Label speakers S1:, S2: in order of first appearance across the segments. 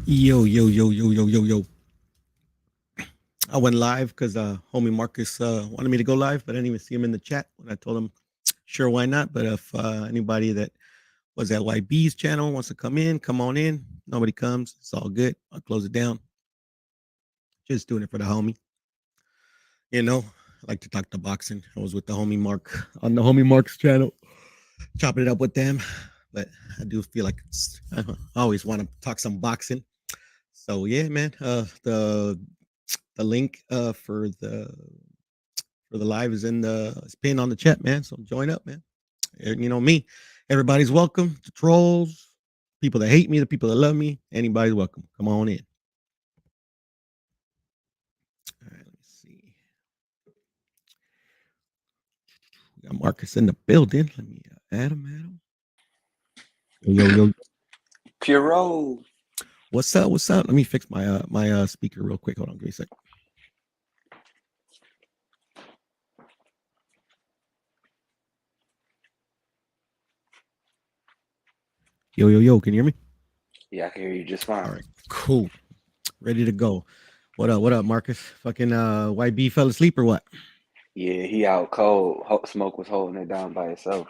S1: Yo, yo, yo, yo, yo, yo, yo. I went live because homie Marcus wanted me to go live, but I didn't even see him in the chat when I told him, sure, why not? But if anybody that was at YB's channel wants to come in, come on in. Nobody comes. It's all good. I'll close it down. Just doing it for the homie. You know, I like to talk to boxing. I was with the homie Mark on the homie Mark's channel, chopping it up with them. But I do feel like I always want to talk some boxing. So yeah, man. The link for the live is in the it's pinned on the chat, man. So join up, man. And you know me, everybody's welcome. The trolls, people that hate me, the people that love me, anybody's welcome. Come on in. All right, let me see. We got Marcus in the building. Let me add him. Add him. Yo, yo, yo.
S2: Puro.
S1: What's up? What's up? Let me fix my speaker real quick. Hold on, give me a sec. Yo, yo, yo. Can you hear me?
S2: Yeah, I can hear you just fine.
S1: All right, cool. Ready to go. What up? What up, Marcus? Fucking YB fell asleep or what?
S2: Yeah, he out cold. Smoke was holding it down by itself.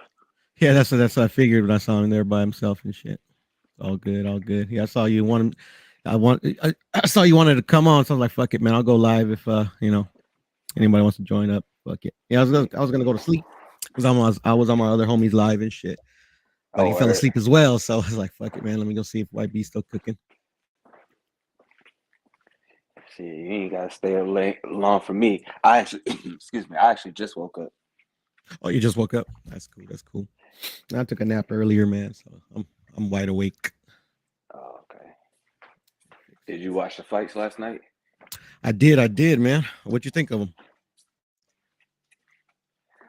S1: Yeah, that's what I figured when I saw him there by himself and shit. All good, all good. Yeah, I saw you wanted. I saw you wanted to come on, so I was like, "Fuck it, man! I'll go live if anybody wants to join up." Fuck it. Yeah, I was gonna go to sleep because I was on my other homies live and shit, but he
S2: Oh,
S1: fell asleep as well. So I was like, "Fuck it, man! Let me go see if YB's still cooking."
S2: shit, you ain't gotta stay up late long for me. I actually, excuse me, I actually just woke up.
S1: Oh, you just woke up? That's cool. That's cool. I took a nap earlier, man, so I'm wide awake.
S2: Oh, okay. Did you watch the fights last night?
S1: I did, man. What'd you think of him?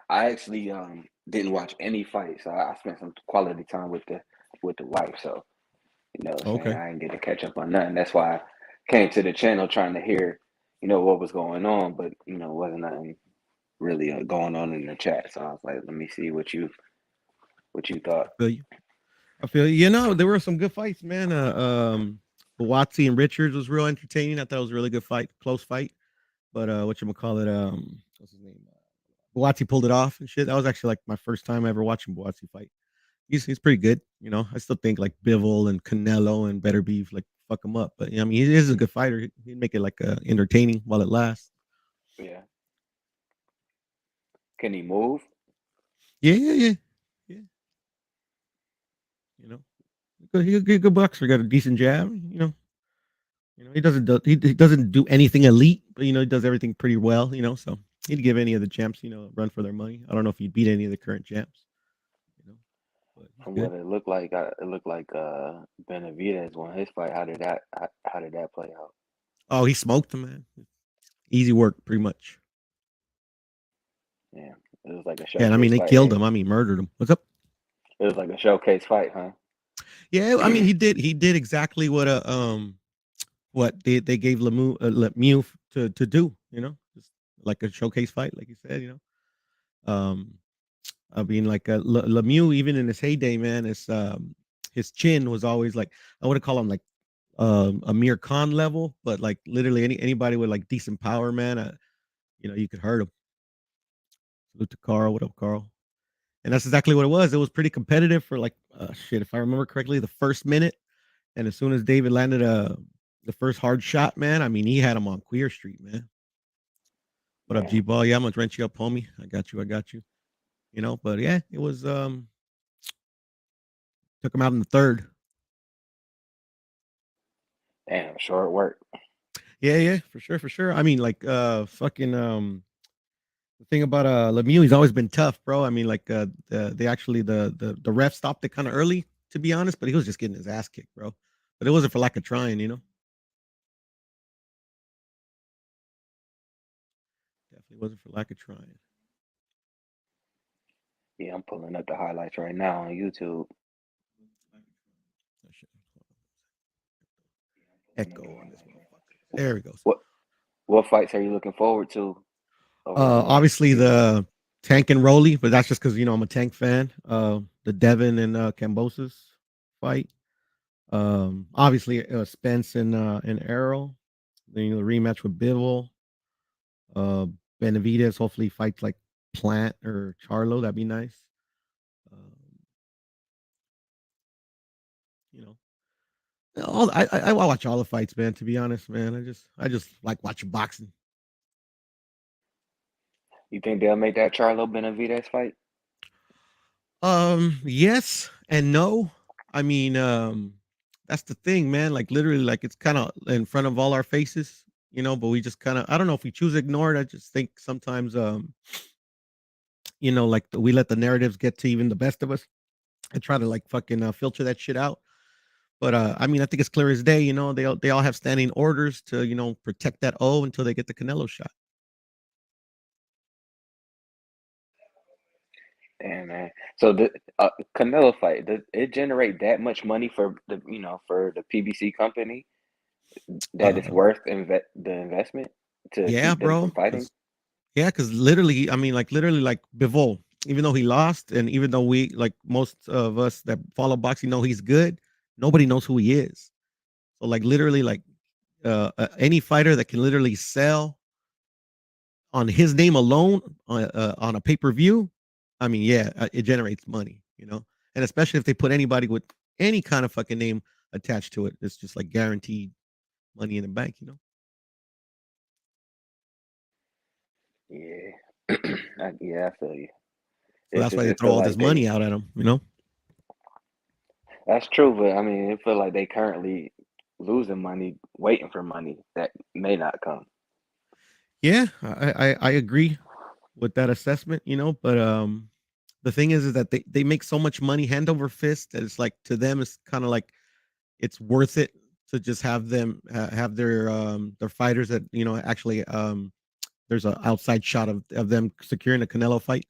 S2: I actually didn't watch any fights. I spent some quality time with the wife, so you know what I'm saying,
S1: Okay.
S2: I didn't get to catch up on nothing. That's why I came to the channel trying to hear, what was going on, but wasn't nothing really going on in the chat. So I was like, let me see what you thought.
S1: I feel you. I feel you. You know, there were some good fights, man. Buatsi and Richards was real entertaining. I thought it was a really good fight, close fight. But what you call it? What's his name? Buatsi pulled it off and shit. That was actually like my first time ever watching Buatsi fight. He's pretty good. You know, I still think like Bivol and Canelo and Better Beef like fuck him up. But yeah, I mean, he is a good fighter. He'd make it like entertaining while it lasts.
S2: Yeah. Can he move?
S1: Yeah, yeah, yeah, yeah. You know, he's a good boxer. Got a decent jab. He doesn't do anything elite, but he does everything pretty well. So he'd give any of the champs a run for their money. I don't know if he'd beat any of the current champs. You know, but he's
S2: From
S1: good.
S2: what it looked like Benavidez won his fight. How did that play out?
S1: Oh, he smoked him, man. Easy work, pretty much.
S2: Yeah, it was like a
S1: Yeah, and I mean
S2: showcase
S1: they
S2: fight,
S1: killed
S2: right?
S1: him. I mean murdered him. What's up?
S2: It was like a showcase fight, huh?
S1: Yeah, I mean he did exactly what they gave Lemieux to do. Just like a showcase fight, like you said. I mean, like Lemieux, even in his heyday, man, his chin was always like I would call him like Amir Khan level, but like literally anybody with like decent power, man, you could hurt him. Salute to Carl. What up, Carl? And that's exactly what it was. It was pretty competitive for like shit. If I remember correctly, the first minute, and as soon as David landed the first hard shot, man, I mean he had him on Queer Street, man. What up,
S2: Yeah,
S1: G Ball? Yeah, I'm gonna rent you up, homie. I got you. I got you. But yeah, it was took him out in the third.
S2: damn, short work.
S1: Yeah, yeah, for sure, for sure. I mean, like, fucking, the thing about Lemieux, he's always been tough, bro. I mean, like, they actually the ref stopped it kind of early, to be honest, but he was just getting his ass kicked, bro. But it wasn't for lack of trying. Definitely wasn't for lack of trying.
S2: Yeah, I'm pulling up the highlights right now on YouTube.
S1: Oh, shit. Echo on this motherfucker. There he goes.
S2: What what fights are you looking forward to over the next
S1: Obviously
S2: few months?
S1: the Tank and Rolly, but that's just because I'm a Tank fan. The Devin and Cambosis fight. Obviously, Spence and Errol. Then the rematch with Bivol. Uh, Benavidez hopefully fights like Plant or Charlo. That'd be nice. Um, you know, I watch all the fights, man. To be honest, man, I just like watching boxing.
S2: You think they'll make that Charlo Benavidez fight?
S1: Yes and no. I mean, that's the thing, man. Like literally, like it's kind of in front of all our faces, but we just kind of I don't know if we choose to ignore it. I just think sometimes like we let the narratives get to even the best of us and try to like fucking filter that shit out. But I mean, I think it's clear as day, they all have standing orders to, protect that O until they get the Canelo shot.
S2: Damn, man. So the Canelo fight, does it generate that much money for the PBC company that it's
S1: Uh
S2: worth the investment to
S1: yeah,
S2: keep them
S1: bro.
S2: from fighting?
S1: Cause Yeah, because literally, I mean, like literally, like Bivol, even though he lost, and even though we, like most of us that follow boxing, know he's good, nobody knows who he is. So, like literally, like any fighter that can literally sell on his name alone on a pay per view, I mean, yeah, it generates money, and especially if they put anybody with any kind of fucking name attached to it, it's just like guaranteed money in the bank.
S2: Yeah, yeah, I feel you.
S1: So that's why they
S2: It
S1: throw
S2: feel
S1: all this
S2: like they
S1: money out at him.
S2: that's true, but I mean, it feel like they currently losing money, waiting for money that may not come.
S1: Yeah, I agree with that assessment. But the thing is that they make so much money hand over fist that it's like to them it's kind of like it's worth it to just have them have their fighters that actually there's an outside shot of them securing a Canelo fight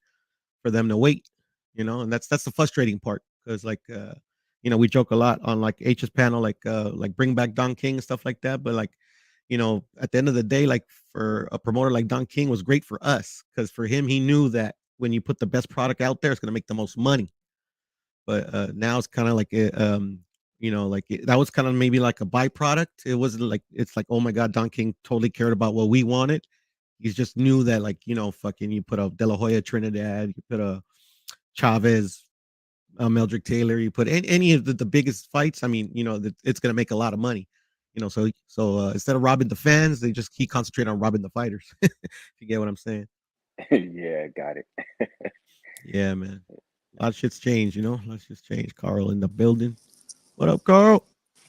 S1: for them to wait. And that's the frustrating part because like we joke a lot on like H's panel like bring back Don King and stuff like that, but like at the end of the day, like for a promoter like Don King was great for us because for him, he knew that when you put the best product out there, it's going to make the most money. But now it's kind of like that was kind of maybe like a byproduct. It wasn't like it's like, oh my God, Don King totally cared about what we wanted. He just knew that like, fucking you put a De La Hoya Trinidad, you put a Chavez, Meldrick Taylor, you put any of the biggest fights. I mean, it's going to make a lot of money. So instead of robbing the fans, he concentrate on robbing the fighters. If you get what I'm saying?
S2: Yeah, got it.
S1: Yeah, man. A lot of shit's changed. A lot of shit's changed. Carl in the building. What up, Carl?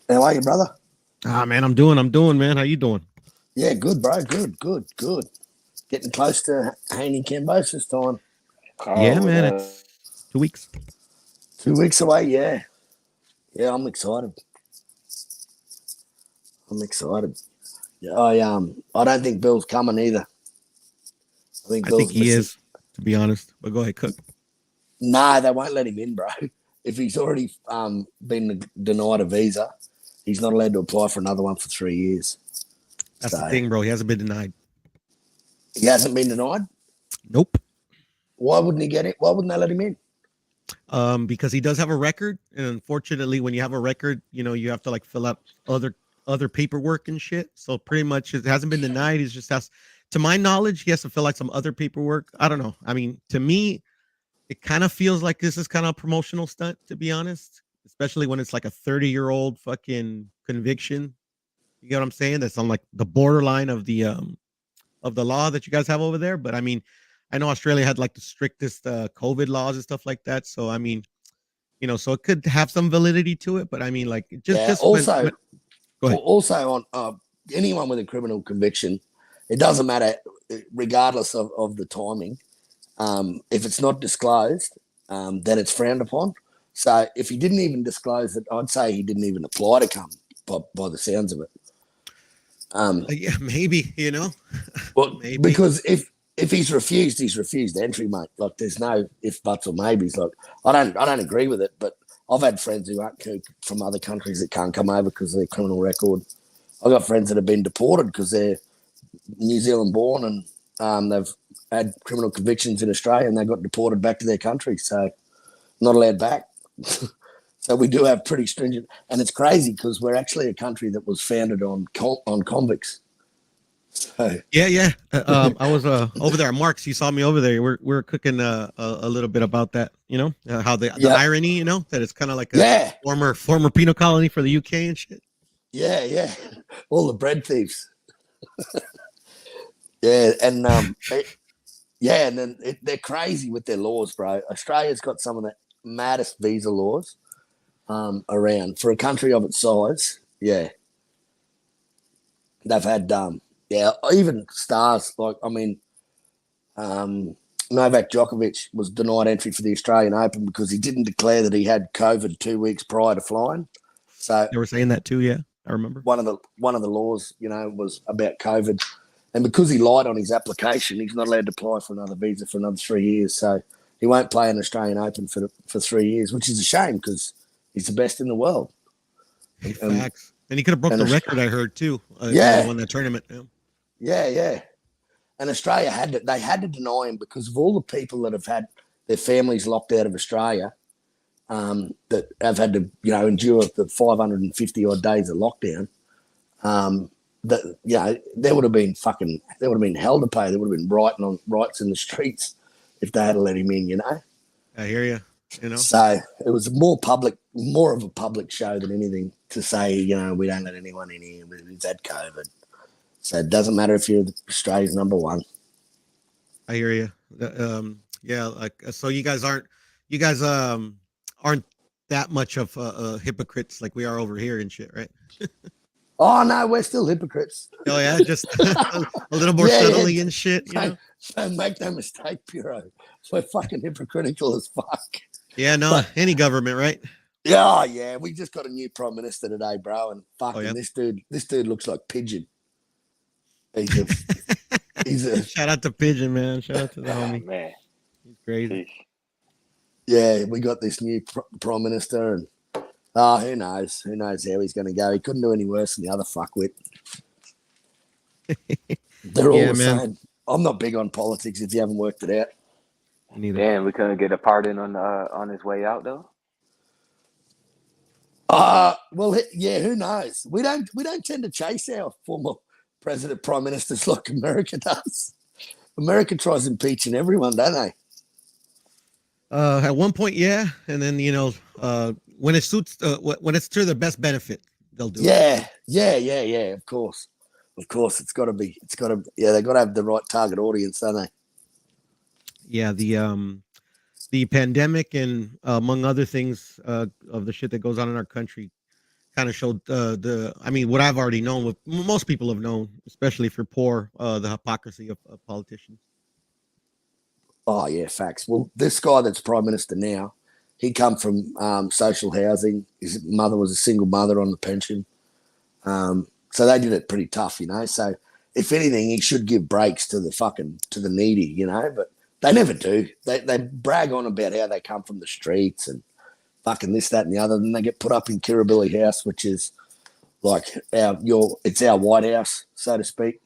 S3: How are you, brother?
S1: Man. I'm doing, man. How you doing?
S3: Yeah, good, bro. Good. Getting close to Haney Cambosis time.
S2: Carl,
S1: Yeah,
S2: what
S1: man.
S2: up?
S1: It's 2 weeks.
S3: 2 weeks away, yeah. Yeah, I'm excited. Yeah, I don't think Bill's coming either. I think
S1: I think
S3: Bill's
S1: he
S3: missing.
S1: is, to be honest. But go ahead, cook.
S3: Nah, they won't let him in, bro. If he's already been denied a visa, he's not allowed to apply for another one for 3 years.
S1: That's the
S3: So
S1: thing, bro. He hasn't been denied.
S3: he hasn't been denied.
S1: Nope.
S3: Why wouldn't he get it? Why wouldn't they let him in?
S1: Because he does have a record, and unfortunately, when you have a record, you have to like fill out other paperwork and shit. So pretty much, it hasn't been denied. He's just has, to my knowledge, he has to fill out some other paperwork. I don't know. I mean, to me, it kind of feels like this is kind of a promotional stunt, to be honest. Especially when it's like a 30-year-old fucking conviction. You get what I'm saying? That's on like the borderline of the law that you guys have over there. But I mean, I know Australia had like the strictest COVID laws and stuff like that. So I mean, so it could have some validity to it. But I mean, like just
S3: Yeah.
S1: just when go ahead.
S3: Also on anyone with a criminal conviction, it doesn't matter, regardless of the timing. If it's not disclosed, then it's frowned upon. So if he didn't even disclose it, I'd say he didn't even apply to come by the sounds of it.
S1: Yeah, maybe
S3: Well,
S1: maybe.
S3: because if he's refused entry, mate. Like there's no if buts or maybes. Like I don't agree with it, but I've had friends who aren't from other countries that can't come over because of their criminal record. I've got friends that have been deported because they're New Zealand born and they've had criminal convictions in Australia and they got deported back to their country, so not allowed back. So we do have pretty stringent, and it's crazy because we're actually a country that was founded on convicts. So
S1: Yeah. I was over there at Mark's. You saw me over there. We're cooking a little bit about that. You know how the
S3: Yep.
S1: irony. You know that it's kind of like a
S3: yeah,
S1: former penal colony for the UK and shit.
S3: yeah, all the bread thieves. Yeah, and and then they're crazy with their laws, bro. Australia's got some of the maddest visa laws around for a country of its size. Yeah, they've had even stars like Novak Djokovic was denied entry for the Australian Open because he didn't declare that he had COVID 2 weeks prior to flying. So
S1: They were saying that too. Yeah, I remember.
S3: one of the laws, was about COVID, and because he lied on his application, he's not allowed to apply for another visa for another 3 years. So he won't play an Australian Open for 3 years, which is a shame because he's the best in the world.
S1: Facts. And he could have broke the record, I heard too.
S3: Yeah,
S1: he won that tournament.
S3: Yeah. And Australia had to deny him because of all the people that have had their families locked out of Australia, that have had to, endure the 550 odd days of lockdown. There would have been hell to pay. There would have been riots in the streets if they had let him in.
S1: I hear you.
S3: So it was more of a public show than anything to say, we don't let anyone in here. We've had COVID. So it doesn't matter if you're Australia's number one.
S1: I hear you. So you guys aren't that much of hypocrites like we are over here and shit, right?
S3: Oh no, we're still hypocrites.
S1: Oh yeah, just a little more subtly and shit.
S3: Don't make no mistake, Bureau. We're fucking hypocritical as fuck.
S1: Yeah, no, any government, right?
S3: Yeah. We just got a new prime minister today, bro, and fucking this dude looks like Pigeon. He's a
S1: shout out to Pigeon, man. Shout out to the homie.
S2: Man,
S1: he's crazy.
S3: Yeah, we got this new prime minister, and who knows? Who knows how he's going to go? He couldn't do any worse than the other fuckwit. They're all the same. I'm not big on politics. If you haven't worked it out.
S1: Neither.
S2: Damn, we couldn't get a pardon on his way out though.
S3: Well, yeah. Who knows? We don't tend to chase our former president, prime ministers like America does. America tries impeaching everyone, don't they?
S1: At one point, yeah, and then when it suits, when it's to their best benefit, they'll do it.
S3: Yeah. Of course, it's got to be. They got to have the right target audience, don't they? Yeah,
S1: the pandemic and among other things of the shit that goes on in our country kind of showed what I've already known, what most people have known, especially if you're poor, the hypocrisy of politicians.
S3: Oh yeah, facts. Well, this guy that's prime minister now, he come from social housing. His mother was a single mother on the pension, so they did it pretty tough, So if anything, he should give breaks to the needy, But they never do. They brag on about how they come from the streets and fucking this, that, and the other. Then they get put up in Kirribilli House, which is like it's our White House, so to speak.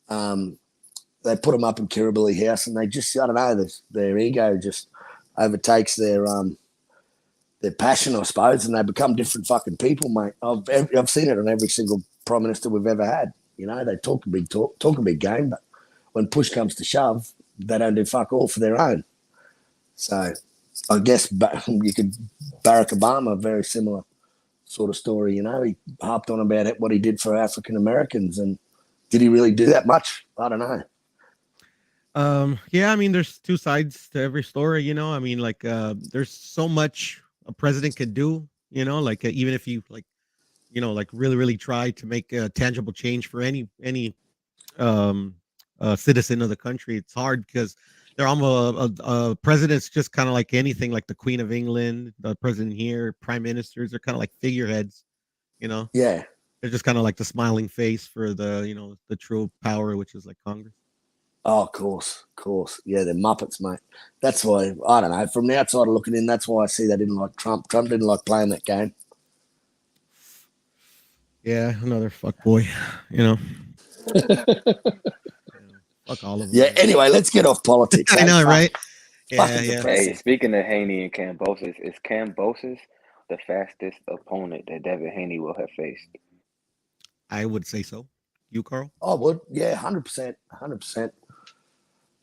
S3: They put them up in Kirribilli House, and they just, I don't know, their ego just overtakes their passion, I suppose, and they become different fucking people, mate. I've seen it on every single prime minister we've ever had. They talk a big game, but when push comes to shove, they don't do fuck all for their own. So I guess you could Barack Obama, a very similar sort of story. He harped on about what he did for African Americans, and did he really do that much? I don't know.
S1: There's two sides to every story, there's so much a president could do, even if you really, really try to make a tangible change for any citizen of the country. It's hard because they're almost a president's just kind of like anything, like the Queen of England, the president here, prime ministers are kind of like figureheads, Yeah. They're just kind of like the smiling face for the true power, which is like Congress.
S3: Oh, of course. Yeah, they're Muppets, mate. That's why, I don't know, from the outside looking in, that's why I see they didn't like Trump. Trump didn't like playing that game.
S1: Yeah, another fuck boy, Fuck all of them.
S3: Yeah, anyway, let's get off politics.
S1: I know, right?
S2: Yeah. Hey, speaking of Haney and Cambosis, is Cambosis the fastest opponent that Devin Haney will have faced?
S1: I would say so. You, Carl?
S3: I would, yeah, 100%, 100%.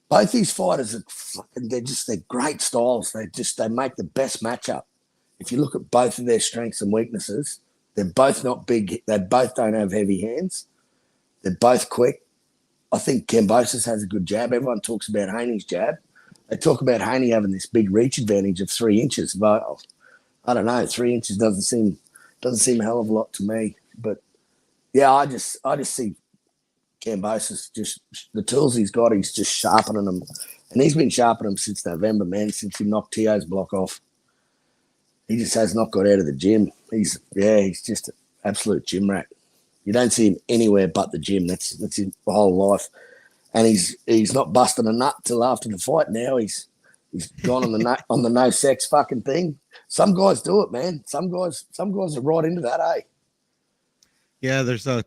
S3: Both these fighters are fucking, they're great styles. They make the best matchup. If you look at both of their strengths and weaknesses, they're both not big. They both don't have heavy hands. They're both quick. I think Kambosos has a good jab. Everyone talks about Haney's jab. They talk about Haney having this big reach advantage of 3 inches, but I don't know. 3 inches doesn't seem a hell of a lot to me. But yeah, I just see Kambosos, just the tools he's got, he's just sharpening them. And he's been sharpening them since November, man, since he knocked Tio's block off. He just has not got out of the gym. He's just an absolute gym rat. You don't see him anywhere but the gym. That's his whole life. And he's not busting a nut till after the fight now. He's gone on the no sex fucking thing. Some guys do it, man. Some guys are right into that, eh?
S1: Yeah, there's the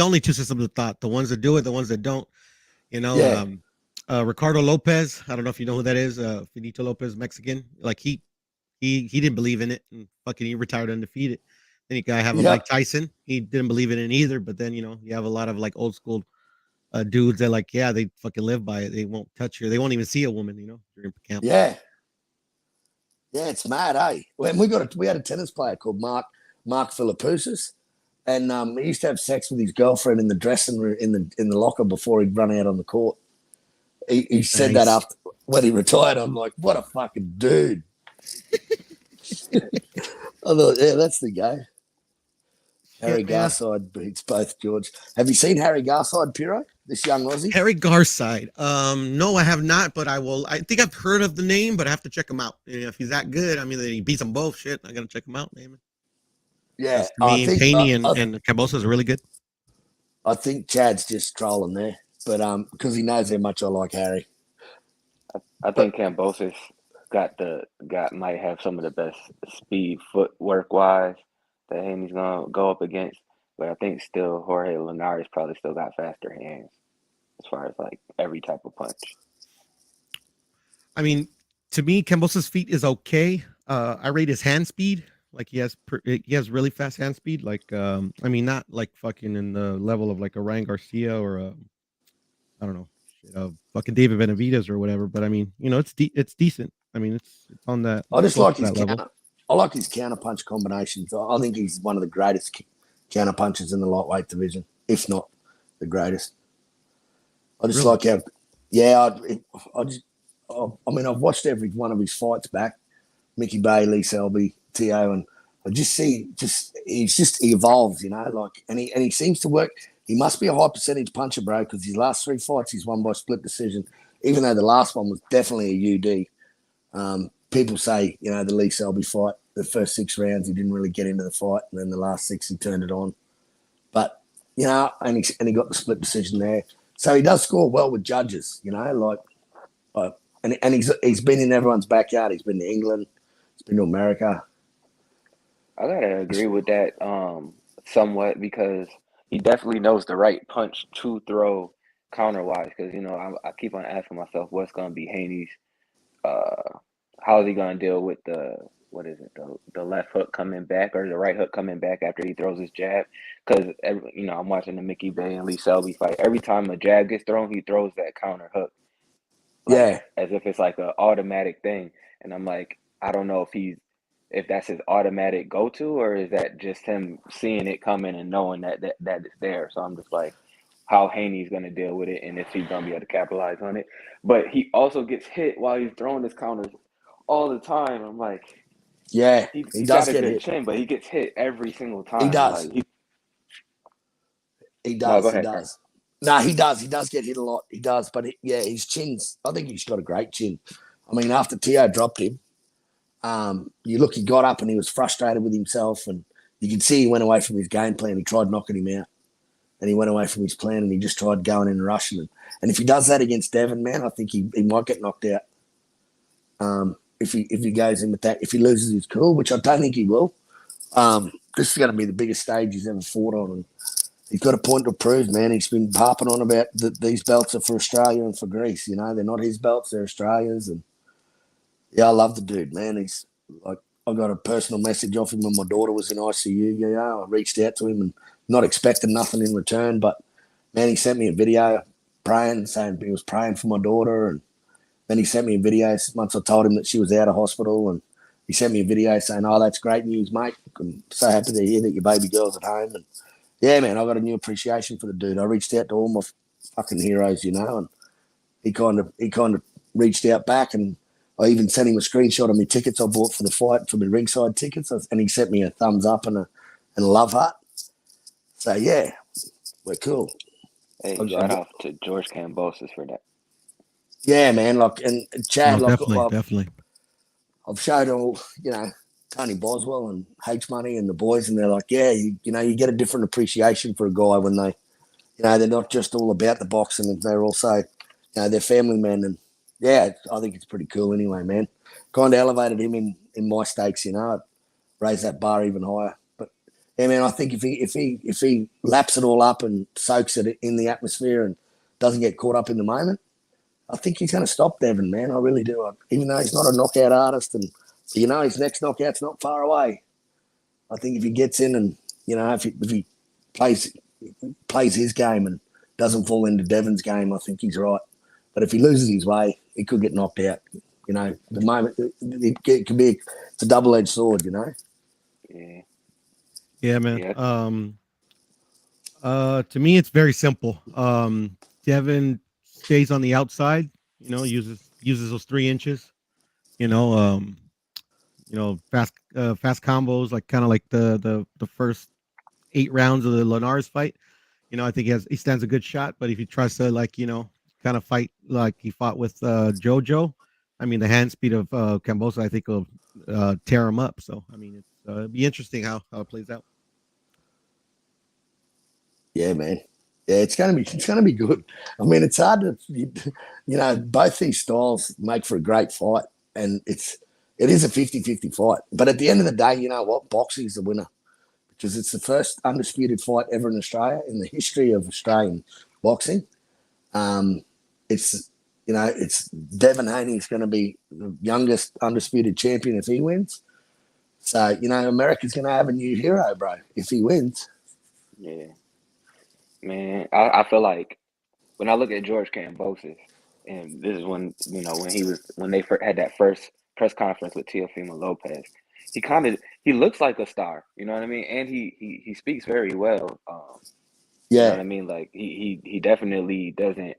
S1: only two systems of thought: the ones that do it, the ones that don't. You know,
S3: Yeah.
S1: Ricardo Lopez. I don't know if you know who that is. Finito Lopez, Mexican. Like he didn't believe in it, and fucking he retired undefeated. Then you gotta have a Mike Tyson. He didn't believe in it either. But then you have a lot of like old school dudes that like, yeah, they fucking live by it. They won't touch you. They won't even see a woman. During camp.
S3: Yeah, it's mad, eh? When we had a tennis player called Mark Philippoussis, and he used to have sex with his girlfriend in the dressing room in the locker before he'd run out on the court. He said that after when he retired. I'm like, what a fucking dude. I thought, yeah, that's the guy. Harry Garside beats both George. Have you seen Harry Garside, Piro? This young Aussie?
S1: Harry Garside. No, I have not, but I will. I think I've heard of the name, but I have to check him out. If he's that good, I mean, he beats them both. Shit, I gotta check him out, man.
S3: Yeah,
S1: I think Haney and Kambosos are really good.
S3: I think Chad's just trolling there, but because he knows how much I like Harry.
S2: I think Kambosos might have some of the best speed footwork wise that Haney's gonna go up against, but I think still Jorge Linares probably still got faster hands as far as like every type of punch.
S1: I mean, to me, Kambosos' feet is okay. I rate his hand speed. Like he has really fast hand speed. Like I mean, not like fucking in the level of like a Ryan Garcia or I don't know, fucking David Benavidez or whatever. But I mean, it's decent. I mean, it's on that.
S3: I just like his
S1: level.
S3: I like his counter punch combinations. I think he's one of the greatest counter punchers in the lightweight division, if not the greatest. I just like how, yeah. I mean, I've watched every one of his fights back. Mickey Bailey, Selby, Tio, and I just see he evolves, and he seems to work. He must be a high percentage puncher, bro, because his last 3 fights he's won by split decision, even though the last one was definitely a UD. People say, the Lee Selby fight, the first 6 rounds he didn't really get into the fight, and then the last 6 he turned it on. But and he got the split decision there, so he does score well with judges, and he's been in everyone's backyard. He's been to England, he's been to America.
S2: I gotta agree with that somewhat because he definitely knows the right punch to throw counter-wise. Because I keep on asking myself what's gonna be Haney's. How is he gonna deal with the left hook coming back or the right hook coming back after he throws his jab? Because I'm watching the Mickey Bay and Lee Selby fight. Every time a jab gets thrown, he throws that counter hook. As if it's like an automatic thing. And I'm like, I don't know if that's his automatic go-to or is that just him seeing it coming and knowing that it's there. So I'm just like, how Haney's going to deal with it and if he's going to be able to capitalize on it. But he also gets hit while he's throwing his counters all the time. I'm like,
S3: yeah,
S2: he
S3: does
S2: got a
S3: get
S2: good
S3: hit.
S2: chin, but he gets hit every single time.
S3: He does.
S2: Like,
S3: he does.
S2: No, go ahead,
S3: he does. No, he does. He does get hit a lot. He does. But his chin's, I think he's got a great chin. I mean, after Tio dropped him, he got up and he was frustrated with himself. And you could see he went away from his game plan. He tried knocking him out. And he went away from his plan and he just tried going in and rushing him. And if he does that against Devin, man, I think he might get knocked out. If he goes in with that, if he loses his cool, which I don't think he will. This is going to be the biggest stage he's ever fought on. And he's got a point to prove, man. He's been harping on about these belts are for Australia and for Greece. They're not his belts; they're Australia's. And yeah, I love the dude, man. like I got a personal message off him when my daughter was in ICU. You know, I reached out to him and not expecting nothing in return, but man, he sent me a video praying, saying he was praying for my daughter, and then he sent me a video once I told him that she was out of hospital, and he sent me a video saying, "Oh, that's great news, mate. I'm so happy to hear that your baby girl's at home." And yeah, man, I got a new appreciation for the dude. I reached out to all my fucking heroes, you know, and he kind of reached out back, and I even sent him a screenshot of my tickets I bought for the fight, for my ringside tickets, and he sent me a thumbs up and a love heart. So yeah, we're cool.
S2: Hey, shout out to George Kambosos for that.
S3: Yeah, man. Like, and Chad,
S1: definitely.
S3: I've showed all, you know, Tony Boswell and H Money and the boys, and they're like, yeah, you know, you get a different appreciation for a guy when they, you know, they're not just all about the boxing, they're also, you know, they're family men, and yeah, I think it's pretty cool anyway, man. Kind of elevated him in my stakes, you know, raised that bar even higher. But yeah, man, I think if he laps it all up and soaks it in the atmosphere and doesn't get caught up in the moment, I think he's going to stop Devin, man. I really do. Even though he's not a knockout artist, and you know his next knockout's not far away. I think if he gets in and, you know, if he plays his game and doesn't fall into Devin's game, I think he's right. But if he loses his way, he could get knocked out. You know, the moment it could be, it's a double-edged sword. You know.
S1: Yeah, man. To me, it's very simple. Devin stays on the outside. You know, uses those 3 inches. You know, fast combos, like kind of like the first 8 rounds of the Linares fight. You know, I think he stands a good shot. But if he tries to, like, you know, kind of fight like he fought with JoJo, I mean, the hand speed of Kambosos, I think, will tear him up. So, I mean, it'll be interesting how it plays out.
S3: Yeah, man. Yeah, it's gonna be good. I mean, it's hard to, you know, both these styles make for a great fight, and it is a 50-50 fight. But at the end of the day, you know what? Boxing is the winner, because it's the first undisputed fight ever in Australia in the history of Australian boxing. It's, you know, it's Devin Haney is going to be the youngest undisputed champion if he wins. So, you know, America's going to have a new hero, bro, if he wins.
S2: Yeah. Man, I feel like when I look at George Kambosos, and this is when, you know, when they had that first press conference with Teofimo Lopez, he looks like a star, you know what I mean? And he speaks very well. You know what I mean? Like he definitely doesn't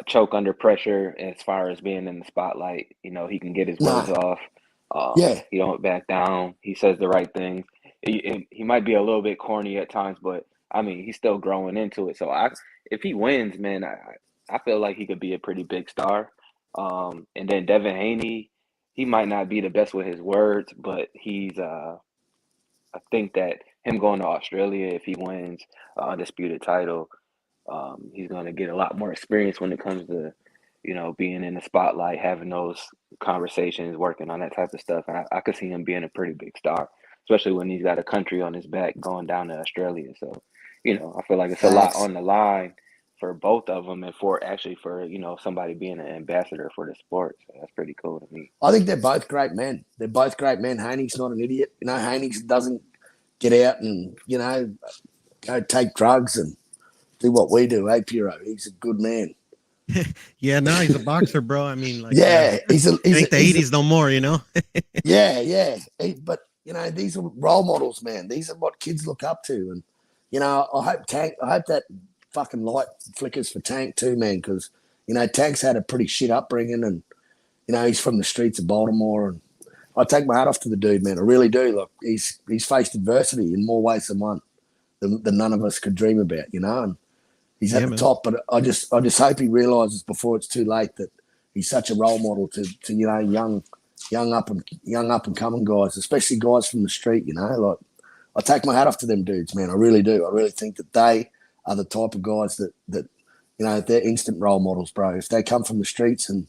S2: choke under pressure as far as being in the spotlight. You know, he can get his words off. He don't back down. He says the right things. He might be a little bit corny at times, but I mean, he's still growing into it. So if he wins, man, I feel like he could be a pretty big star. And then Devin Haney, he might not be the best with his words, but he's I think that him going to Australia, if he wins undisputed title, he's going to get a lot more experience when it comes to, you know, being in the spotlight, having those conversations, working on that type of stuff. And I could see him being a pretty big star, especially when he's got a country on his back going down to Australia. So, you know, I feel like it's a lot on the line for both of them, and for you know, somebody being an ambassador for the sport. So that's pretty cool to me.
S3: I think they're both great men. Haney's not an idiot. You know, Haney doesn't get out and, you know, go take drugs and do what we do. Hey, Piro, he's a good man.
S1: Yeah, no, he's a boxer, bro. I mean, like,
S3: he's
S1: ain't the 80s no more, you know.
S3: But you know, these are role models, man. These are what kids look up to, and you know, I hope that fucking light flickers for Tank too, man, because you know Tank's had a pretty shit upbringing, and you know he's from the streets of Baltimore, and I take my hat off to the dude, man. I really do. Look, he's faced adversity in more ways than one than none of us could dream about, you know, and he's at the top. But I just hope he realizes before it's too late that he's such a role model to you know young up and coming guys, especially guys from the street. You know, like I take my hat off to them dudes, man. I really do. I really think that they are the type of guys that you know, they're instant role models, bro. If they come from the streets and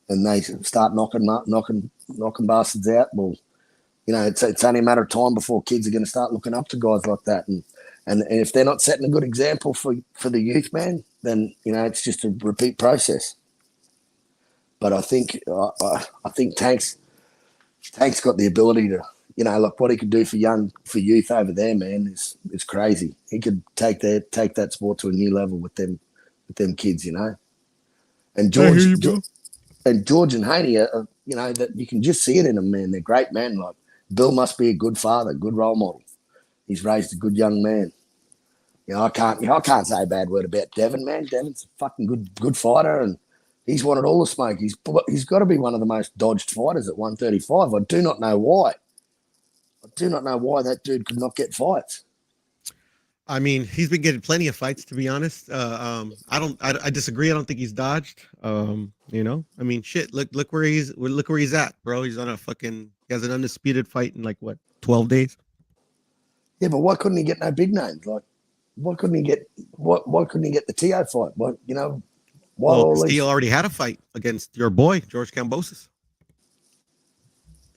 S3: they start knocking bastards out, well, you know, it's only a matter of time before kids are going to start looking up to guys like that. And if they're not setting a good example for the youth, man, then you know it's just a repeat process. But I think Tank's Tank's got the ability to, like what he could do for youth over there, man, is crazy. He could take that sport to a new level with them kids, And
S1: I hear
S3: George
S1: you, bro.
S3: and George and Haney are, that you can just see it in them, man. They're great men. Like Bill must be a good father, good role model. He's raised a good young man. I can't say a bad word about Devin, man. Devin's a fucking good fighter, and he's wanted all the smoke. He's got to be one of the most dodged fighters at 135. I do not know why. I do not know why that dude could not get fights.
S1: I mean, he's been getting plenty of fights, to be honest. I disagree. I don't think he's dodged. I mean, shit. Look where he's at, bro. He's on he has an undisputed fight in 12 days.
S3: Yeah, but why couldn't he get no big names? Like, why couldn't he get the TO fight? Why
S1: Well, he already had a fight against your boy George Kambosos.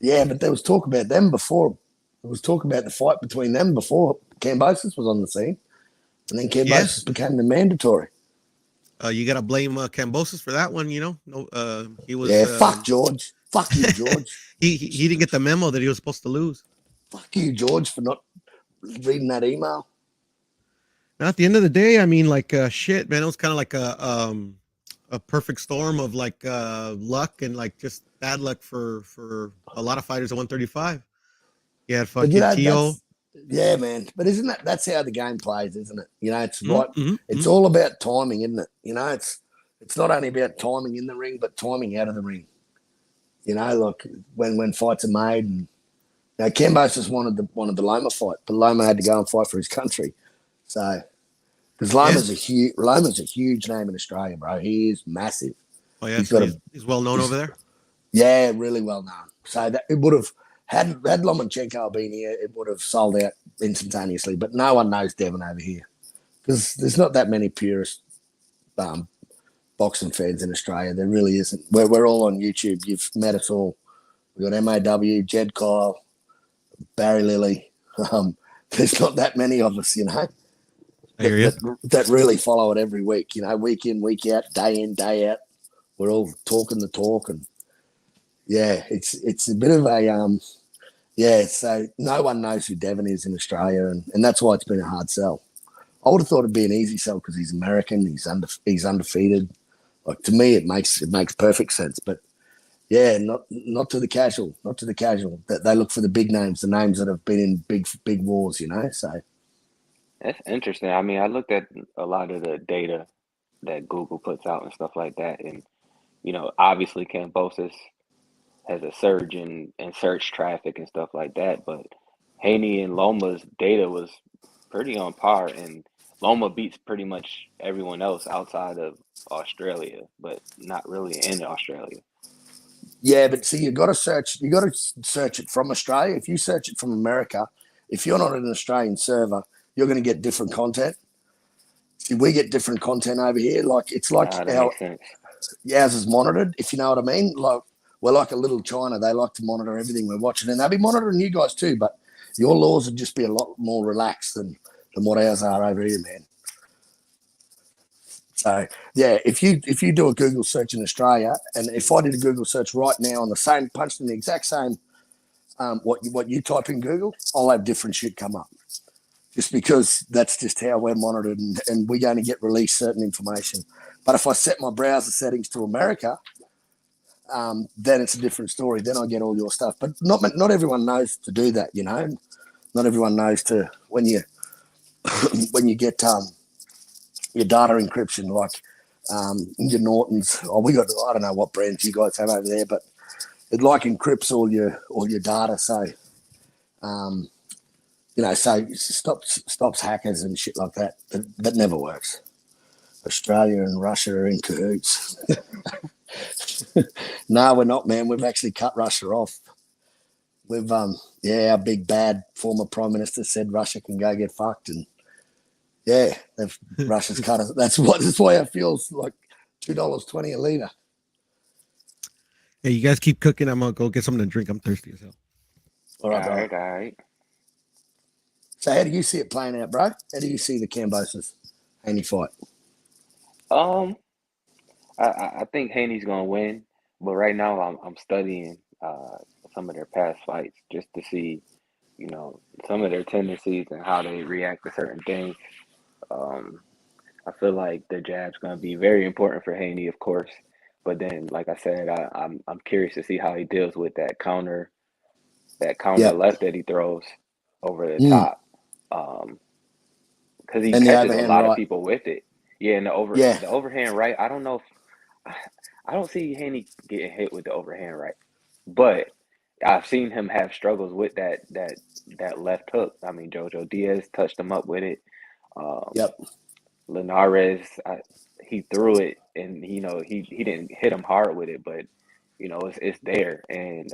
S3: Yeah, but there was talk about them before. There was talk about the fight between them before Kambosos was on the scene, and then Kambosos became the mandatory.
S1: You gotta blame Kambosos for that one. No, he was.
S3: Yeah, fuck George. Fuck you, George.
S1: he didn't get the memo that he was supposed to lose.
S3: Fuck you, George, for not reading that email.
S1: Now, at the end of the day, I mean, shit, man. It was kind of like a perfect storm of luck and just bad luck for a lot of fighters at 135. Yeah, fucking T.O.
S3: Yeah, man. But that's how the game plays, isn't it? It's
S1: it's
S3: all about timing, isn't it? It's not only about timing in the ring, but timing out of the ring. Look, when fights are made, and Kambosos wanted the Loma fight, but Loma had to go and fight for his country. So, because Loma's a huge name in Australia, bro. He is massive.
S1: Oh yeah, he's well known over there.
S3: Yeah, really well known. So that it would have had Lomachenko been here, it would have sold out instantaneously. But no one knows Devin over here because there's not that many purist boxing fans in Australia. There really isn't. We're all on YouTube. You've met us all. We got MAW, Jed Kyle, Barry Lilly. There's not that many of us, that really follow it every week. Week in, week out, day in, day out. We're all talking the talk, and yeah, it's a bit of a So no one knows who Devin is in Australia, and that's why it's been a hard sell. I would have thought it'd be an easy sell because he's American, he's undefeated. Like to me, it makes perfect sense. But yeah, not to the casual, That they look for the big names, the names that have been in big wars. So
S2: That's interesting. I mean, I looked at a lot of the data that Google puts out and stuff like that, and obviously Kambosos has a surge in search traffic and stuff like that, but Haney and Loma's data was pretty on par, and Loma beats pretty much everyone else outside of Australia, but not really in Australia.
S3: Yeah, but see, you got to search it from Australia. If you search it from America, if you're not an Australian server, you're going to get different content. See, we get different content over here. Like it's like ours is monitored, if you know what I mean. Like we're like a little China. They like to monitor everything we're watching, and they'll be monitoring you guys too. But your laws would just be a lot more relaxed than what ours are over here, man. So yeah, if you do a Google search in Australia, and if I did a Google search right now on the same, punched in the exact same, what you type in Google, I'll have different shit come up. Just because that's just how we're monitored, and we're going to get released certain information. But if I set my browser settings to America, then it's a different story. Then I get all your stuff. But not everyone knows to do that, Not everyone knows to when you get your data encryption, like your Nortons. I don't know what brands you guys have over there, but it encrypts all your data. So so it stops hackers and shit like that. That never works. Australia and Russia are in cahoots. No, we're not, man. We've actually cut Russia off. We've our big bad former prime minister said Russia can go get fucked, and Russia's cut us. That's why it feels like $2.20 a litre.
S1: Yeah, you guys keep cooking. I'm gonna go get something to drink. I'm thirsty as hell.
S3: All right. So how do you see it playing out, bro? How do you see the Kambosos Haney fight?
S2: I think Haney's gonna win, but right now I'm studying some of their past fights just to see, some of their tendencies and how they react to certain things. Um, I feel like the jab's going to be very important for Haney, of course. But then, like I said, I'm curious to see how he deals with that counter
S3: Yep.
S2: left that he throws over the
S3: Mm.
S2: top. Because he
S3: And the
S2: catches a
S3: overhand
S2: lot of
S3: right.
S2: people with it. Yeah, and
S3: Yeah.
S2: the overhand right. I don't know if I don't see Haney getting hit with the overhand right, but I've seen him have struggles with that left hook. I mean, Jojo Diaz touched him up with it. Um,
S3: Yep.
S2: Linares, he threw it, and he didn't hit him hard with it, but it's there, and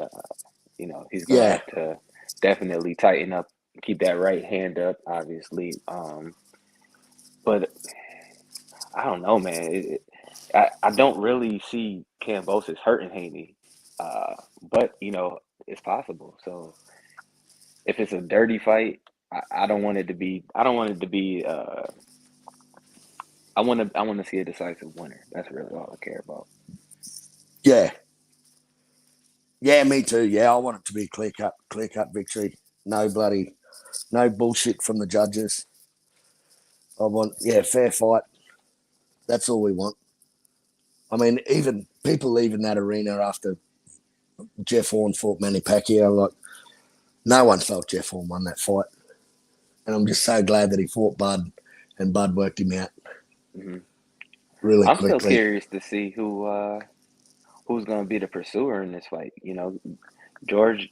S2: he's gonna
S3: Yeah.
S2: have to definitely tighten up, keep that right hand up, obviously. But I don't know, man. I don't really see Kambosos hurting Haney, but it's possible. So if it's a dirty fight, I don't want it to be. I don't want it to be. I want to see a decisive winner. That's really all I care about.
S3: Yeah. Yeah, me too. Yeah, I want it to be a clear cut victory. No bullshit from the judges. I want, fair fight. That's all we want. I mean, even people leaving that arena after Jeff Horn fought Manny Pacquiao, like, no one felt Jeff Horn won that fight. And I'm just so glad that he fought Bud and Bud worked him out
S2: Hmm
S3: really
S2: I'm still
S3: quickly.
S2: curious to see who's going to be the pursuer in this fight. George,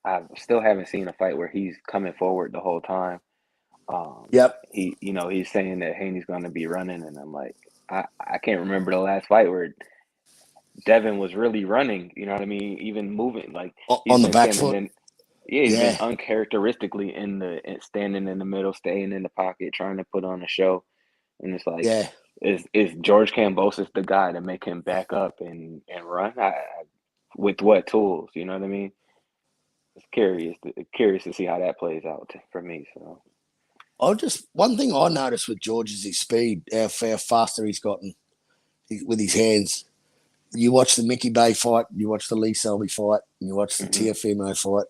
S2: I still haven't seen a fight where he's coming forward the whole time.
S3: Yep.
S2: He's saying that Haney's going to be running, and I'm like, I can't remember the last fight where Devin was really running. You know what I mean? Even moving, like he's
S3: On the
S2: been
S3: back
S2: standing
S3: foot.
S2: in. Yeah, he's been
S3: Yeah.
S2: uncharacteristically standing in the middle, staying in the pocket, trying to put on a show. And it's like,
S3: Yeah.
S2: is George Kambosos the guy to make him back up and run? With what tools? You know what I mean? It's curious to see how that plays out for me. So
S3: One thing I noticed with George is his speed, how faster he's gotten with his hands. You watch the Mickey Bay fight, you watch the Lee Selby fight, and you watch the
S2: hmm
S3: Tiafimo fight.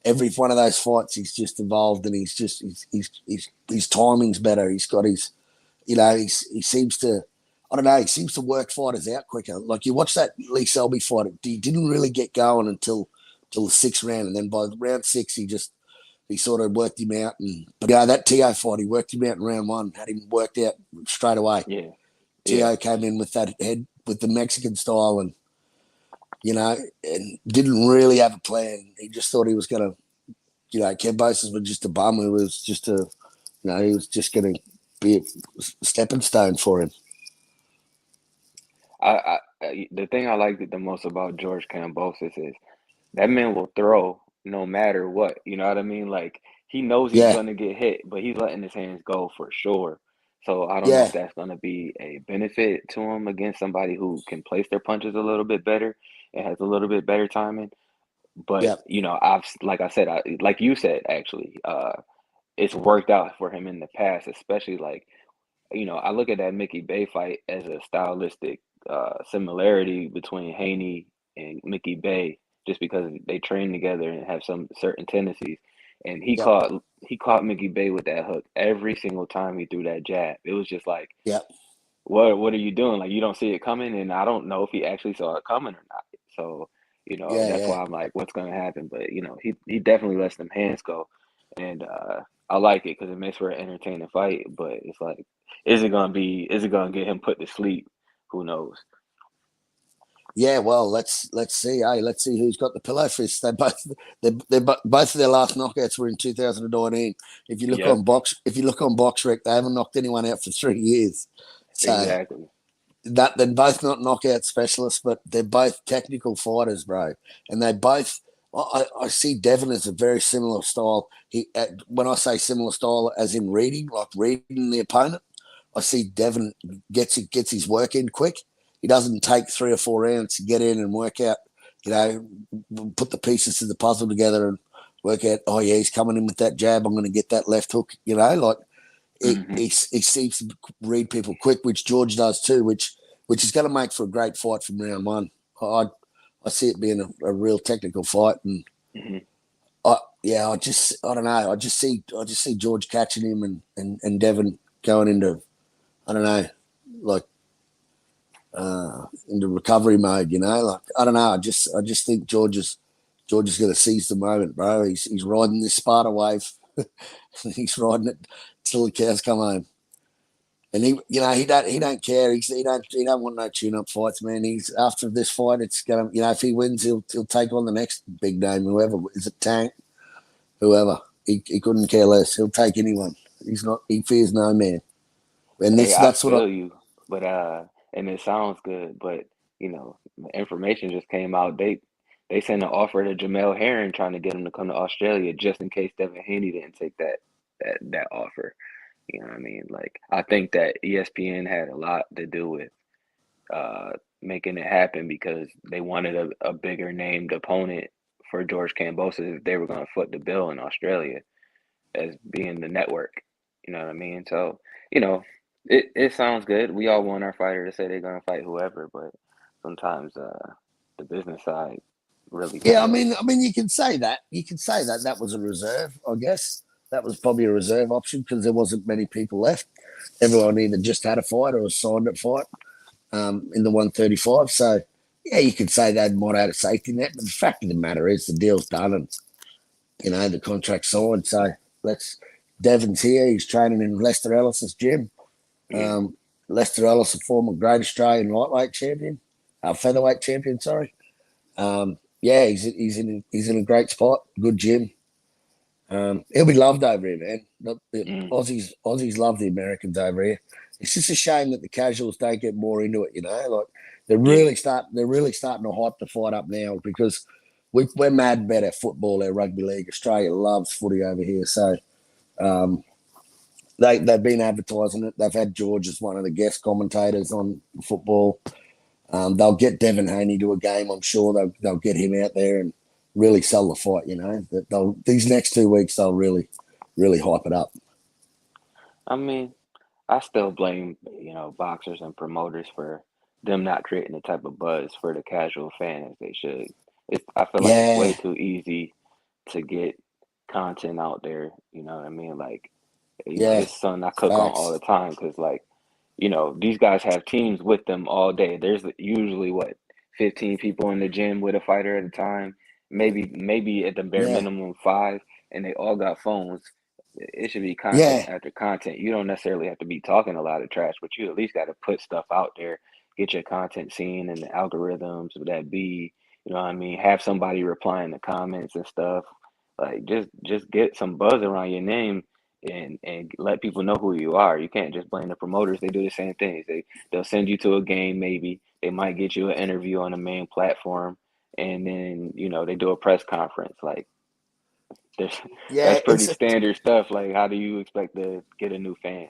S3: Every one of those fights, he's just evolved, and his timing's better. He's got his, he seems to, I don't know, he seems to work fighters out quicker. Like you watch that Lee Selby fight, he didn't really get going until the sixth round, and then by round six, he sort of worked him out. But that Tio fight, he worked him out in round one, had him worked out straight away.
S2: yeah, yeah.
S3: Tio came in with that head, with the Mexican style, and and didn't really have a plan. He just thought he was going to, Kambosos was just a bum who was just he was just going to be a stepping stone for him.
S2: The thing I like the most about George Kambosos is that man will throw no matter what. You know what I mean? Like he knows he's
S3: Yeah,
S2: gonna get hit, but he's letting his hands go for sure. So I don't know if
S3: yeah,
S2: that's gonna be a benefit to him against somebody who can place their punches a little bit better and has a little bit better timing. But
S3: yeah,
S2: I've like I said, like you said, actually, it's worked out for him in the past, especially like I look at that Mickey Bay fight as a stylistic similarity between Haney and Mickey Bay, just because they train together and have some certain tendencies. And he
S3: yeah,
S2: caught Mickey Bay with that hook every single time he threw that jab. It was just like,
S3: yeah,
S2: what are you doing? Like you don't see it coming, and I don't know if he actually saw it coming or not. So
S3: yeah,
S2: that's
S3: yeah.
S2: why I'm like, what's gonna happen? But he definitely lets them hands go, and I like it because it makes for an entertaining fight. But it's like, is it gonna get him put to sleep? Who knows?
S3: Yeah, well, let's see. Hey, let's see who's got the pillow fist. Both of their last knockouts were in 2019.
S2: Yep,
S3: If you look on BoxRec, they haven't knocked anyone out for 3 years. So
S2: exactly.
S3: that they're both not knockout specialists, but they're both technical fighters, bro. And they both, I see Devin as a very similar style. When I say similar style, as in reading the opponent, I see Devin gets his work in quick. He doesn't take 3 or 4 rounds to get in and work out, put the pieces of the puzzle together and work out, oh, yeah, he's coming in with that jab. I'm going to get that left hook, like
S2: hmm
S3: he seems to read people quick, which George does too, which is going to make for a great fight from round one. I see it being a real technical fight, and
S2: Mm-hmm.
S3: I don't know. I just see George catching him and Devin going into, I don't know, like into recovery mode. Like I don't know. I just think George is going to seize the moment, bro. He's riding this Sparta wave. He's riding it till the cows come home. And he don't care. He don't want no tune-up fights, man. He's after this fight, it's gonna, if he wins, he'll take on the next big name, whoever. Is it Tank? Whoever. He couldn't care less. He'll take anyone. He fears no man. And
S2: Hey, I
S3: that's what I
S2: feel you, but and it sounds good, but the information just came out. They sent an offer to Jamel Herring trying to get him to come to Australia just in case Devin Haney didn't take that offer. You know what I mean? Like I think that ESPN had a lot to do with uh making it happen because they wanted a bigger named opponent for George Kambosos if they were going to foot the bill in Australia as being the network. You know what I mean? So, you know, it sounds good. We all want our fighter to say they're gonna fight whoever, but sometimes the business side really
S3: Yeah,
S2: kind of
S3: I mean, you can say that. You can say that was a reserve, I guess. That was probably a reserve option because there wasn't many people left. Everyone either just had a fight or was signed at fight in the 135. So, yeah, you could say they might have had a safety net. But the fact of the matter is the deal's done and, the contract's signed. So, let's. Devin's here. He's training in Lester Ellis's gym.
S2: yeah.
S3: Lester Ellis, a former great Australian lightweight champion, featherweight champion, sorry. Yeah, he's in a great spot. Good gym. He'll be loved over here, man. The
S2: Mm.
S3: Aussies love the Americans over here. It's just a shame that the casuals don't get more into it. Like they're really starting to hype the fight up now because we're mad about our football, our rugby league. Australia loves footy over here, so um, they've been advertising it. They've had George as one of the guest commentators on football. They'll get Devin Haney to a game. I'm sure they'll get him out there and really sell the fight. These next 2 weeks they'll really hype it up.
S2: I mean, I still blame, boxers and promoters for them not creating the type of buzz for the casual fan as they should. I feel like it's way
S3: Yeah,
S2: too easy to get content out there. You know what I mean? Like,
S3: yeah,
S2: it's something I cook on all
S3: facts.
S2: the time because, like, these guys have teams with them all day. There's usually what 15 people in the gym with a fighter at a time, maybe at the bare
S3: Yeah,
S2: minimum five, and they all got phones. It should be content
S3: yeah,
S2: after content. You don't necessarily have to be talking a lot of trash, but you at least got to put stuff out there, get your content seen and the algorithms of that be, you know what I mean? Have somebody reply in the comments and stuff. Like just get some buzz around your name and let people know who you are. You can't just blame the promoters. They do the same things. They'll send you to a game maybe. They might get you an interview on the main platform and then, they do a press conference. Like there's
S3: yeah.
S2: that's pretty standard stuff. Like how do you expect to get a new fan?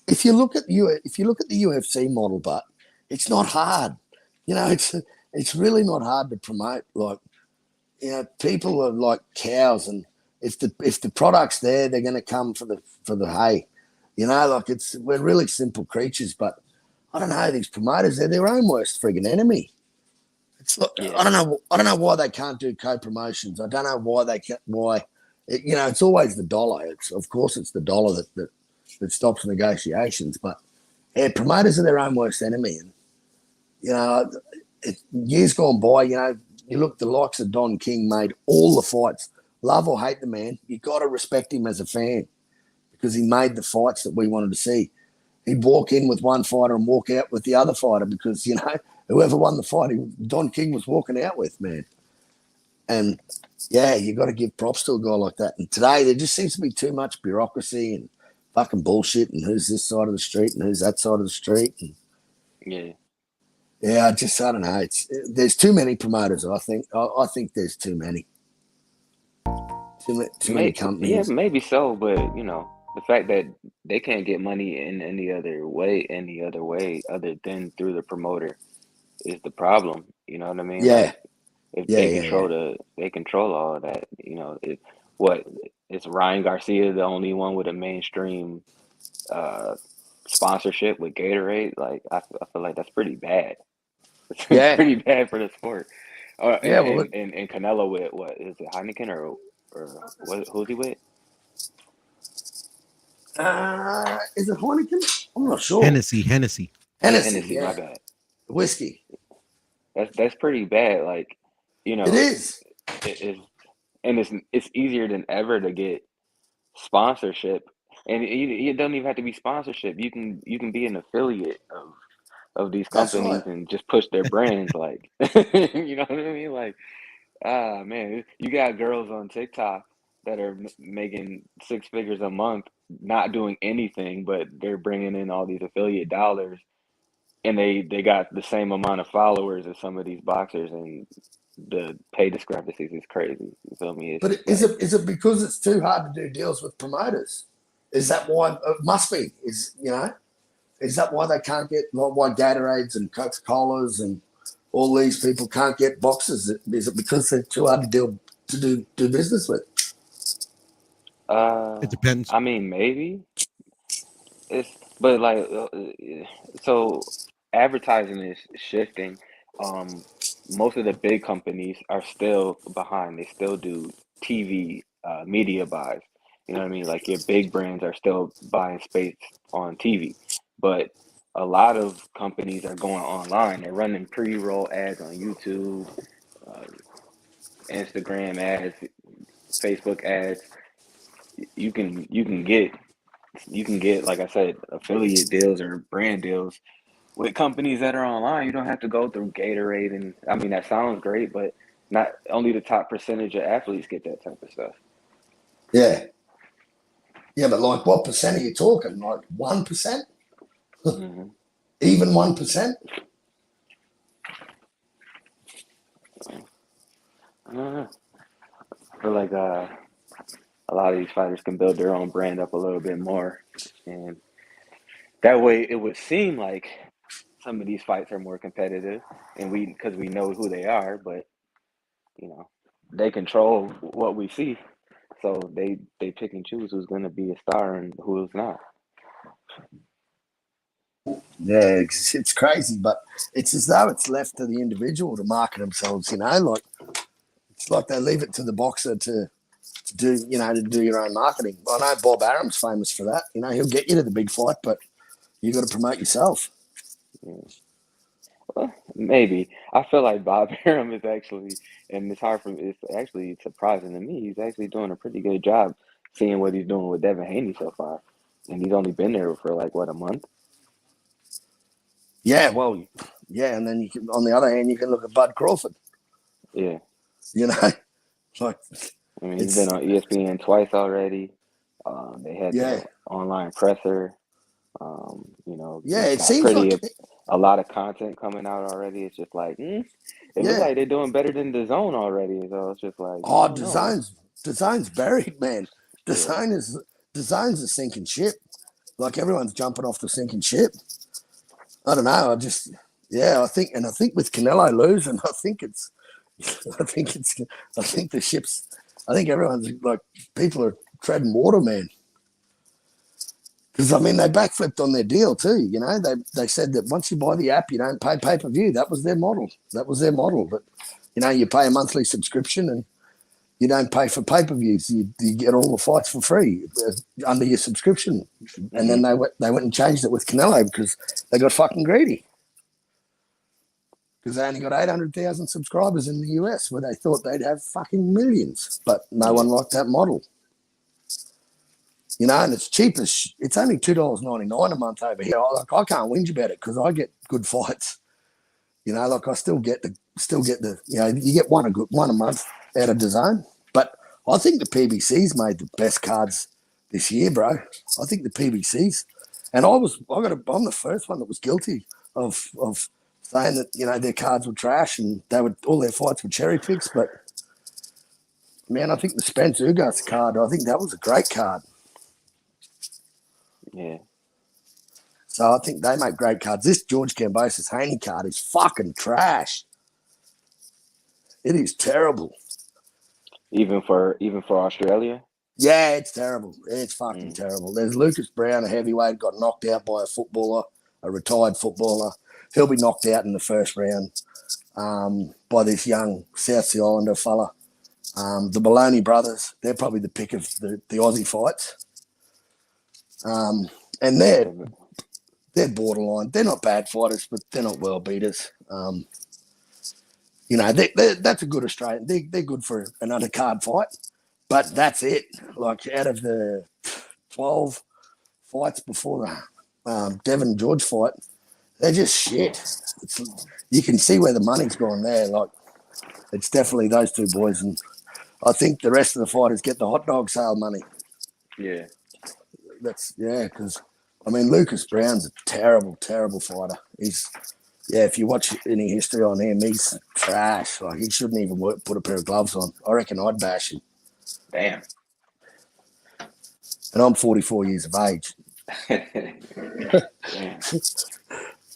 S3: If you look at the UFC model, but it's not hard. It's really not hard to promote. Like people are like cows, and if the product's there, they're going to come for the hay. Like we're really simple creatures, but I don't know, these promoters, they're their own worst friggin' enemy. It's like,
S2: Yeah.
S3: I don't know why they can't do co-promotions. I don't know why they can't. Why, it's always the dollar. Of course it's the dollar that stops negotiations. But yeah, promoters are their own worst enemy. And you know, years gone by, you look, the likes of Don King made all the fights. Love or hate the man, you got to respect him as a fan because he made the fights that we wanted to see. He'd walk in with one fighter and walk out with the other fighter because whoever won the fight, Don King was walking out with, man. And yeah, you got to give props to a guy like that. And today there just seems to be too much bureaucracy and fucking bullshit. And who's this side of the street and who's that side of the street? And
S2: Yeah.
S3: yeah, I don't know. There's too many promoters. I think. I think there's too many. Too many
S2: Yeah,
S3: companies.
S2: maybe so, but the fact that they can't get money in any other way other than through the promoter is the problem. You know what I mean?
S3: Yeah,
S2: Like if
S3: yeah, yeah, yeah.
S2: they control all of that, what is Ryan Garcia the only one with a mainstream uh sponsorship with Gatorade? Like I feel like that's pretty bad. It's
S3: Yeah,
S2: pretty bad for the sport.
S3: Yeah, well,
S2: And Canelo with what is it, Heineken or what? Who's he with?
S3: is it Heineken? I'm not sure.
S1: Hennessy.
S3: Hennessy,
S2: Hennessy. My
S3: yeah,
S2: bad.
S3: whiskey.
S2: That's pretty bad. Like, you
S3: It
S2: know,
S3: is.
S2: it's easier than ever to get sponsorship, and it doesn't even have to be sponsorship. You can be an affiliate of these
S3: That's right.
S2: companies and just push their brands. Like, you know what I mean? Like, ah, man, you got girls on TikTok that are making six figures a month, not doing anything, but they're bringing in all these affiliate dollars, and they got the same amount of followers as some of these boxers, and the pay discrepancies is crazy. You feel me? It's
S3: But
S2: just like,
S3: is it because it's too hard to do deals with promoters? Is that why? It must be. Is that why they can't get, like, why Gatorades and Coca-Colas and all these people can't get boxes? Is it because they're too hard to do business with?
S1: It depends.
S2: I mean, maybe it's, but like, so advertising is shifting. Um, Most of the big companies are still behind. They still do TV, media buys. You know what I mean? Like your big brands are still buying space on TV, but a lot of companies are going online. They're running pre-roll ads on YouTube, uh, Instagram ads, Facebook ads. You can get, like I said, affiliate deals or brand deals with companies that are online. You don't have to go through Gatorade, and I mean that sounds great, but not only the top percentage of athletes get that type of stuff.
S3: Yeah. Yeah, but like, what percent are you talking? Like 1%?
S2: Hmm.
S3: Even 1%?
S2: I don't know. I feel like a lot of these fighters can build their own brand up a little bit more, and that way it would seem like some of these fights are more competitive, and because we know who they are, but you know they control what we see, so they pick and choose who's going to be a star and who's not.
S3: Yeah, it's crazy, but it's as though it's left to the individual to market themselves. Like, it's like they leave it to the boxer to do, to do your own marketing. I know Bob Arum's famous for that. He'll get you to the big fight, but you got to promote yourself.
S2: Yeah. Well, maybe I feel like Bob Arum is actually, and it's hard for me. It's actually surprising to me. He's actually doing a pretty good job, seeing what he's doing with Devin Haney so far, and he's only been there for like what, a month.
S3: Yeah, well, yeah, and then on the other hand, you can look at Bud Crawford.
S2: Yeah,
S3: You know, like,
S2: I mean he's
S3: it's,
S2: been on ESPN twice already. They had
S3: yeah,
S2: the online presser.
S3: yeah.
S2: It's
S3: It
S2: got
S3: seems like,
S2: a lot of content coming out already. It's just like, it looks
S3: yeah.
S2: like they're doing better than the zone already. So it's just like, I
S3: Oh,
S2: don't know.
S3: Design's buried, man.
S2: Yeah.
S3: Design's a sinking ship. Like, everyone's jumping off the sinking ship. I don't know. Yeah, I think with Canelo losing, I think it's, I think the ship's, I think everyone's like, people are treading water, man. Because, I mean, they backflipped on their deal too. They said that once you buy the app, you don't pay pay-per-view. That was their model. But, you pay a monthly subscription and you don't pay for pay-per-views. You get all the fights for free under your subscription. And
S2: Hmm.
S3: then they went and changed it with Canelo because they got fucking greedy. Because they only got 800,000 subscribers in the US, where they thought they'd have fucking millions. But no
S2: Yeah.
S3: one liked that model. And it's cheap as it's only $2.99 a month over here. I can't whinge about it because I get good fights. Like, I still get the you get one a month out of DAZN. But I think the PBC's made the best cards this year, bro. I think the PBC's, and I'm the first one that was guilty of saying that their cards were trash and all their fights were cherry picks. But man, I think the Spence Ugas card, I think that was a great card.
S2: Yeah.
S3: So I think they make great cards. This George Kambosos Haney card is fucking trash. It is terrible.
S2: Even for Australia.
S3: Yeah, it's terrible. It's fucking
S2: Mm.
S3: terrible. There's Lucas Brown, a heavyweight, got knocked out by a retired footballer. He'll be knocked out in the first round. by this young South Sea Islander fella. The Maloney brothers, they're probably the pick of the Aussie fights. And they're borderline. They're not bad fighters, but they're not world beaters. That's a good Australian. They're good for an undercard fight, but that's it. Like out of the 12 fights before the Devin George fight, they're just shit. You can see where the money's gone there. Like it's definitely those two boys, and I think the rest of the fighters get the hot dog sale money.
S2: Yeah,
S3: because I mean Lucas Brown's a terrible, terrible fighter. If you watch any history on him, he's trash. Like he shouldn't even put a pair of gloves on. I reckon I'd bash him.
S2: damn.
S3: And I'm 44 years of age.
S2: Damn.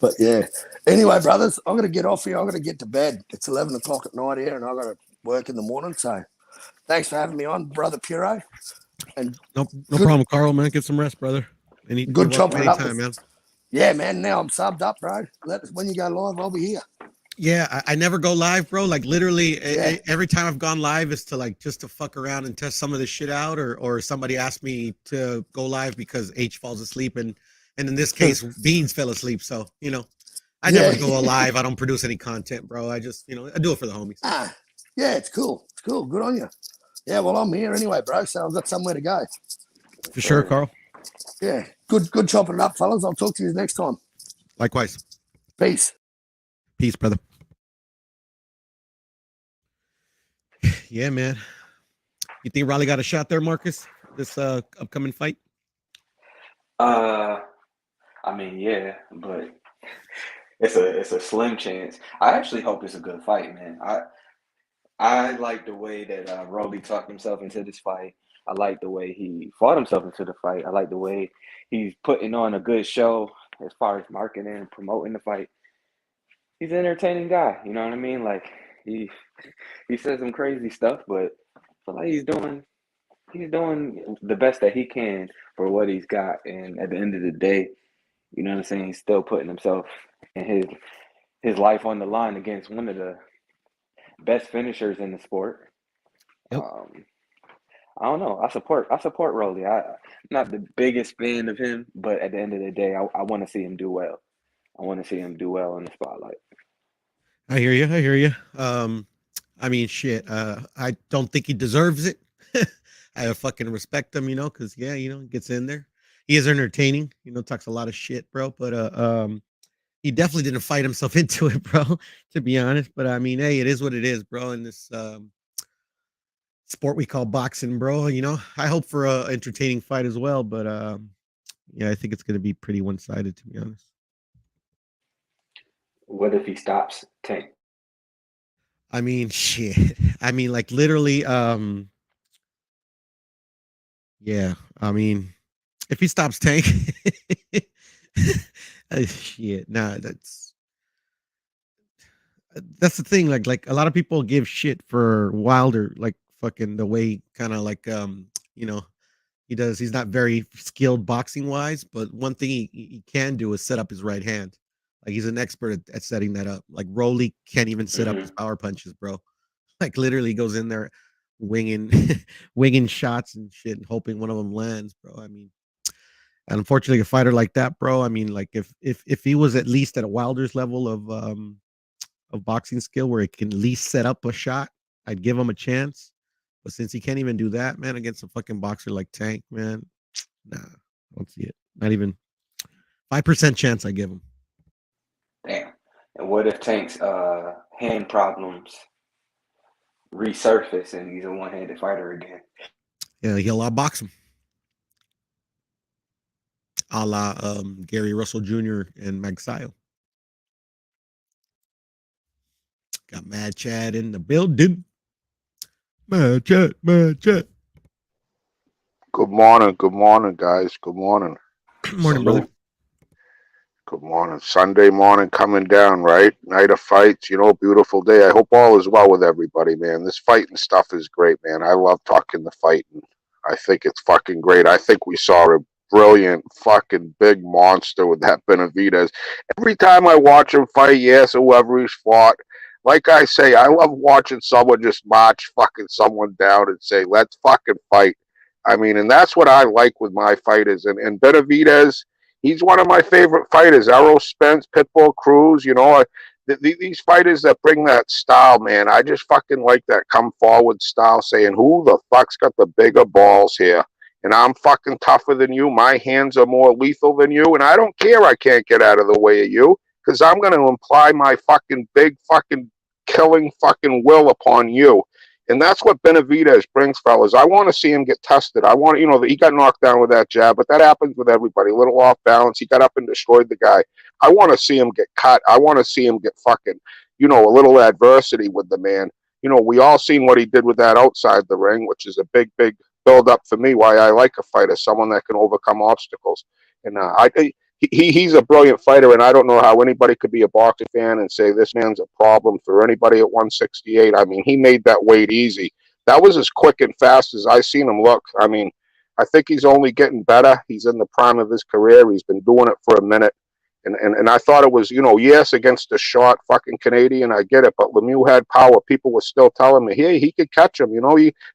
S3: But yeah. Anyway, brothers, I'm going to get off here. I'm going to get to bed. It's 11 o'clock at night here, and I've got to work in the morning. So thanks for having me on, Brother Puro. And
S1: no problem, Carl, man. Get some rest, brother.
S3: Good chopping it up.
S1: Anytime, man.
S3: Yeah, man. Now I'm subbed up, bro. When you go live, I'll be here.
S1: Yeah, I never go live, bro. Like literally every time I've gone live is to like just to fuck around and test some of this shit out, or somebody asked me to go live because H falls asleep, and in this case Beans fell asleep. So I never go live. I don't produce any content, bro. I just I do it for the homies.
S3: Yeah, it's cool. It's cool. Good on you. Yeah, well I'm here anyway, bro. So I've got somewhere to go.
S1: For sure, Carl.
S3: Yeah, good chopping it up, fellas. I'll talk to you next time.
S1: Likewise.
S3: Peace.
S1: Peace, brother. Yeah, man. You think Raleigh got a shot there, Marcus? This upcoming fight?
S2: I mean, yeah, but it's a slim chance. I actually hope it's a good fight, man. I like the way that Rolly talked himself into this fight. I like the way he fought himself into the fight. I like the way he's putting on a good show as far as marketing and promoting the fight. He's an entertaining guy, you know what I mean? Like he says some crazy stuff, but I feel like he's doing the best that he can for what he's got. And at the end of the day, you know what I'm saying, he's still putting himself and his life on the line against one of the best finishers in the sport.
S1: Yep.
S2: I don't know. I support Rolly. I'm not the biggest fan of him, but at the end of the day, I want to see him do well. I want to see him do well in the spotlight.
S1: I hear you. I mean, shit. I don't think he deserves it. I fucking respect him, because he gets in there. He is entertaining, talks a lot of shit, bro. But he definitely didn't fight himself into it, bro. To be honest, but I mean, hey, it is what it is, bro. In this sport we call boxing, bro. I hope for a entertaining fight as well, but yeah, I think it's gonna be pretty one-sided, to be honest.
S2: What if he stops Tank?
S1: I mean, shit. I mean, like literally, yeah. I mean, if he stops Tank, shit. Nah, that's the thing. Like a lot of people give shit for Wilder, like fucking the way kind of like he does. He's not very skilled boxing wise, but one thing he can do is set up his right hand. Like he's an expert at setting that up. Like Rolly can't even set up his power punches, bro. Like literally goes in there winging winging shots and shit and hoping one of them lands, bro. I mean, and unfortunately a fighter like that, bro, I mean, like if he was at least at a Wilder's level of boxing skill where he can at least set up a shot, I'd give him a chance. But since he can't even do that, man, against a fucking boxer like Tank, man, nah, I don't see it. Not even 5% chance I give him.
S2: Damn. And what if Tank's hand problems resurface and he's a one-handed fighter again?
S1: Yeah, he'll outbox him. A la Gary Russell Jr. and Magsayo. Got Mad Chad in the building. Mad Chad.
S4: Good morning, guys. Good morning.
S1: Good morning, brother.
S4: Good morning. Sunday morning coming down, right? Night of fights, beautiful day. I hope all is well with everybody, man. This fighting stuff is great, man. I love talking the fighting. I think it's fucking great. I think we saw a brilliant fucking big monster with that Benavidez. Every time I watch him fight, yes, whoever he's fought, like I say, I love watching someone just march fucking someone down and say, let's fucking fight. I mean, and that's what I like with my fighters. And Benavidez, he's one of my favorite fighters. Errol Spence, Pitbull Cruz, these fighters that bring that style, man, I just fucking like that come forward style, saying, who the fuck's got the bigger balls here? And I'm fucking tougher than you. My hands are more lethal than you. And I don't care I can't get out of the way of you, because I'm going to imply my fucking big fucking killing fucking will upon you. And that's what Benavidez brings, fellas. I want to see him get tested. I want to, he got knocked down with that jab, but that happens with everybody. A little off balance. He got up and destroyed the guy. I want to see him get cut. I want to see him get fucking, a little adversity with the man. We all seen what he did with that outside the ring, which is a big, big build up for me. Why I like a fighter, someone that can overcome obstacles. And he's a brilliant fighter, and I don't know how anybody could be a boxing fan and say this man's a problem for anybody at 168. I mean, he made that weight easy. That was as quick and fast as I seen him look. I mean, I think he's only getting better. He's in the prime of his career. He's been doing it for a minute. And I thought it was, yes, against a short fucking Canadian, I get it, but Lemieux had power. People were still telling me, hey, he could catch him,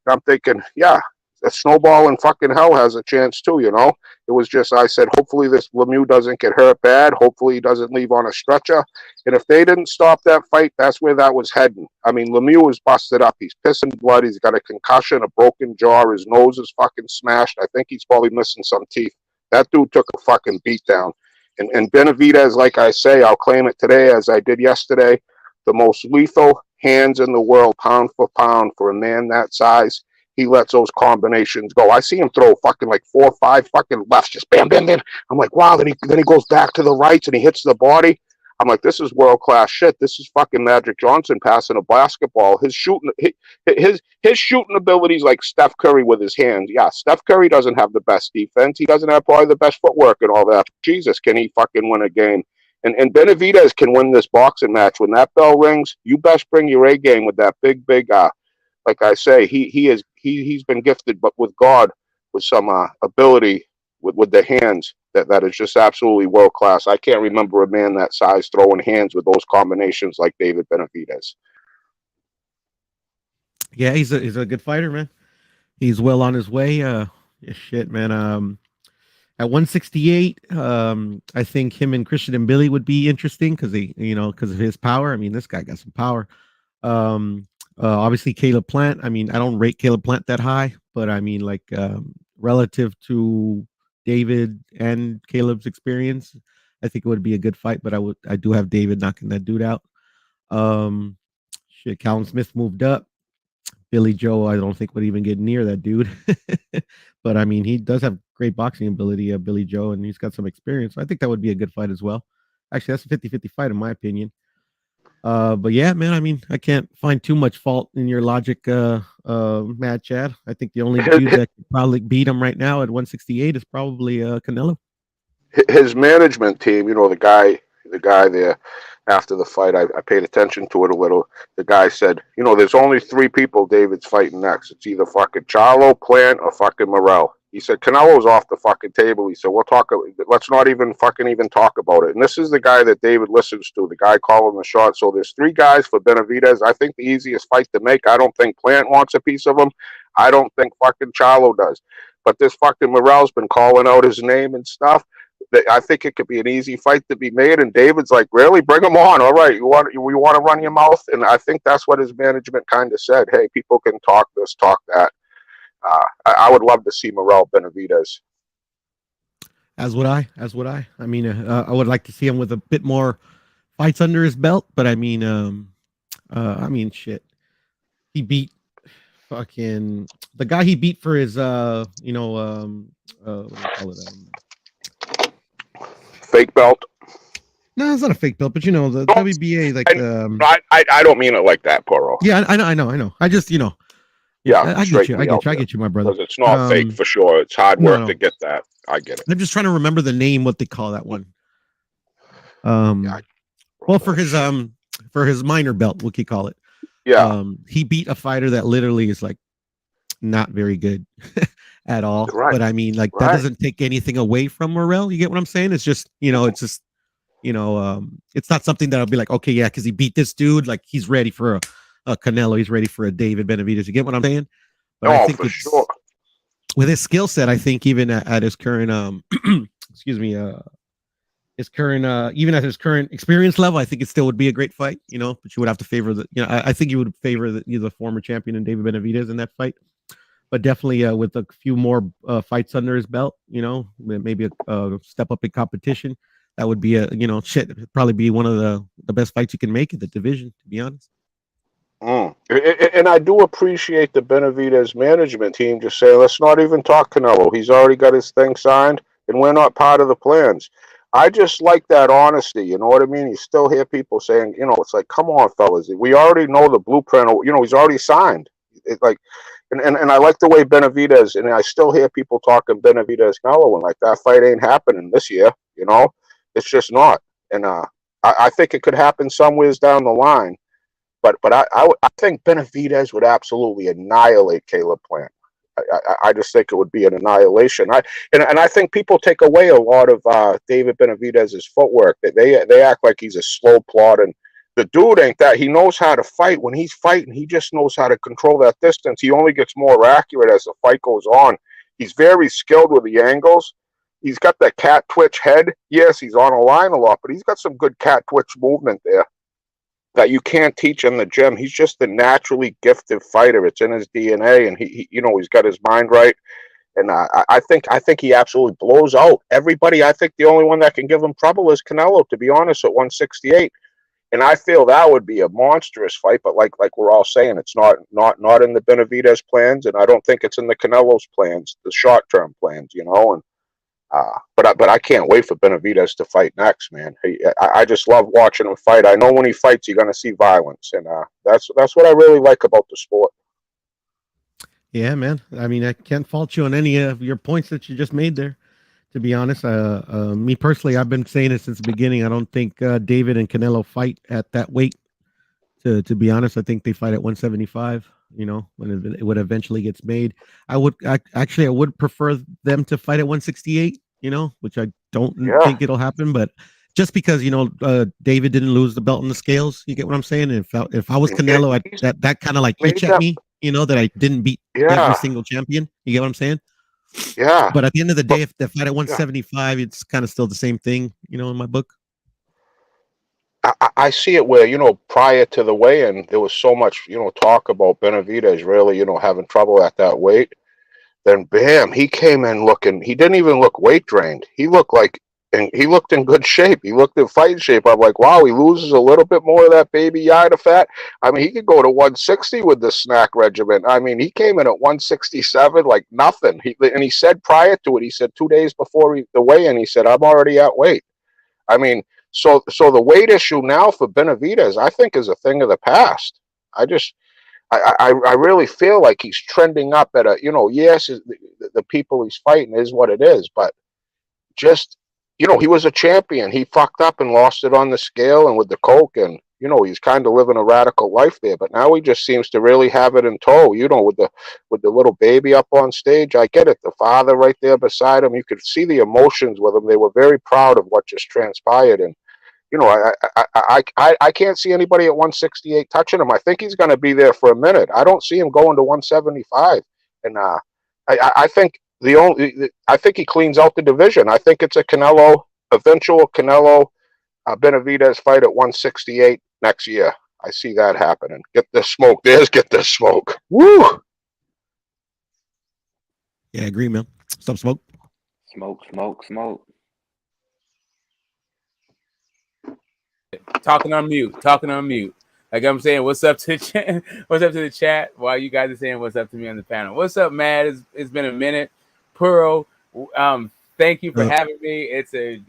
S4: I'm thinking, yeah, a snowball in fucking hell has a chance too, It was just, I said, hopefully this Lemieux doesn't get hurt bad. Hopefully he doesn't leave on a stretcher. And if they didn't stop that fight, that's where that was heading. I mean, Lemieux is busted up. He's pissing blood. He's got a concussion, a broken jaw. His nose is fucking smashed. I think he's probably missing some teeth. That dude took a fucking beat down. And Benavidez, like I say, I'll claim it today as I did yesterday, the most lethal hands in the world, pound for pound, for a man that size. He lets those combinations go. I see him throw fucking like 4 or 5 fucking lefts, just bam, bam, bam. I'm like, wow. Then he goes back to the rights and he hits the body. I'm like, this is world class shit. This is fucking Magic Johnson passing a basketball. His shooting abilities like Steph Curry with his hands. Yeah, Steph Curry doesn't have the best defense. He doesn't have probably the best footwork and all that. Jesus, can he fucking win a game? And Benavidez can win this boxing match. When that bell rings, you best bring your A game with that big, like I say, he's been gifted, but with God, with some ability with the hands that is just absolutely world class. I can't remember a man that size throwing hands with those combinations like David Benavidez.
S1: Yeah, he's a good fighter, man. He's well on his way. Shit, man. At 168, I think him and Christian and Billy would be interesting because because of his power. I mean, this guy got some power. Obviously Caleb Plant. I mean, I don't rate Caleb Plant that high, but I mean, like relative to David and Caleb's experience, I think it would be a good fight. But I do have David knocking that dude out. Callum Smith moved up. Billy Joe, I don't think would even get near that dude. But I mean, he does have great boxing ability, Billy Joe, and he's got some experience. So I think that would be a good fight as well. Actually, that's a 50-50 fight in my opinion. But yeah, man, I mean, I can't find too much fault in your logic, Mad Chad. I think the only dude that could probably beat him right now at 168 is probably Canelo.
S4: His management team, the guy there after the fight, I paid attention to it a little. The guy said, there's only 3 people David's fighting next. It's either fucking Charlo, Plant, or fucking Morrell. He said, Canelo's off the fucking table. He said, let's not even talk about it. And this is the guy that David listens to, the guy calling the shots. So there's 3 guys for Benavidez. I think the easiest fight to make. I don't think Plant wants a piece of him. I don't think fucking Charlo does. But this fucking Morrell's been calling out his name and stuff. I think it could be an easy fight to be made. And David's like, really? Bring him on. All right. We want to run your mouth? And I think that's what his management kind of said. Hey, people can talk this, talk that. I would love to see Morrell Benavidez.
S1: As would I. I mean, I would like to see him with a bit more fights under his belt. But I mean, shit. He beat fucking the guy he beat for his what do you call it?
S4: Fake belt.
S1: No, it's not a fake belt, but the WBA, like
S4: I don't mean it like that, Poro.
S1: Yeah, I know. I just
S4: Yeah,
S1: I get you, my brother.
S4: Because it's not fake for sure. It's hard work to get that. I get it.
S1: I'm just trying to remember the name, what they call that one. Well, for his minor belt, what you call it?
S4: Yeah.
S1: He beat a fighter that literally is like not very good at all.
S4: Right.
S1: But I mean, like that doesn't take anything away from Morrell. You get what I'm saying? It's just, it's just it's not something that I'll be like, okay, yeah, because he beat this dude, like he's ready for a Canelo, he's ready for a David Benavidez. You get what I'm saying? But I
S4: Oh,
S1: think
S4: for
S1: it's
S4: sure.
S1: with his skill set. I think even at his current, excuse me, his current, even at his current experience level, I think it still would be a great fight. But you would have to favor I think you would favor the former champion and David Benavidez in that fight. But definitely with a few more fights under his belt, maybe a step up in competition. That would be it'd probably be one of the best fights you can make in the division, to be honest.
S4: And I do appreciate the Benavidez management team just saying, let's not even talk Canelo. He's already got his thing signed, and we're not part of the plans. I just like that honesty. You know what I mean? You still hear people saying, it's like, come on, fellas. We already know the blueprint. He's already signed. It's like, and I like the way Benavidez, and I still hear people talking Benavidez Canelo, and like that fight ain't happening this year. It's just not. And I think it could happen somewhere down the line. But I think Benavidez would absolutely annihilate Caleb Plant. I just think it would be an annihilation. And I think people take away a lot of David Benavidez's footwork. They act like he's a slow plod, and the dude ain't that. He knows how to fight. When he's fighting, he just knows how to control that distance. He only gets more accurate as the fight goes on. He's very skilled with the angles. He's got that cat twitch head. Yes, he's on a line a lot, but he's got some good cat twitch movement there that you can't teach in the gym. He's just a naturally gifted fighter. It's in his DNA, and he's got his mind right. And I think he absolutely blows out everybody. I think the only one that can give him trouble is Canelo, to be honest, at 168. And I feel that would be a monstrous fight. But like we're all saying, it's not in the Benavidez plans, and I don't think it's in the Canelo's plans, the short term plans. And but I can't wait for Benavidez to fight next, man. I just love watching him fight. I know when he fights, you're going to see violence, and that's what I really like about the sport.
S1: Yeah, man. I mean, I can't fault you on any of your points that you just made there. To be honest, me personally, I've been saying it since the beginning. I don't think David and Canelo fight at that weight. To be honest, I think they fight at 175. When it would eventually gets made, I would prefer them to fight at 168. Which I don't think it'll happen, but just because David didn't lose the belt in the scales, you get what I'm saying? And if I was Canelo, that kind of like itch at me, that I didn't beat every single champion. You get what I'm saying?
S4: Yeah.
S1: But at the end of the day, if they fight at 175, it's kind of still the same thing, in my book.
S4: I see it where, prior to the weigh-in, there was so much, talk about Benavidez really, having trouble at that weight. Then bam, he came in looking, he didn't even look weight drained. He looked in good shape. He looked in fighting shape. I'm like, wow, he loses a little bit more of that baby Yida fat. I mean, he could go to 160 with the snack regimen. I mean, he came in at 167 like nothing. He said prior to it, he said 2 days before the weigh-in, he said, I'm already at weight. I mean, so the weight issue now for Benavidez, I think, is a thing of the past. I really feel like he's trending up at yes, the people he's fighting is what it is, but just, he was a champion. He fucked up and lost it on the scale and with the coke, and, he's kind of living a radical life there, but now he just seems to really have it in tow, with the little baby up on stage. I get it. The father right there beside him, you could see the emotions with him. They were very proud of what just transpired, and I can't see anybody at 168 touching him. I think he's going to be there for a minute. I don't see him going to 175. And I think I think he cleans out the division. I think it's a eventual Canelo Benavidez fight at 168 next year. I see that happening. Get the smoke. Get the smoke. Woo!
S1: Yeah, I agree, man. Stop smoke.
S2: Smoke.
S5: Talking on mute. Like I'm saying, what's up to the chat while you guys are saying what's up to me on the panel. What's up, Matt? It's been a minute. Pearl, thank you for having me. It's an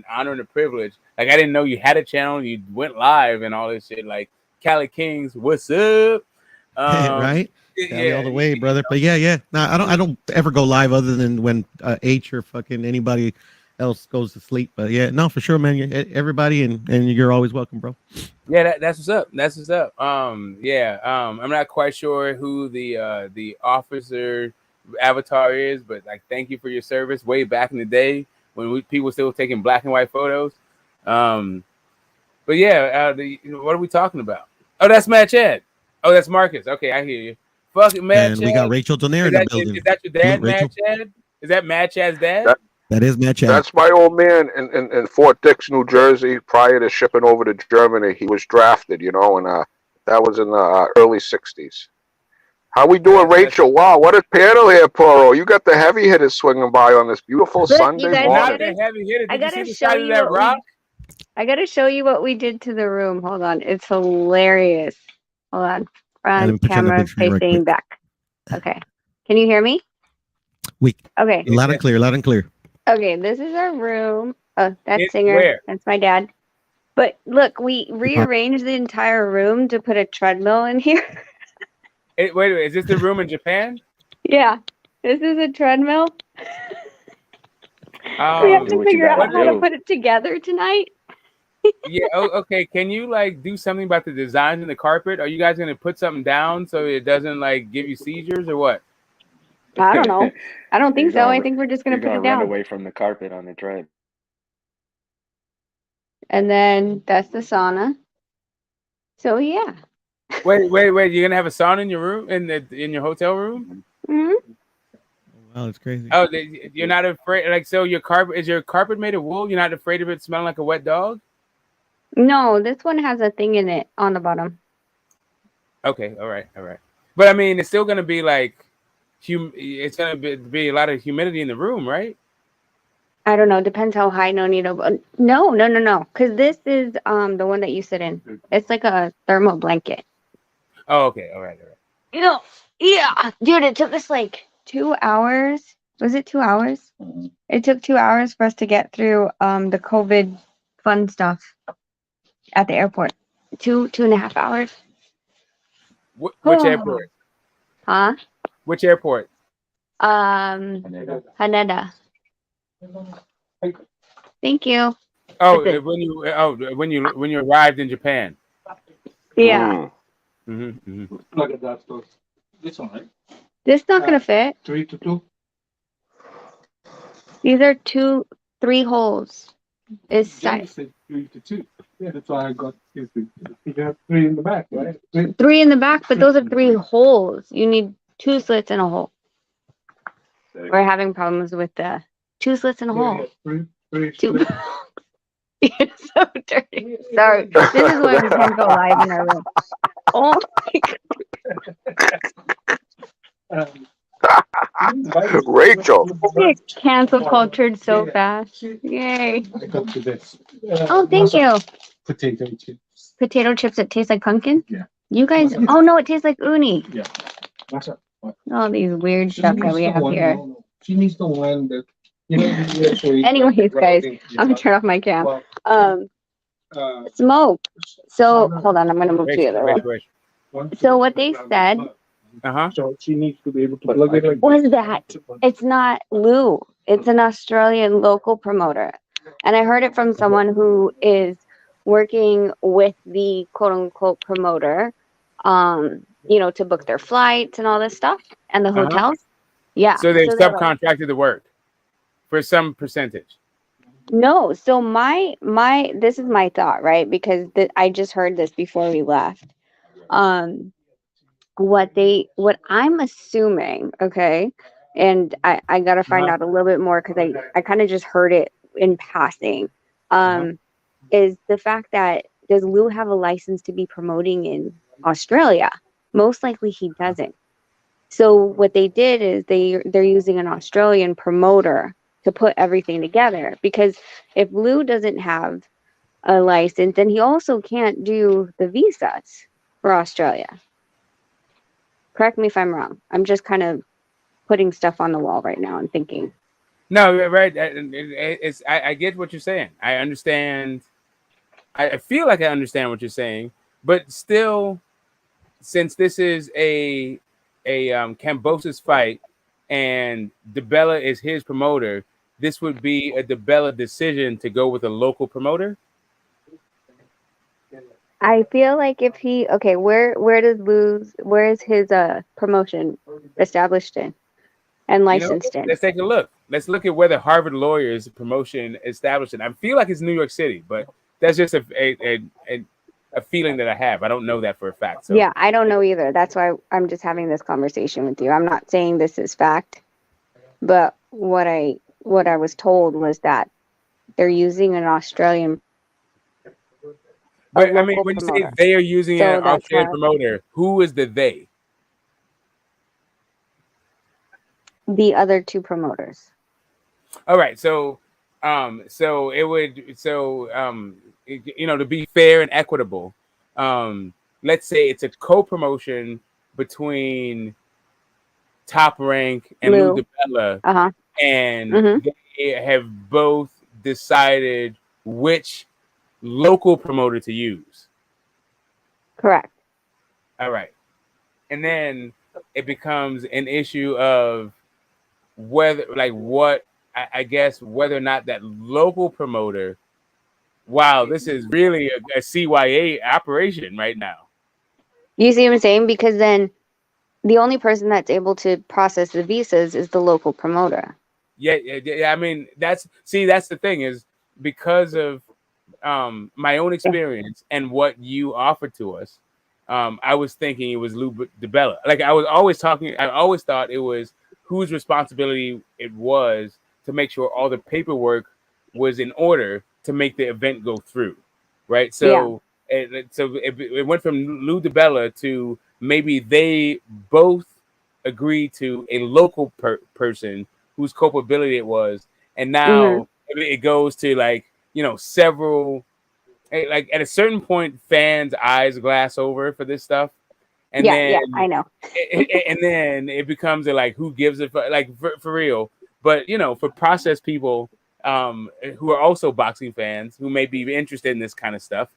S5: honor and a privilege. Like, I didn't know you had a channel. You went live and all this shit. Like, Cali Kings, what's up?
S1: Right? Cali all the way, brother. But yeah. No, I don't ever go live other than when H or fucking anybody else goes to sleep. But yeah, no, for sure, man. Everybody and you're always welcome, bro.
S5: Yeah, that's what's up. I'm not quite sure who the officer avatar is, but like, thank you for your service way back in the day when people still taking black and white photos. But yeah, what are we talking about? Oh, that's Matt Chad. Oh, that's Marcus. Okay, I hear you. Fuck it, Matt
S1: And
S5: Chad.
S1: we got Rachel Donaire in the building.
S5: Is that your dad,
S1: Rachel?
S5: Matt Chad? Is that Matt Chad's dad?
S1: That is Matt Chad.
S4: That's my old man in Fort Dix, New Jersey. Prior to shipping over to Germany, he was drafted, and that was in the early 60s. How we doing, Rachel? Wow, what a panel here, Poro. You got the heavy hitters swinging by on this beautiful
S6: Look,
S4: Sunday
S6: you guys,
S5: Not
S4: morning.
S5: the heavy hitter.
S6: I
S5: Did you
S6: gotta
S5: see the
S6: show
S5: side of
S6: you
S5: that
S6: what
S5: rock?
S6: I gotta show you what we did to the room. Hold on, it's hilarious. Hold on,
S1: Let me
S6: front
S1: put you on the
S6: camera
S1: big screen right
S6: facing
S1: quick.
S6: back. Okay, can you hear me? Okay.
S1: Loud and clear, loud and clear.
S6: Okay, this is our room. Oh, that's
S5: It's
S6: Singer.
S5: where?
S6: That's my dad. But look, we rearranged the entire room to put a treadmill in here.
S5: Wait, is this the room in Japan?
S6: Yeah, this is a treadmill. We have
S2: do
S6: to
S2: what you
S6: figure out
S2: gotta
S6: how to
S2: do.
S6: put it together tonight.
S5: Yeah. Oh, okay. Can you like do something about the designs in the carpet? Are you guys gonna put something down so it doesn't like give you seizures or what?
S6: I don't know. I don't think
S2: You're
S6: so. I
S2: gonna-
S6: think we're just gonna
S2: You're
S6: put
S2: gonna
S6: it
S2: run
S6: down.
S2: away from the carpet on the tread.
S6: And then that's the sauna. So yeah.
S5: Wait. You're gonna have a sauna in your room in your hotel room?
S6: hmm
S1: Wow, that's crazy.
S5: Oh, you're not afraid? Like, so your carpet made of wool? You're not afraid of it smelling like a wet dog?
S6: No, this one has a thing in it on the bottom.
S5: Okay. All right. But I mean, it's still gonna be like, it's gonna be a lot of humidity in the room, right?
S6: I don't know. Depends how high no need to. No. Because this is the one that you sit in. It's like a thermal blanket.
S5: Oh, okay. All right.
S6: Yeah, dude. It took us like 2 hours. Was it 2 hours? It took 2 hours for us to get through the COVID fun stuff at the airport. 2.5 hours.
S5: Which
S6: Oh.
S5: airport?
S6: Huh?
S5: Which airport?
S6: Haneda. Thank you.
S5: Oh,
S6: That's it.
S5: when you arrived in Japan.
S6: Yeah.
S5: Mm-hmm.
S7: Look at that. This one, right?
S6: This not gonna fit.
S7: 3 to 2.
S6: These are 3 holes. It's
S7: Jen
S6: size
S7: said 3 to 2. Yeah, that's why I got this. You have 3 in the back, right?
S6: 3 in the back, but those are 3 holes. You need 2 slits in a hole. We're having problems with the 2 slits in a hole.
S7: Yeah, 3
S6: Two. It's so dirty. Sorry. This is why we can't go live in our room. Oh
S4: Rachel.
S6: my God. Cancel cultured so fast. Yay.
S7: I got to this.
S6: Oh, thank you.
S7: Potato chips.
S6: Potato chips that taste like pumpkin?
S7: Yeah.
S6: You guys, oh no, it tastes like uni.
S7: Yeah. That's it.
S6: All these weird stuff that we have here.
S7: No. She needs the one that, you know.
S6: Anyways, guys, I'm gonna turn off my cam. Smoke. So hold on, I'm gonna move to the other one. So what they said
S7: So she needs to be able to plug it like
S6: was that it's not Lou, it's an Australian local promoter. And I heard it from someone who is working with the quote unquote promoter, to book their flights and all this stuff and the hotels. Yeah.
S5: So they've
S6: they're like-
S5: subcontracted the work for some percentage.
S6: No, so my this is my thought, right? Because I just heard this before we left. What I'm assuming, okay, and I gotta find out a little bit more because I kind of just heard it in passing. Is the fact that does Lou have a license to be promoting in Australia? Most likely he doesn't. So what they did is they're using an Australian promoter to put everything together, because if Lou doesn't have a license, then he also can't do the visas for Australia. Correct me if I'm wrong. I'm just kind of putting stuff on the wall right now and thinking.
S5: No, right. I get what you're saying. I understand. I feel like I understand what you're saying, but still, since this is a Kambosos fight and DeBella is his promoter, this would be a DeBella decision to go with a local promoter.
S6: I feel like if he where is his promotion established in? and
S5: You know,
S6: licensed in.
S5: let's take a look. Let's look at where the Harvard lawyers promotion established it. I feel like it's New York City, but that's just a feeling that I have. I don't know that for a fact. So
S6: Yeah, I don't know either. That's why I'm just having this conversation with you. I'm not saying this is fact, but what I was told was that they're using an Australian, a
S5: but I mean,
S6: local
S5: when you say
S6: promoter.
S5: they are using
S6: So
S5: an
S6: that's
S5: Australian
S6: why
S5: promoter, who is the they?
S6: the other two promoters.
S5: All right, so to be fair and equitable, let's say it's a co-promotion between Top Rank and Lou
S6: Lou.
S5: DiBella,
S6: Uh-huh.
S5: and
S6: Mm-hmm.
S5: they have both decided which local promoter to use.
S6: Correct.
S5: All right, and then it becomes an issue of whether, like, what I guess whether or not that local promoter. Wow, this is really a CYA operation right now.
S6: You see what I'm saying? Because then the only person that's able to process the visas is the local promoter.
S5: Yeah. I mean, that's the thing is because of my own experience and what you offered to us. I was thinking it was Lou DiBella. Like I always thought it was whose responsibility it was to make sure all the paperwork was in order to make the event go through, right? So it went from Lou DiBella to maybe they both agreed to a local person whose culpability it was, and
S6: Mm-hmm.
S5: now it goes to several. Like at a certain point, fans' eyes glass over for this stuff, and
S6: Yeah, I know.
S5: then it becomes who gives a for real. But for process people who are also boxing fans who may be interested in this kind of stuff,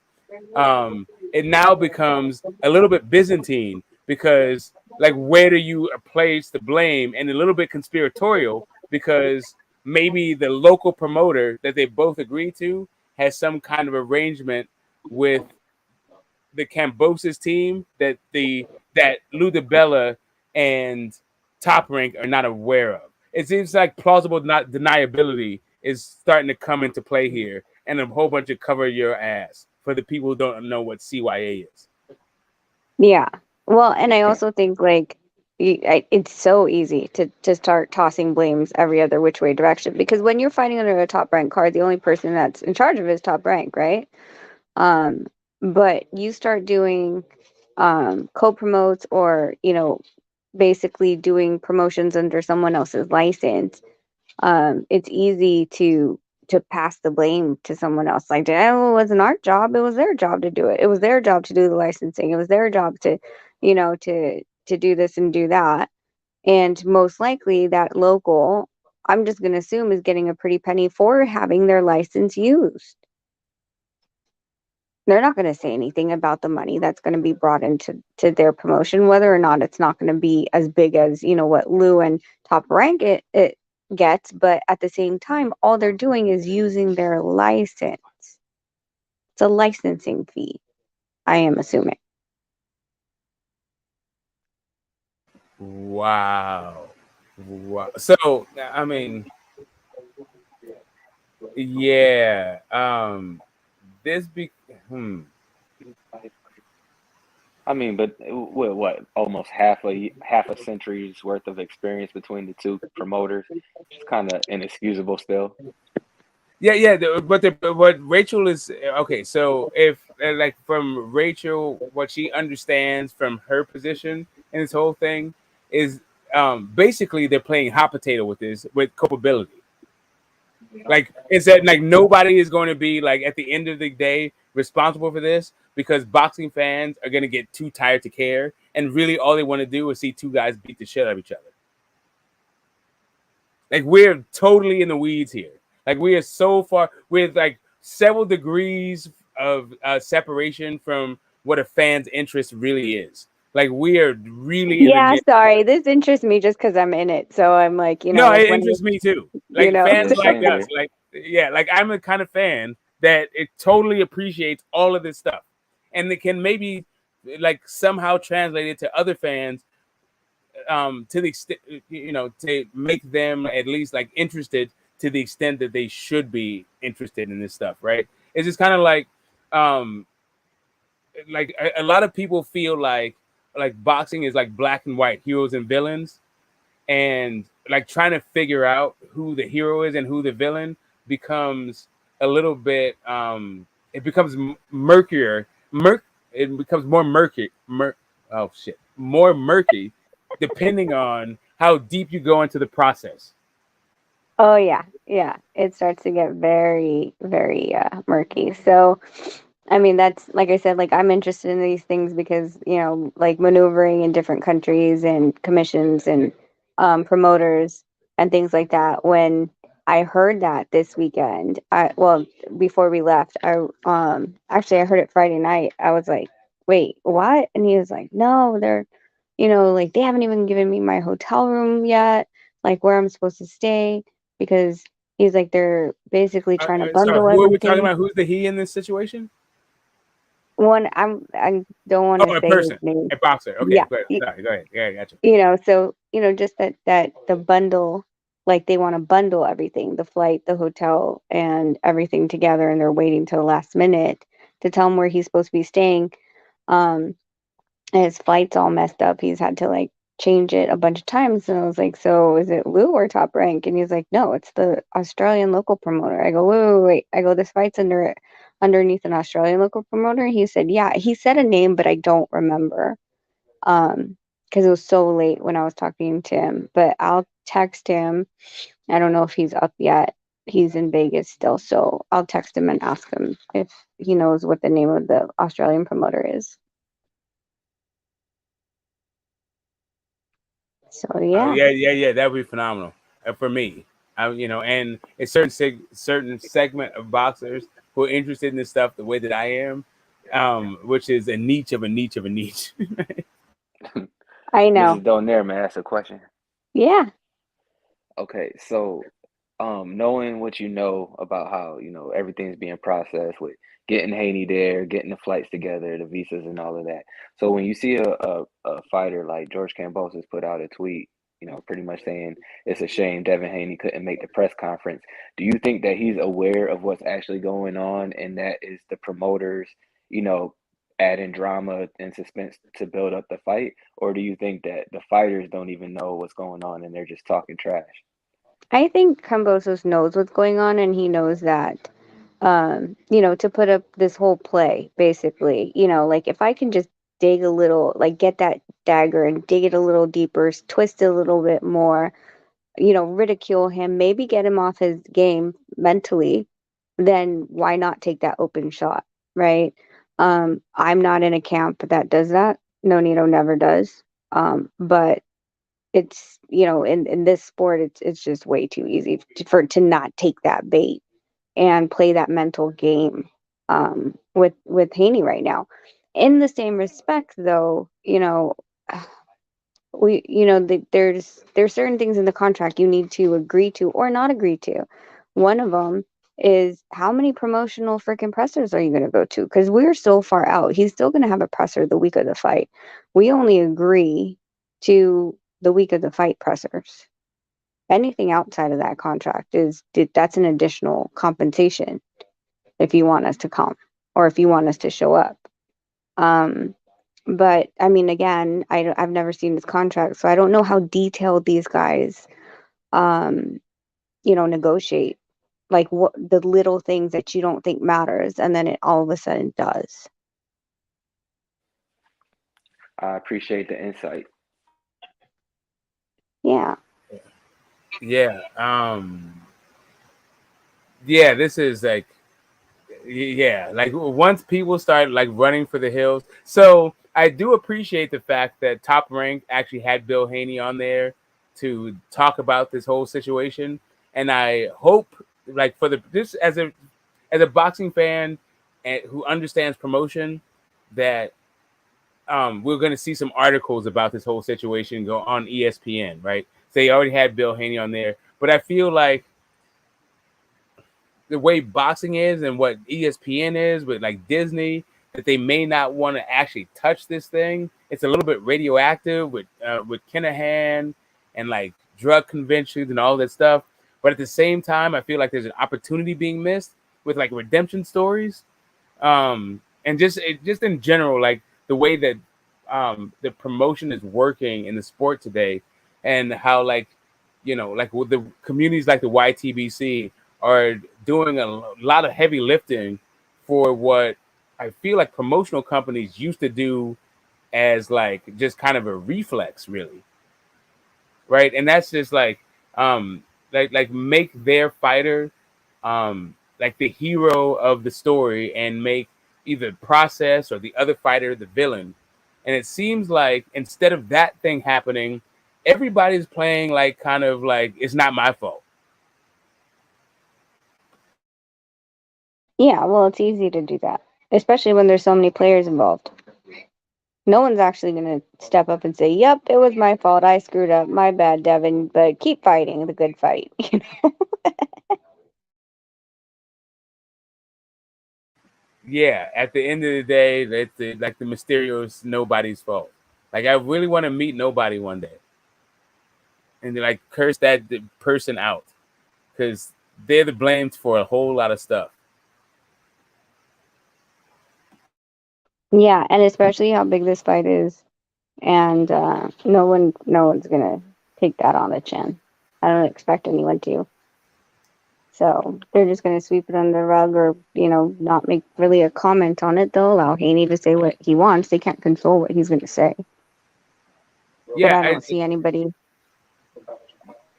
S5: it now becomes a little bit Byzantine because where do you place the blame, and a little bit conspiratorial because maybe the local promoter that they both agree to has some kind of arrangement with the Cambosis team that Lou DiBella and Top Rank are not aware of. It seems like plausible deniability is starting to come into play here, and a whole bunch of cover your ass for the people who don't know what CYA is.
S6: Yeah. Well, and I also think it's so easy to start tossing blames every other which way direction, because when you're fighting under a Top Rank card, the only person that's in charge of it is Top Rank, right? But you start doing co-promotes or basically doing promotions under someone else's license. It's easy to pass the blame to someone else. Like, it wasn't our job. It was their job to do it. It was their job to do the licensing. It was their job to, to do this and do that. And most likely that local, I'm just going to assume, is getting a pretty penny for having their license used. They're not going to say anything about the money that's going to be brought into their promotion, whether or not it's not going to be as big as, what Lou and Top Rank it gets. But at the same time, all they're doing is using their license. It's a licensing fee, I am assuming.
S5: Wow. So, I mean, yeah. This
S2: I mean, but what almost half a century's worth of experience between the two promoters. It's kind of inexcusable still.
S5: Yeah. But what Rachel is okay. So if from Rachel, what she understands from her position in this whole thing is basically they're playing hot potato with culpability. It's that nobody is going to be at the end of the day responsible for this because boxing fans are going to get too tired to care, and really all they want to do is see two guys beat the shit out of each other. We're totally in the weeds here. We are so far with several degrees of separation from what a fan's interest really is. We are really
S6: Yeah, sorry. This interests me just because I'm in it. So I'm
S5: it interests me too. Fans like us, I'm the kind of fan that it totally appreciates all of this stuff, and it can maybe somehow translate it to other fans to the extent, to make them at least like interested to the extent that they should be interested in this stuff, right? It's just kind of like a lot of people feel like boxing is like black and white, heroes and villains, and like trying to figure out who the hero is and who the villain becomes a little bit it becomes murkier it becomes more more murky depending on how deep you go into the process.
S6: Oh yeah, yeah. It starts to get very, very murky. So, I mean, that's like I said, like I'm interested in these things because like maneuvering in different countries and commissions and promoters and things like that. When I heard that this weekend, before we left, I heard it Friday night. I was like, wait, what? And he was like, no, they're like they haven't even given me my hotel room yet, like where I'm supposed to stay, because he's like they're basically trying to
S5: So
S6: bundle
S5: who are we talking
S6: everything.
S5: about? Who's the he in this situation?
S6: I don't want to
S5: A
S6: say
S5: person,
S6: his name.
S5: a boxer. Okay,
S6: Yeah,
S5: go ahead. Sorry, go ahead. Yeah, gotcha.
S6: so just that the bundle, like they want to bundle everything, the flight, the hotel, and everything together, and they're waiting till the last minute to tell him where he's supposed to be staying. And his flight's all messed up. He's had to like change it a bunch of times. And I was like, so is it Lou or Top Rank? And he's like, no, it's the Australian local promoter. I go, wait. I go, this fight's underneath an Australian local promoter. He said, yeah. He said a name, but I don't remember. Because it was so late when I was talking to him. But I'll text him. I don't know if he's up yet. He's in Vegas still, so I'll text him and ask him if he knows what the name of the Australian promoter is. So yeah.
S5: Yeah, that would be phenomenal for me. And a certain segment of boxers who are interested in this stuff the way that I am, which is a niche of a niche of a niche.
S6: I know.
S2: Mrs. Donaire, may I ask a question?
S6: Yeah.
S2: Okay, so knowing what you know about how everything's being processed with getting Haney there, getting the flights together, the visas and all of that. So when you see a fighter like George Kambosos put out a tweet, pretty much saying it's a shame Devin Haney couldn't make the press conference, do you think that he's aware of what's actually going on and that is the promoters, adding drama and suspense to build up the fight? Or do you think that the fighters don't even know what's going on and they're just talking trash?
S6: I think Kambosos knows what's going on, and he knows that, to put up this whole play, basically, like if I can just dig a little, like get that dagger and dig it a little deeper, twist it a little bit more, ridicule him, maybe get him off his game mentally, then why not take that open shot, right? I'm not in a camp that does that. Nonito never does. But it's in this sport it's just way too easy to not take that bait and play that mental game with Haney right now. In the same respect though, there's certain things in the contract you need to agree to or not agree to. One of them is how many promotional freaking pressers are you going to go to, because we're so far out. He's still going to have a presser the week of the fight. We only agree to the week of the fight pressers. Anything outside of that contract that's an additional compensation if you want us to come or if you want us to show up. But I mean, again, I've never seen this contract, so I don't know how detailed these guys, negotiate. Like what the little things that you don't think matters, and then it all of a sudden does.
S2: I appreciate the insight.
S6: Yeah.
S5: Yeah. Yeah, this is like, like once people start like running for the hills. So I do appreciate the fact that Top Rank actually had Bill Haney on there to talk about this whole situation. And I hope, like, this as a boxing fan and who understands promotion, that we're going to see some articles about this whole situation go on ESPN, right? So they already had Bill Haney on there, but I feel like the way boxing is and what ESPN is with like Disney, that they may not want to actually touch this thing. It's a little bit radioactive with Kinahan and like drug conventions and all that stuff. But at the same time, I feel like there's an opportunity being missed with like redemption stories, and just in general, like the way that the promotion is working in the sport today, and how like like with the communities like the YTBC are doing a lot of heavy lifting for what I feel like promotional companies used to do as like just kind of a reflex, really, right? And that's just like make their fighter like the hero of the story and make either Process or the other fighter the villain. And it seems like instead of that thing happening, everybody's playing like kind of like it's not my fault.
S6: Yeah, well, it's easy to do that, especially when there's so many players involved. No one's actually going to step up and say, "Yep, it was my fault. I screwed up. My bad, Devin." But keep fighting the good fight.
S5: Yeah, at the end of the day, it's like the Mysterio's nobody's fault. Like I really want to meet nobody one day, and like curse that person out because they're the blamed for a whole lot of stuff.
S6: Yeah, and especially how big this fight is, and no one's gonna take that on the chin. I don't expect anyone to. So they're just gonna sweep it under the rug, or not make really a comment on it. They'll allow Haney to say what he wants. They can't control what he's gonna say. But I don't see anybody.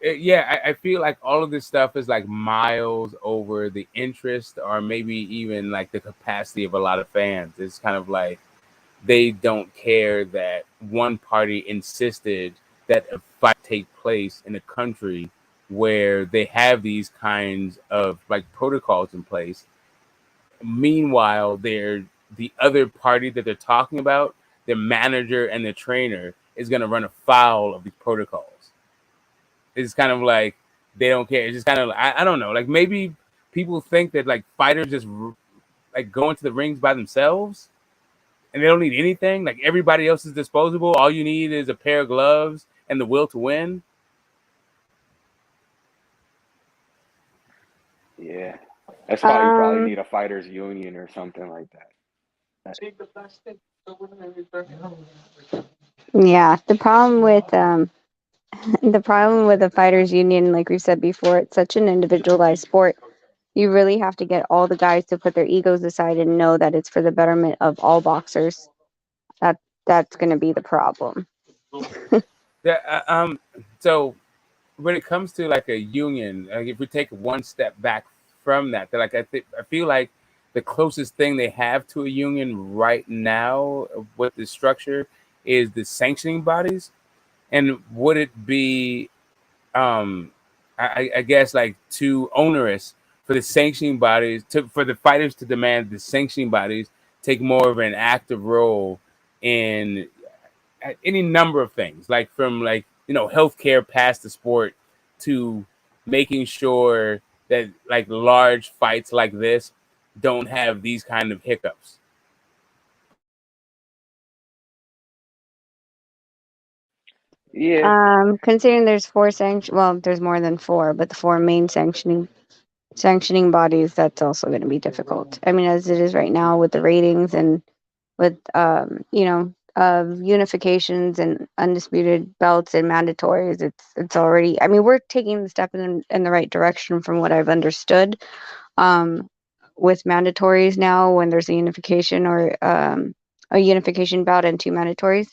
S5: I feel like all of this stuff is like miles over the interest or maybe even like the capacity of a lot of fans. It's kind of like they don't care that one party insisted that a fight take place in a country where they have these kinds of like protocols in place. Meanwhile, the other party that they're talking about, their manager and the trainer, is going to run afoul of these protocols. It's kind of like they don't care. It's just kind of I don't know. Like maybe people think that like fighters just like go into the rings by themselves and they don't need anything. Like everybody else is disposable. All you need is a pair of gloves and the will to win.
S2: Yeah, that's why you probably need a fighters union or something like that.
S6: Yeah, the problem with a fighters union, like we've said before, it's such an individualized sport. You really have to get all the guys to put their egos aside and know that it's for the betterment of all boxers. That's going to be the problem.
S5: So when it comes to like a union, like if we take one step back from that, like I feel like the closest thing they have to a union right now with the structure is the sanctioning bodies. And would it be I guess like too onerous for the sanctioning bodies for the fighters to demand the sanctioning bodies take more of an active role in any number of things, like from like healthcare past the sport to making sure that like large fights like this don't have these kind of hiccups.
S2: Yeah.
S6: Considering there's there's more than four, but the four main sanctioning bodies, that's also going to be difficult. I mean, as it is right now with the ratings and with unifications and undisputed belts and mandatories, it's already. I mean, we're taking the step in the right direction from what I've understood. With mandatories now, when there's a unification or a unification bout and two mandatories.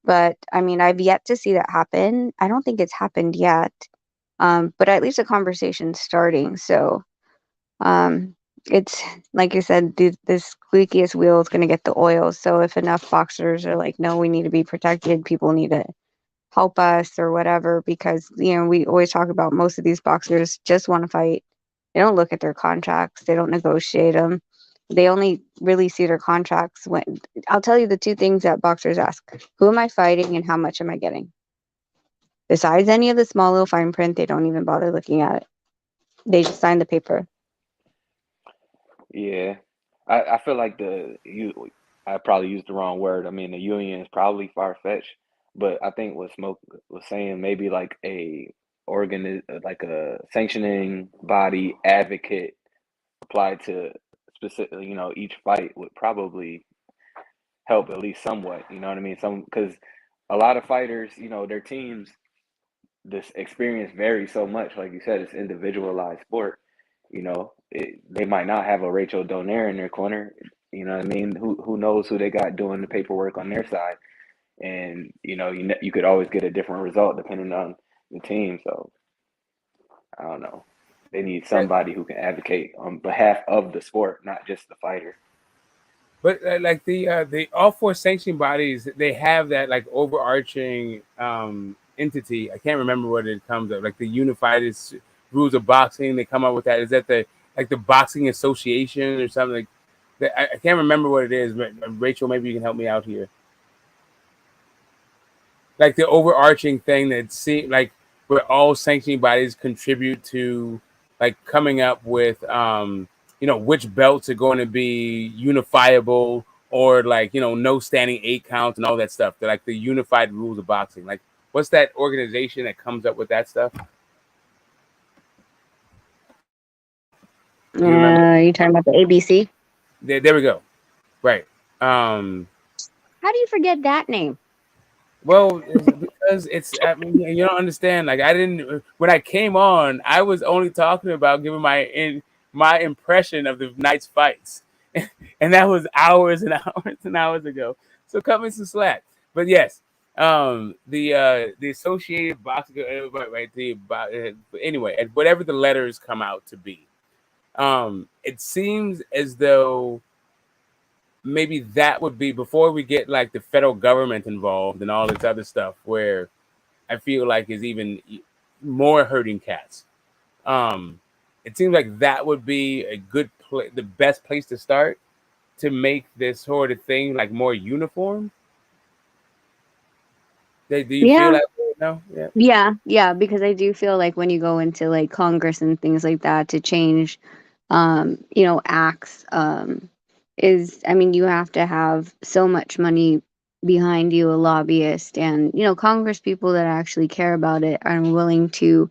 S6: But I mean, I've yet to see that happen. I don't think it's happened yet. But at least a conversation's starting. So it's like you said, this squeakiest wheel is going to get the oil. So if enough boxers are like, no, we need to be protected, people need to help us or whatever, because we always talk about most of these boxers just want to fight. They don't look at their contracts, they don't negotiate them. They only really see their contracts when I'll tell you the two things that boxers ask: who am I fighting and how much am I getting? Besides any of the small little fine print, they don't even bother looking at it. They just sign the paper.
S2: Yeah, I feel like I probably used the wrong word. I mean, the union is probably far-fetched, but I think what Smoke was saying, maybe like like a sanctioning body advocate applied to specifically, each fight would probably help at least somewhat. You know what I mean? Because a lot of fighters, their teams, this experience varies so much. Like you said, it's individualized sport. They might not have a Rachel Donaire in their corner. You know what I mean? Who knows who they got doing the paperwork on their side? And you could always get a different result depending on the team. So I don't know. They need somebody who can advocate on behalf of the sport, not just the fighter.
S5: But like the all four sanctioning bodies, they have that like overarching entity. I can't remember what it comes up. Like the unified rules of boxing. They come up with that. Is that the boxing association or something like that? I can't remember what it is. But Rachel, maybe you can help me out here. Like the overarching thing that like where all sanctioning bodies contribute to like coming up with which belts are going to be unifiable or like no standing 8 counts and all that stuff. They're like the unified rules of boxing. Like what's that organization that comes up with that stuff?
S6: You talking about the ABC?
S5: There we go. Right.
S6: How do you forget that name?
S5: Well, because I mean, you don't understand. Like when I came on, I was only talking about giving my impression of the night's fights. And that was hours and hours and hours ago. So cut me some slack. But yes, the Associated Boxing, right? Anyway, whatever the letters come out to be, it seems as though maybe that would be before we get like the federal government involved and all this other stuff, where I feel like is even more hurting cats. It seems like that would be a good the best place to start to make this sort of thing like more uniform. Do you feel that way? No?
S6: Yeah, because I do feel like when you go into like Congress and things like that to change, acts, you have to have so much money behind you, a lobbyist, and Congress people that actually care about it are willing to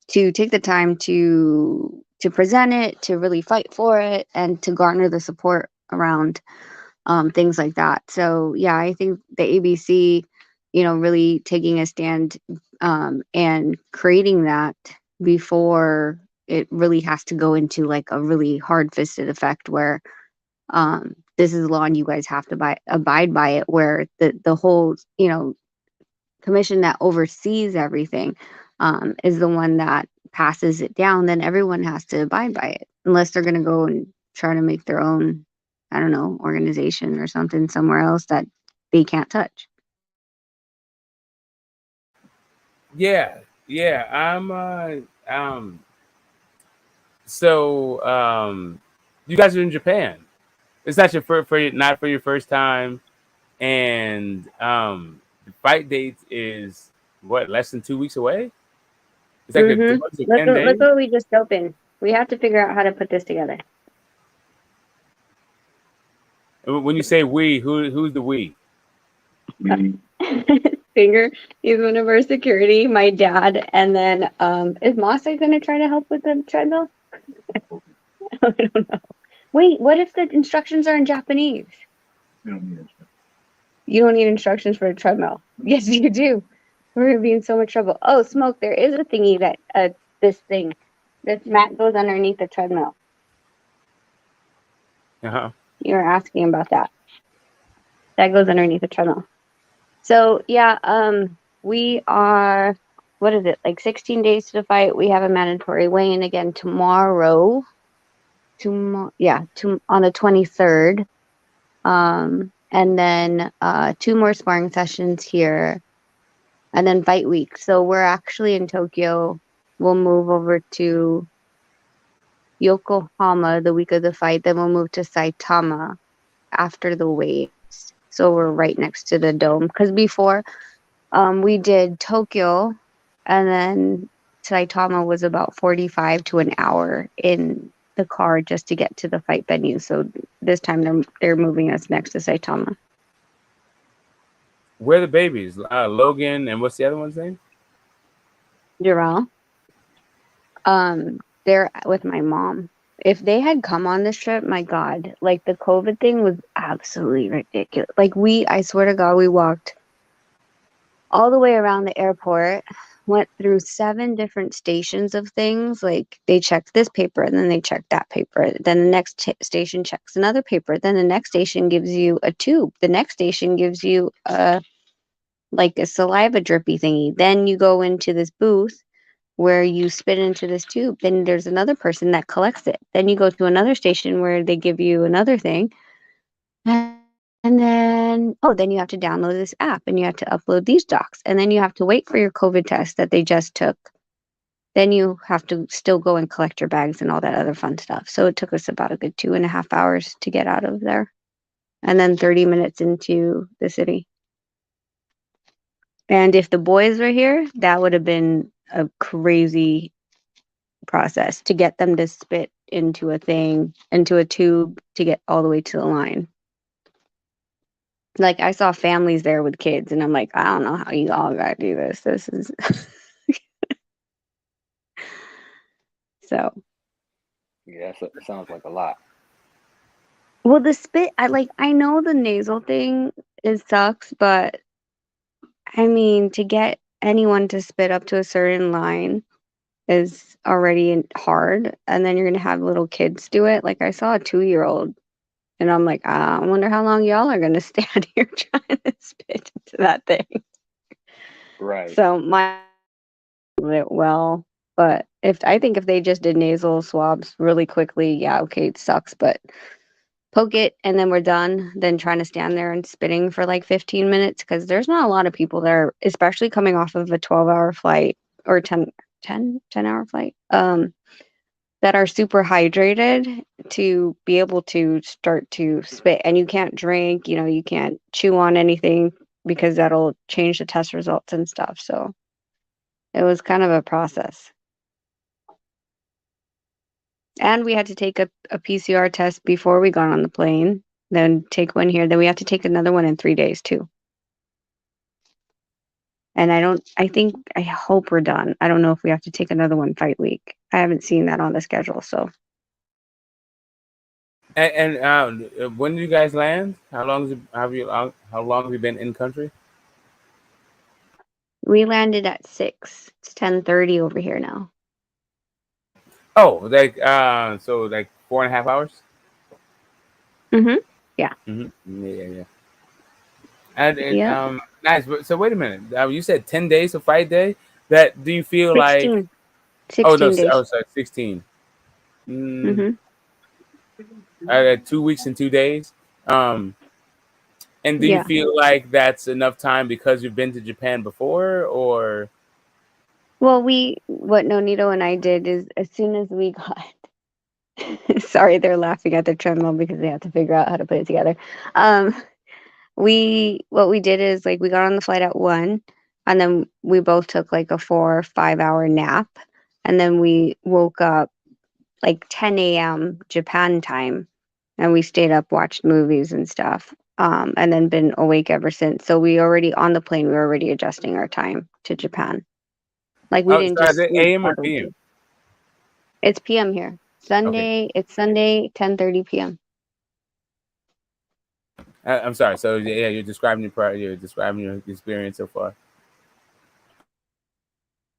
S6: take the time to present it, to really fight for it, and to garner the support around things like that. So yeah, I think the ABC, really taking a stand and creating that before it really has to go into like a really hard-fisted effect where this is law and you guys have to abide by it, where the whole commission that oversees everything is the one that passes it down. Then everyone has to abide by it unless they're going to go and try to make their own, I don't know, organization or something somewhere else that they can't touch.
S5: Yeah. You guys are in Japan. It's not not for your first time, and the fight date is what, less than 2 weeks away. It's like
S6: Look what we just opened. We have to figure out how to put this together.
S5: When you say we, who's the we?
S6: Finger, he's one of our security, my dad, and then is Masa going to try to help with the treadmill? I don't know. Wait, what if the instructions are in Japanese? You don't need instructions for a treadmill. Yes, you do. We're going to be in so much trouble. Oh, Smoke, there is a thingy that this mat goes underneath the treadmill.
S5: Uh-huh.
S6: You were asking about that. That goes underneath the treadmill. So yeah, we are, what is it, like 16 days to the fight. We have a mandatory weigh-in again tomorrow. On the 23rd. And then 2 more sparring sessions here, and then fight week. So we're actually in Tokyo. We'll move over to Yokohama the week of the fight. Then we'll move to Saitama after the weights. So we're right next to the dome. Because before we did Tokyo, and then Saitama was about 45 to an hour in the car just to get to the fight venue. So this time they're moving us next to Saitama.
S5: Where are the babies? Logan and what's the other one's name?
S6: Jarrell. They're with my mom. If they had come on this trip, my God, like the COVID thing was absolutely ridiculous. Like I swear to God, we walked all the way around the airport, went through 7 different stations of things. Like they checked this paper and then they checked that paper. Then the next station checks another paper. Then the next station gives you a tube. The next station gives you a saliva drippy thingy. Then you go into this booth where you spit into this tube. Then there's another person that collects it. Then you go to another station where they give you another thing. And then, then you have to download this app and you have to upload these docs. And then you have to wait for your COVID test that they just took. Then you have to still go and collect your bags and all that other fun stuff. So it took us about a good 2.5 hours to get out of there. And then 30 minutes into the city. And if the boys were here, that would have been a crazy process to get them to spit into a tube to get all the way to the line. Like I saw families there with kids and I'm like, I don't know how you all gotta do this. This is so.
S2: Yeah, it sounds like a lot.
S6: Well, the spit, I know the nasal thing, it sucks, but I mean, to get anyone to spit up to a certain line is already hard. And then you're going to have little kids do it. Like I saw a 2-year-old and I'm like, I wonder how long y'all are going to stand here trying to spit into that thing.
S2: Right.
S6: So well, but I think if they just did nasal swabs really quickly, yeah, okay, it sucks, but poke it and then we're done, then trying to stand there and spitting for like 15 minutes because there's not a lot of people there, especially coming off of a 12-hour flight or 10-hour flight, that are super hydrated to be able to start to spit. And you can't drink, you can't chew on anything because that'll change the test results and stuff. So it was kind of a process. And we had to take a PCR test before we got on the plane, then take one here. Then we have to take another one in 3 days too. And I hope we're done. I don't know if we have to take another one fight week. I haven't seen that on the schedule. So.
S5: And when did you guys land? How long have you been in country?
S6: We landed at 6. It's 10:30 over here now.
S5: Oh, so like 4.5 hours.
S6: Yeah.
S5: Yeah. And
S6: Yep.
S5: nice. So wait a minute. You said 10 days of fight day. That do you feel
S6: 16.
S5: like?
S6: 16 days.
S5: Oh, sorry, 16. 2 weeks and 2 days. And do you feel like that's enough time because you've been to Japan before, or?
S6: Well, what Nonito and I did is as soon as we got, sorry, they're laughing at their treadmill because they have to figure out how to put it together. What we did is we got on the flight at 1, and then we both took like a 4 or 5 hour nap, and then we woke up like 10 a.m. Japan time, and we stayed up, watched movies and stuff, and then been awake ever since. So we already on the plane, we were already adjusting our time to Japan. Like we didn't just
S5: is it AM or PM?
S6: It's PM here. Sunday. Okay. It's Sunday, 10:30 p.m.
S5: I'm sorry. So yeah, you're describing your experience so far.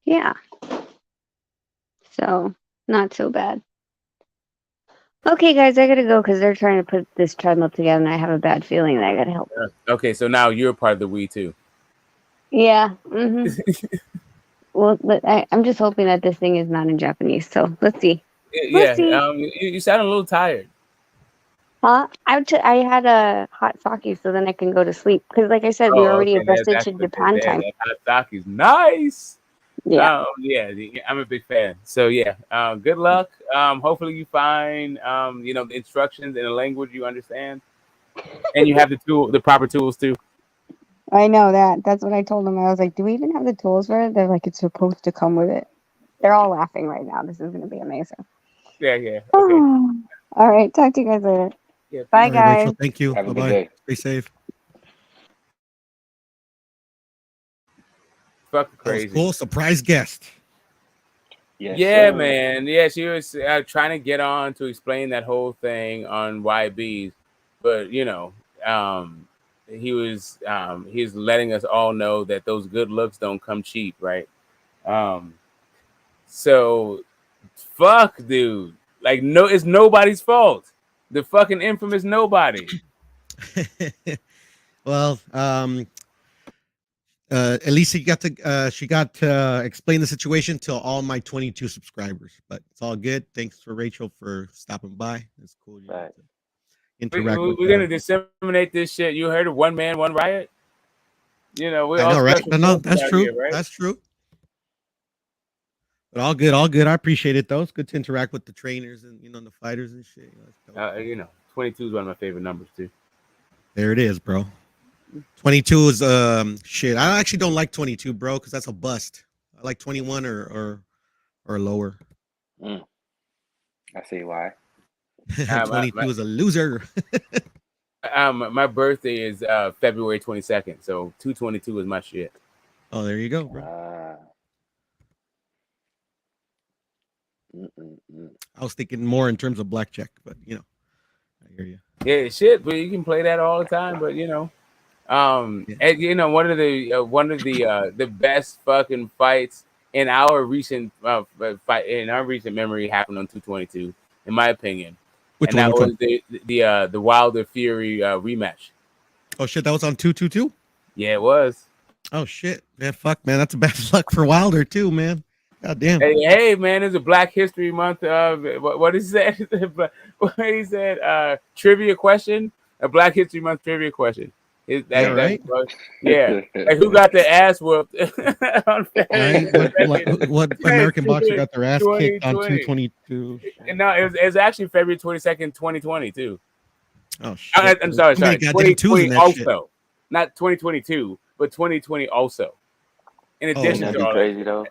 S6: Yeah. So not so bad. Okay, guys, I gotta go because they're trying to put this treadmill together, and I have a bad feeling that I gotta help.
S5: Okay, so now you're part of the we too.
S6: Yeah. Well, but I'm just hoping that this thing is not in Japanese. So let's see.
S5: Yeah. You sound a little tired.
S6: Huh? I had a hot sake, so then I can go to sleep. Because, like I said, we already adjusted to Japan time.
S5: That hot sake's nice.
S6: Yeah.
S5: I'm a big fan. So yeah, good luck. Hopefully you find the instructions in a language you understand, and you have the proper tools too.
S6: I know that. That's what I told them. I was like, "Do we even have the tools for it?" They're like, "It's supposed to come with it." They're all laughing right now. This is going to be amazing.
S5: Yeah. Okay.
S6: All right. Talk to you guys later.
S5: Yeah.
S6: Bye,
S1: All right, Rachel.
S6: guys.
S1: Thank you.
S2: Have a
S1: Bye
S2: good
S1: bye.
S2: day.
S1: Stay safe.
S5: Fucking
S1: That was
S5: crazy.
S1: cool. Surprise guest.
S2: Yes,
S5: Yeah,
S2: sir.
S5: man. Yeah, she was trying to get on to explain that whole thing on YBs, but he's letting us all know that those good looks don't come cheap, right? So fuck, dude. Like, no, it's nobody's fault. The fucking infamous nobody.
S1: Well, at least she got to explain the situation to all my 22 subscribers, but it's all good. Thanks for Rachel for stopping by. It's cool. You
S2: Right.
S1: to interact with
S5: We're gonna disseminate this shit. You heard of one man, one riot? We're
S1: I
S5: all
S1: know, right?
S5: special
S1: No,
S5: forces
S1: that's
S5: out
S1: true.
S5: here, right?
S1: That's true. But all good, all good. I appreciate it though. It's good to interact with the trainers and the fighters and shit. That's dope.
S5: 22 is one of my favorite numbers too.
S1: There it is, bro. 22 is shit. I actually don't like 22, bro, because that's a bust. I like 21 or lower.
S2: I see why.
S1: 22 is a loser.
S5: My birthday is February 22nd, so 222 is my shit.
S1: Oh, there you go, bro. I was thinking more in terms of blackjack, but I hear you.
S5: Yeah, shit, but you can play that all the time. But and one of the best fucking fights in our recent memory happened on 222, in my opinion.
S1: Which
S5: and
S1: one?
S5: That was the Wilder Fury rematch.
S1: Oh shit, that was on 222.
S5: Yeah, it was.
S1: Oh shit, man, fuck, man, that's a bad luck for Wilder too, man. God damn.
S5: Hey, man, it's a Black History Month. What he said? What he said? Trivia question. A Black History Month trivia question.
S1: Right?
S5: Yeah. Like, who got their ass whooped?
S1: What American boxer got their ass kicked on 222?
S5: No, it was actually February 22nd, 2020 too.
S1: Oh shit!
S5: I'm sorry. 2020 also,
S1: shit.
S5: Not 2022, but 2020 also. In addition to all
S2: crazy though.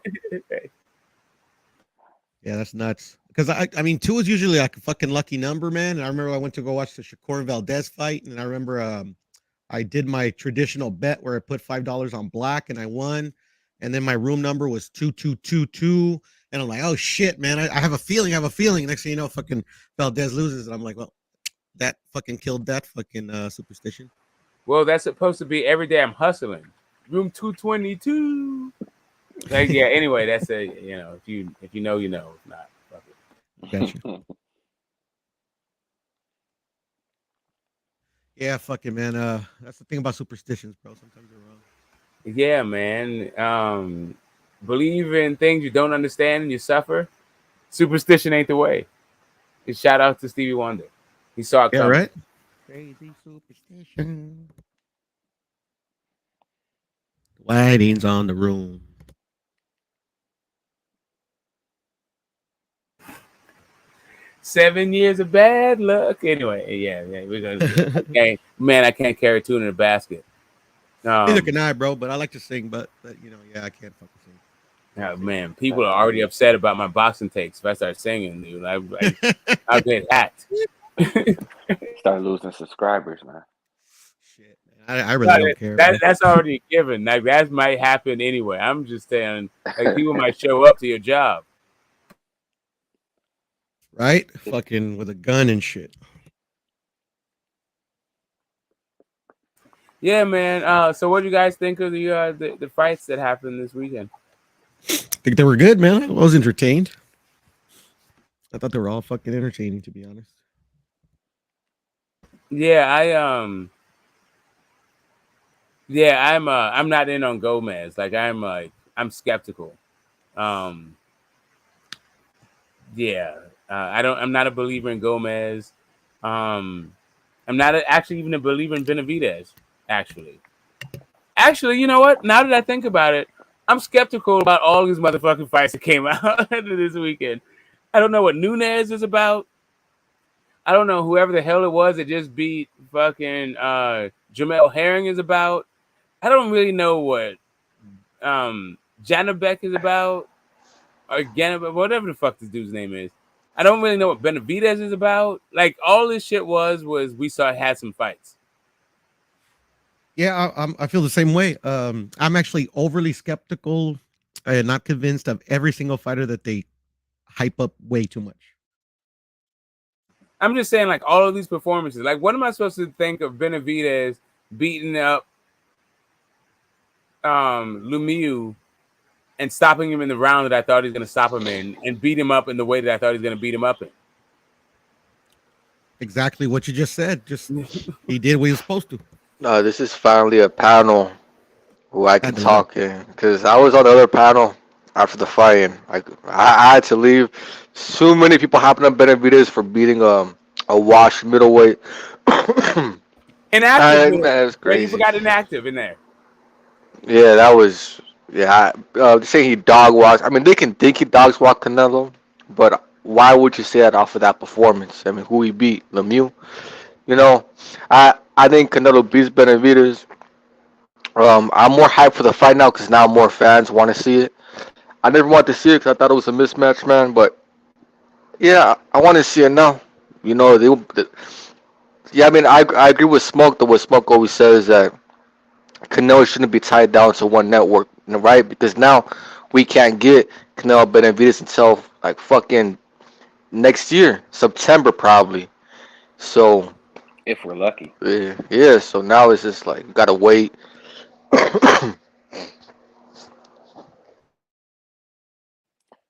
S1: Yeah, that's nuts. Because I mean, 2 is usually like a fucking lucky number, man. And I remember I went to go watch the Shakur Valdez fight, and I remember I did my traditional bet where I put $5 on black and I won, and then my room number was 2222, and I'm like, oh shit, man, I have a feeling. Next thing you know, fucking Valdez loses, and I'm like, well, that fucking killed that fucking superstition.
S5: Well, that's supposed to be every day I'm hustling. Room 222. Like, yeah, anyway, that's if you know, you know. If not, fuck it.
S1: Gotcha. Yeah, fucking man. That's the thing about superstitions, bro. Sometimes they're wrong.
S5: Yeah, man. Believe in things you don't understand and you suffer. Superstition ain't the way. And shout out to Stevie Wonder. He saw it coming.
S1: Right? Crazy superstition. Whiting's on the room.
S5: Seven years of bad luck. Anyway, yeah, we're gonna. Okay, man, I can't carry 2 in a basket.
S1: Neither can I, bro. But I like to sing. But yeah, I can't fucking sing.
S5: Oh, man, people are already upset about my boxing takes. If I start singing, dude, I'll get hacked.
S2: Start losing subscribers, man.
S1: Shit, man. I really don't care.
S5: That's already a given. Like, that might happen anyway. I'm just saying, like, people might show up to your job.
S1: Right? Fucking with a gun and shit.
S5: Yeah, man. So what do you guys think of the fights that happened this weekend?
S1: I think they were good, man. I was entertained. I thought they were all fucking entertaining, to be honest.
S5: Yeah, I'm not in on Gomez. Like, I'm skeptical. I'm not a believer in Gomez. I'm not actually even a believer in Benavidez. Actually, you know what? Now that I think about it, I'm skeptical about all these motherfucking fights that came out this weekend. I don't know what Nunes is about. I don't know whoever the hell it was that just beat fucking Jamel Herring is about. I don't really know what Janabek is about, or Ganabek, whatever the fuck this dude's name is. I don't really know what Benavidez is about. Like all this shit was we had some fights.
S1: Yeah, I feel the same way. I'm actually overly skeptical and not convinced of every single fighter that they hype up way too much.
S5: I'm just saying, like all of these performances. Like, what am I supposed to think of Benavidez beating up Lemieux and stopping him in the round that I thought he was going to stop him in, and beat him up in the way that I thought he was going to beat him up in?
S1: Exactly what you just said. Just he did what he was supposed to.
S8: No, this is finally a panel who I can
S1: Had to learn.
S8: talk in because I was on the other panel after the fight and I had to leave. So many people hopping up Benavidez for beating a washed middleweight.
S5: Inactive,
S8: Man, it's
S5: you
S8: crazy.
S5: forgot inactive in there.
S8: Yeah, that was saying he dog walks. I mean, they can think he dogs walk Canelo, but why would you say that off of that performance? I mean, who he beat, Lemieux. You know, I think Canelo beats Benavidez. I'm more hyped for the fight now because now more fans want to see it. I never wanted to see it because I thought it was a mismatch, man. But yeah, I want to see it now. You know, yeah. I mean, I agree with Smoke. What Smoke always says that Canelo shouldn't be tied down to one network, right? Because now we can't get Canelo Benavidez until like fucking next year, September probably. So
S2: if we're lucky.
S8: yeah. So now it's just like you gotta wait.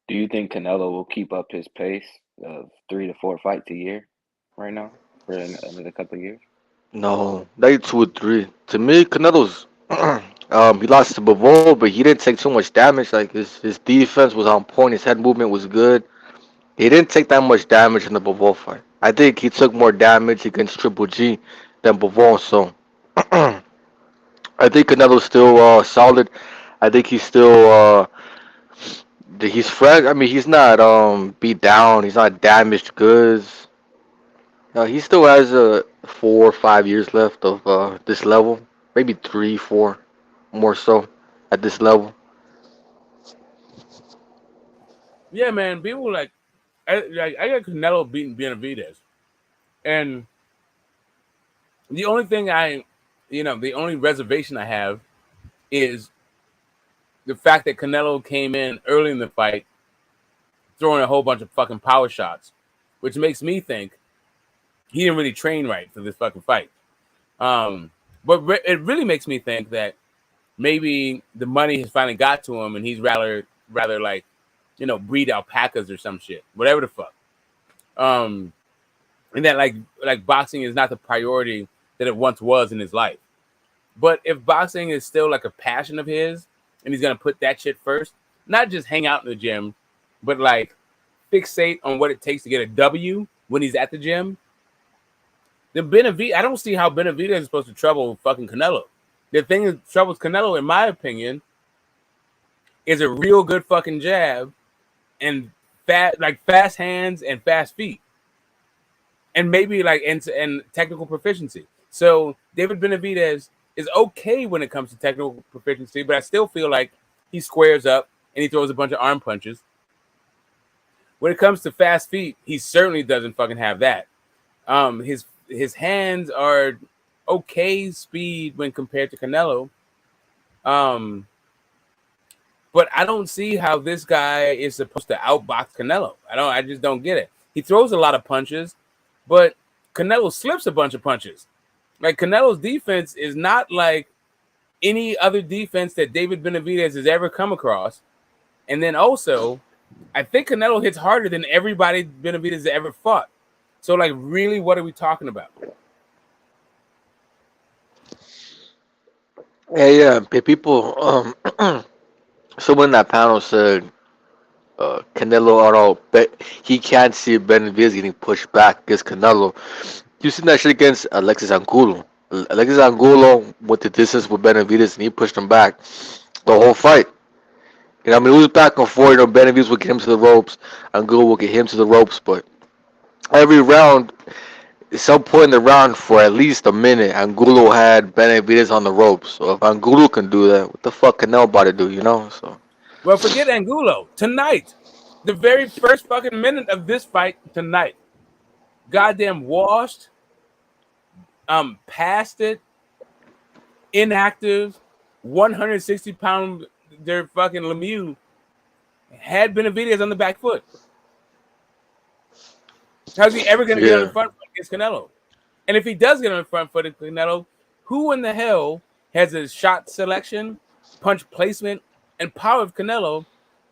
S2: Do you think Canelo will keep up his pace of 3 to 4 fights a year right now for another couple of years?
S8: No, they 2 or 3. To me, Canelo's he lost to Bivol, but he didn't take too much damage. Like his defense was on point. His head movement was good. He didn't take that much damage in the Bivol fight. I think he took more damage against Triple G than Bivol. So I think Canelo's still solid. I think he's still he's fresh. I mean, he's not beat down. He's not damaged goods. He still has 4 or 5 years left of this level. Maybe 3, 4, more so at this level.
S5: Yeah, man. People I got Canelo beating Benavidez, and the only thing the only reservation I have is the fact that Canelo came in early in the fight throwing a whole bunch of fucking power shots, which makes me think he didn't really train right for this fucking fight. But it really makes me think that maybe the money has finally got to him and he's rather like, breed alpacas or some shit, whatever the fuck. And that like boxing is not the priority that it once was in his life. But if boxing is still like a passion of his and he's going to put that shit first, not just hang out in the gym, but like fixate on what it takes to get a W when he's at the gym, then Benavidez, I don't see how Benavidez is supposed to trouble fucking Canelo. The thing that troubles Canelo, in my opinion, is a real good fucking jab and fast hands and fast feet. And maybe and technical proficiency. So David Benavidez is okay when it comes to technical proficiency, but I still feel like he squares up and he throws a bunch of arm punches. When it comes to fast feet, he certainly doesn't fucking have that. His hands are okay speed when compared to Canelo. But I don't see how this guy is supposed to outbox Canelo. I just don't get it. He throws a lot of punches, but Canelo slips a bunch of punches. Like Canelo's defense is not like any other defense that David Benavidez has ever come across. And then also, I think Canelo hits harder than everybody Benavidez has ever fought. So, like, really, what are we talking about?
S8: Yeah. People. Someone in that panel said Canelo, but he can't see Benavidez getting pushed back against Canelo. You seen that shit against Alexis Angulo. Alexis Angulo went the distance with Benavidez and he pushed him back the whole fight. I mean, it was back and forth. Benavidez would get him to the ropes, Angulo would get him to the ropes, but every round, at some point in the round, for at least a minute, Angulo had Benavidez on the ropes. So if Angulo can do that, what the fuck Canelo about to do? So.
S5: Well, forget Angulo. Tonight, The very first fucking minute of this fight tonight, goddamn washed, past it, inactive, 160-pound, their fucking Lemieux had Benavidez on the back foot. How's he ever going to get on the front foot against Canelo? And if he does get on the front foot against Canelo, who in the hell has a shot selection, punch placement, and power of Canelo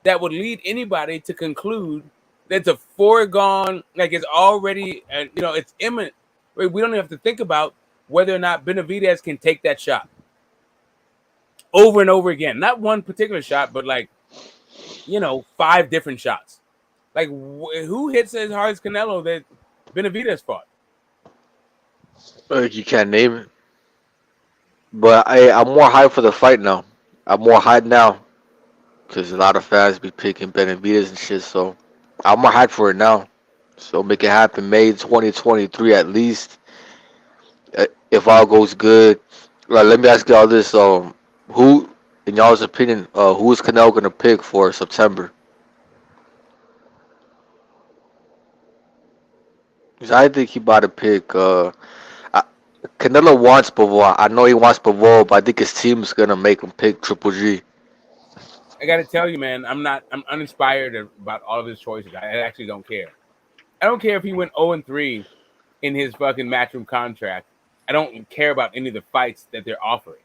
S5: that would lead anybody to conclude that it's a foregone, like it's already, it's imminent. We don't even have to think about whether or not Benavidez can take that shot over and over again. Not one particular shot, but 5 different shots. Like, who hits as hard as Canelo that Benavidez fought?
S8: You can't name it. But I'm more hyped for the fight now. I'm more hyped now because a lot of fans be picking Benavidez and shit. So I'm more hyped for it now. So make it happen May 2023 at least. If all goes good. Let me ask y'all this. Who, in y'all's opinion, who is Canelo going to pick for September? Because I think he about to pick. Canelo wants Bivol. I know he wants Bivol, but I think his team's going to make him pick Triple G.
S5: I got to tell you, man, I'm uninspired about all of his choices. I actually don't care. I don't care if he went 0-3 in his fucking matchroom contract. I don't care about any of the fights that they're offering.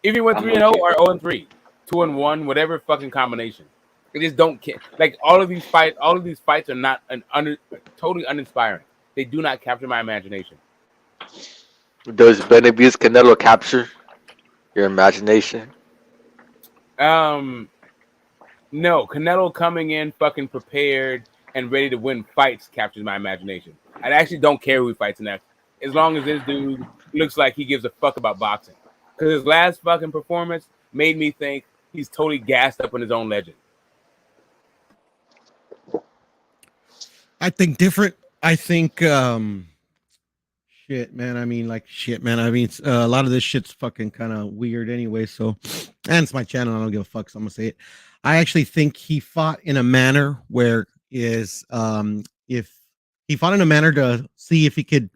S5: If he went 3-0 or 0-3, 2-1, whatever fucking combination, I just don't care. Like all of these fights are not totally uninspiring. They do not capture my imagination.
S8: Does Benavidez Canelo capture your imagination?
S5: No, Canelo coming in fucking prepared and ready to win fights captures my imagination. I actually don't care who he fights next, as long as this dude looks like he gives a fuck about boxing. Because his last fucking performance made me think he's totally gassed up on his own legend.
S1: I think different. I think shit, man. I mean, a lot of this shit's fucking kind of weird anyway. So, and it's my channel. I don't give a fuck. So I'm gonna say it. I actually think he fought in a manner where if he fought in a manner to see if he could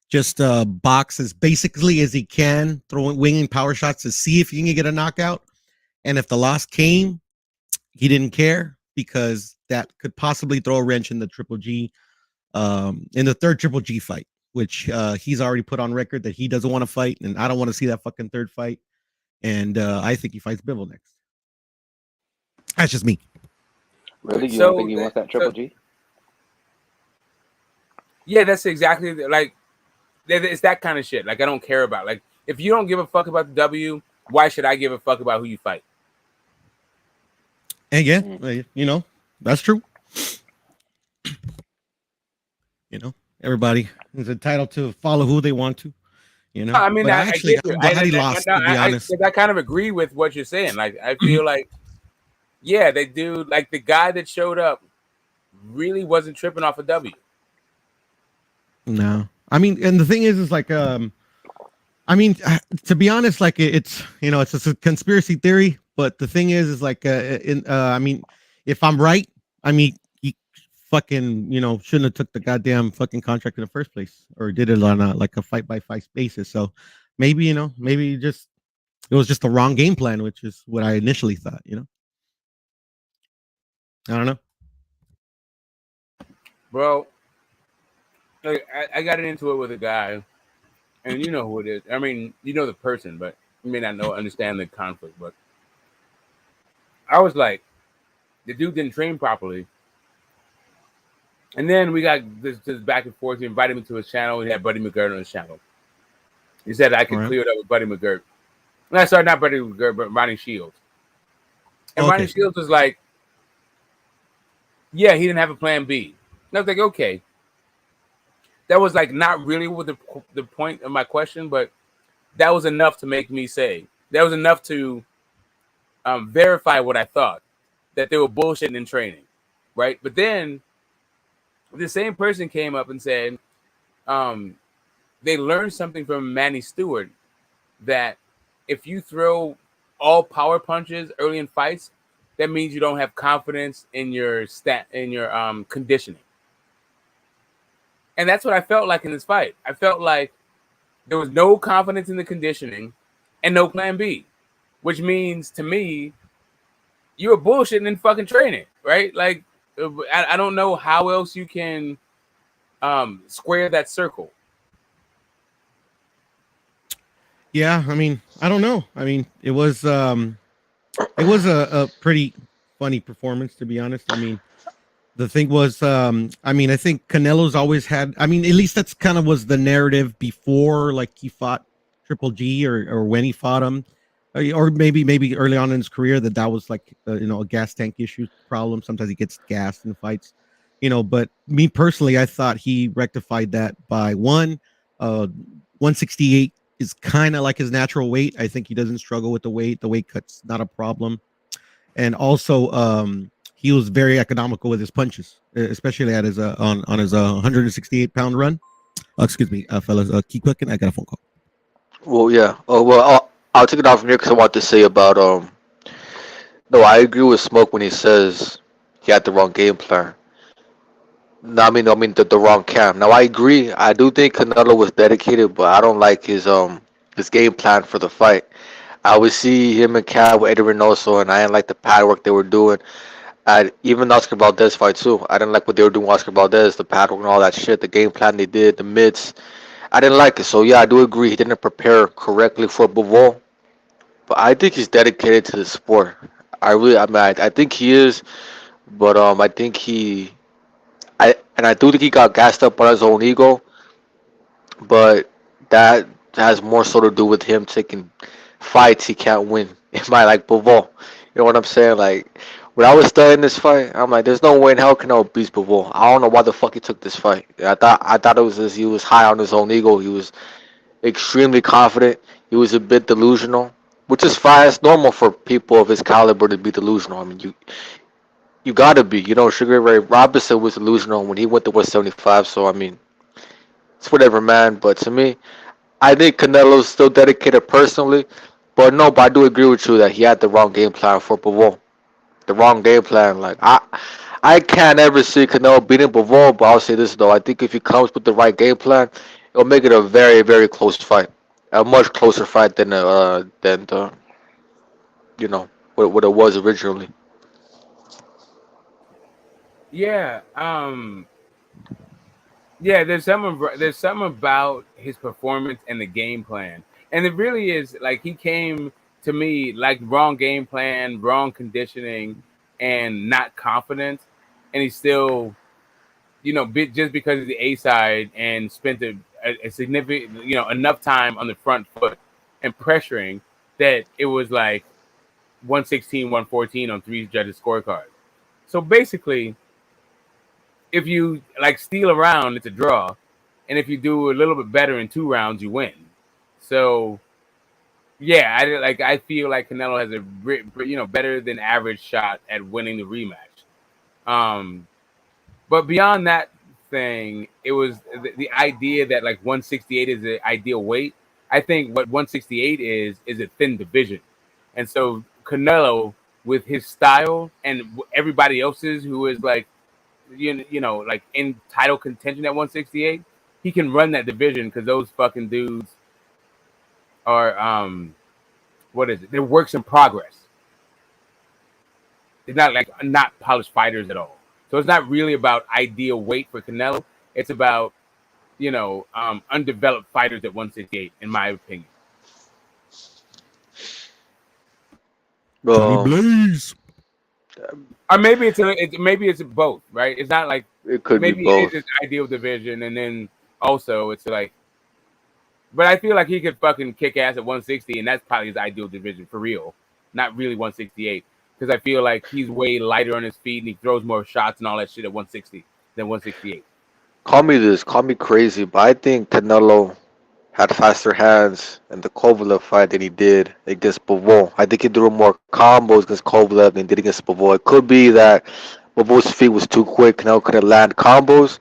S1: just box as basically as he can, winging power shots to see if he can get a knockout. And if the loss came, he didn't care because that could possibly throw a wrench in the Triple G, in the third Triple G fight, which he's already put on record that he doesn't want to fight, and I don't want to see that fucking third fight. And I think he fights Bivol next. That's just me.
S2: Really? You don't think he wants that Triple G?
S5: Yeah, that's exactly it's that kind of shit. Like I don't care about. Like if you don't give a fuck about the W, why should I give a fuck about who you fight?
S1: And yeah, that's true. Everybody is entitled to follow who they want to.
S5: I mean,
S1: I'm glad he lost. To be honest,
S5: I kind of agree with what you're saying. Like I feel like, yeah, they do. Like the guy that showed up really wasn't tripping off a W.
S1: No, I mean, and the thing is like, to be honest, like it's it's just a conspiracy theory. But the thing is like, I mean, if I'm right, I mean, he fucking, shouldn't have took the goddamn fucking contract in the first place, or did it on a fight by fight basis. So maybe, maybe it was just the wrong game plan, which is what I initially thought. I don't know,
S5: bro. Like I got into it with a guy, and you know who it is. I mean, you know the person, but you may not understand the conflict. But I was like, the dude didn't train properly. And then we got this back and forth. He invited me to his channel. He had Buddy McGirt on his channel. He said I could clear it up with Buddy McGirt. No, sorry, not Buddy McGirt, but Ronnie Shields. And Ronnie Shields was like, yeah, he didn't have a plan B. And I was like, okay. That was like not really what the point of my question, but that was enough to make me say. That was enough to verify what I thought, that they were bullshitting in training, right? But then the same person came up and said they learned something from Manny Stewart, that if you throw all power punches early in fights, that means you don't have confidence in your conditioning. And that's what I felt like in this fight. I felt like there was no confidence in the conditioning and no plan B, which means to me, you were bullshitting in fucking training, right? Like, I don't know how else you can square that circle.
S1: Yeah, I mean, I don't know. I mean, it was a pretty funny performance, to be honest. I mean, the thing was, I mean, I think Canelo's always had. I mean, at least that's kind of was the narrative before, like he fought Triple G or when he fought him, or maybe early on in his career that was like a gas tank issue problem. Sometimes he gets gassed in fights, But me personally, I thought he rectified that by 168 is kind of like his natural weight. I think he doesn't struggle with the weight. The weight cut's not a problem, and also he was very economical with his punches, especially at his on his 168-pound run. Excuse me, fellas. Keep cooking. I got a phone call.
S8: Well, yeah. Oh, well, I'll take it off from here because I want to say about No, I agree with Smoke when he says he had the wrong game plan. No, I mean the wrong camp. Now I agree. I do think Canelo was dedicated, but I don't like his game plan for the fight. I would see him and Cat with Eddie Reynoso, and I didn't like the pad work they were doing. Even Oscar Valdez fight too. I didn't like what they were doing with Oscar Valdez, the pad work and all that shit, the game plan they did, the mids. I didn't like it. So yeah, I do agree he didn't prepare correctly for Bivol, but I think he's dedicated to the sport. I think he is, but I think I do think he got gassed up by his own ego, but that has more so to do with him taking fights he can't win. It might like Bivol. You know what I'm saying? Like when I was studying this fight, I'm like, there's no way in hell Canelo beats Bivol. I don't know why the fuck he took this fight. I thought it was he was high on his own ego. He was extremely confident. He was a bit delusional, which is fine. It's normal for people of his caliber to be delusional. I mean, you gotta be. Sugar Ray Robinson was delusional when he went to 175. So I mean, it's whatever, man. But to me, I think Canelo's still dedicated personally. But no, but I do agree with you that he had the wrong game plan for Bivol. The wrong game plan. Like I can't ever see Canelo beating Bivol. But I'll say this though: I think if he comes with the right game plan, it'll make it a very, very close fight. A much closer fight than the what it was originally.
S5: Yeah, yeah. There's something about his performance and the game plan, and it really is like he came to me like wrong game plan, wrong conditioning, and not confident, and he's still just because of the A side and spent a significant enough time on the front foot and pressuring that it was like 116, 114 on three judges scorecards. So basically, if you like steal a round, it's a draw, and if you do a little bit better in 2 rounds, you win. So yeah, I feel like Canelo has a better than average shot at winning the rematch. But beyond that thing, it was the idea that like 168 is the ideal weight. I think what 168 is a thin division, and so Canelo with his style and everybody else's who is like like in title contention at 168, he can run that division because those fucking dudes are what is it? They're works in progress. They're not polished fighters at all. So it's not really about ideal weight for Canelo. It's about undeveloped fighters at 168, in my opinion.
S1: Johnny Blaze.
S5: Or maybe it's both, right? It's not like
S8: It could be
S5: maybe
S8: both.
S5: it is ideal division, and then also it's like. But I feel like he could fucking kick ass at 160, and that's probably his ideal division for real. Not really 168, because I feel like he's way lighter on his feet and he throws more shots and all that shit at 160 than 168.
S8: Call me crazy, but I think Canelo had faster hands in the Kovalev fight than he did against Bivol. I think he threw more combos against Kovalev than he did against Bivol. It could be that Bivol's feet was too quick. Canelo couldn't land combos.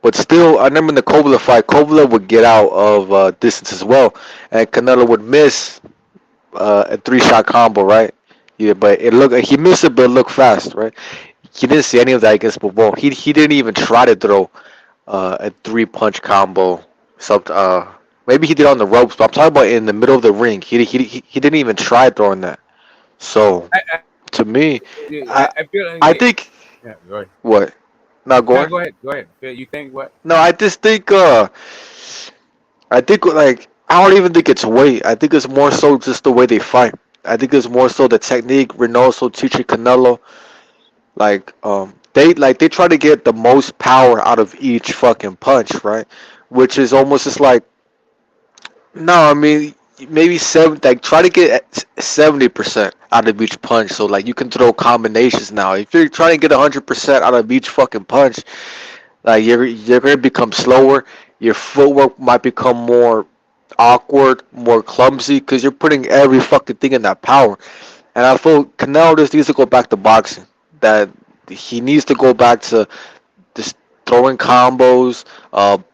S8: But still, I remember in the Kovalev fight, Kovalev would get out of distance as well. And Canelo would miss a 3-shot combo, right? Yeah, but it looked he missed it, but it looked fast, right? He didn't see any of that against Bivol. He didn't even try to throw a 3 punch combo. Some maybe he did on the ropes, but I'm talking about in the middle of the ring. He didn't even try throwing that. So
S5: I,
S8: to me, I
S5: I feel like
S8: I think
S5: yeah. Go ahead.
S8: what? Not
S5: No,
S8: going.
S5: go ahead. Go ahead. You think what?
S8: No, I think like I don't even think it's weight. I think it's more so just the way they fight. I think it's more so the technique. Reynoso teaching Canelo they try to get the most power out of each fucking punch, right? Which is almost just like no, I mean maybe seven. Like try to get 70% out of each punch. So like you can throw combinations now. If you're trying to get 100% out of each fucking punch, like you're gonna become slower. Your footwork might become more awkward, more clumsy, because you're putting every fucking thing in that power. And I feel Canelo just needs to go back to boxing. That he needs to go back to just throwing combos,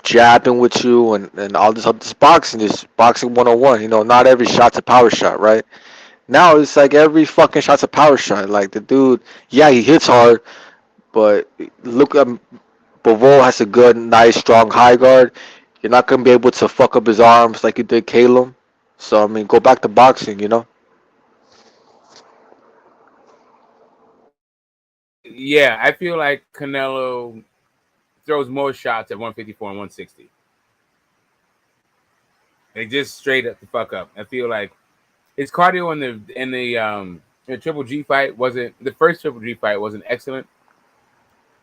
S8: jabbing with you, and all this other this boxing is boxing 101. You know, not every shot's a power shot, right? Now it's like every fucking shot's a power shot. Like the dude, yeah, he hits hard, but look, Bivol has a good, nice, strong high guard. You're not gonna be able to fuck up his arms like you did Caleb. So I mean, go back to boxing. You know.
S5: Yeah, I feel like Canelo throws more shots at 154 and 160. They just straight up the fuck up. I feel like his cardio in the Triple G fight wasn't the first Triple G fight wasn't excellent,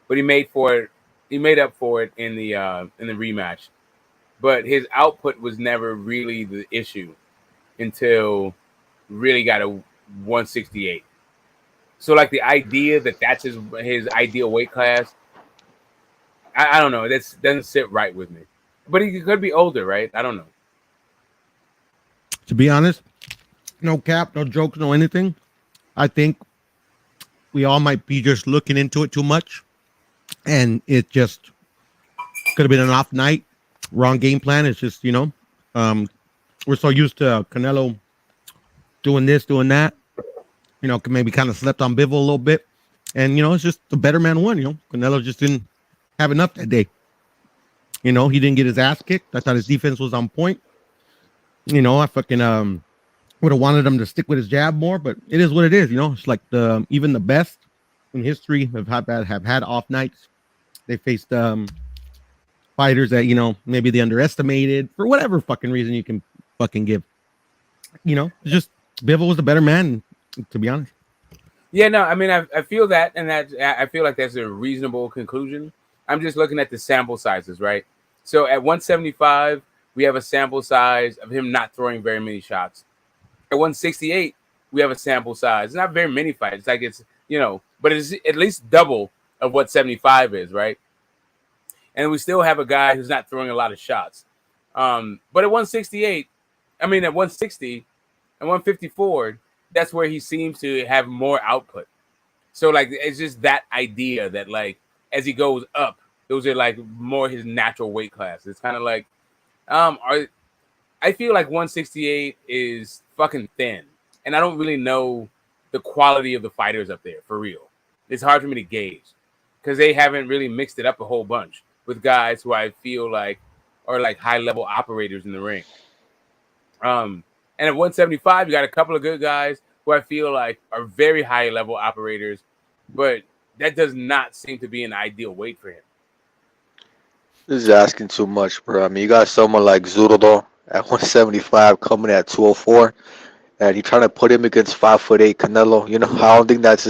S5: but he made for it. He made up for it in the rematch. But his output was never really the issue until really got a 168. So like the idea that that's his ideal weight class, I don't know. That doesn't sit right with me. But he could be older, right? I don't know.
S1: To be honest, no cap, no jokes, no anything. I think we all might be just looking into it too much, and it just could have been an off night, wrong game plan. It's just we're so used to Canelo doing this, doing that. Maybe kind of slept on Bivol a little bit, and it's just the better man won. Canelo just didn't have enough that day. He didn't get his ass kicked. I thought his defense was on point. I fucking would have wanted him to stick with his jab more, but it is what it is. It's like even the best in history have had off nights. They faced fighters that maybe they underestimated for whatever fucking reason you can fucking give. Just Bivol was the better man, to be honest.
S5: Yeah, no, I mean, I feel that, and that I feel like that's a reasonable conclusion. I'm just looking at the sample sizes, right? So at 175, we have a sample size of him not throwing very many shots. At 168, we have a sample size. It's not very many fights. It's like but it's at least double of what 75 is, right? And we still have a guy who's not throwing a lot of shots. But at 168, at 160 and 154, that's where he seems to have more output. So like it's just that idea that like as he goes up, those are like more his natural weight class. It's kind of like I feel like 168 is fucking thin, and I don't really know the quality of the fighters up there for real. It's hard for me to gauge because they haven't really mixed it up a whole bunch with guys who I feel like are like high level operators in the ring. And at 175, you got a couple of good guys who I feel like are very high level operators, but that does not seem to be an ideal weight for him.
S8: This is asking too much, bro. I mean, you got someone like Zurdo at 175 coming at 204, and he trying to put him against 5'8" Canelo. I don't think that's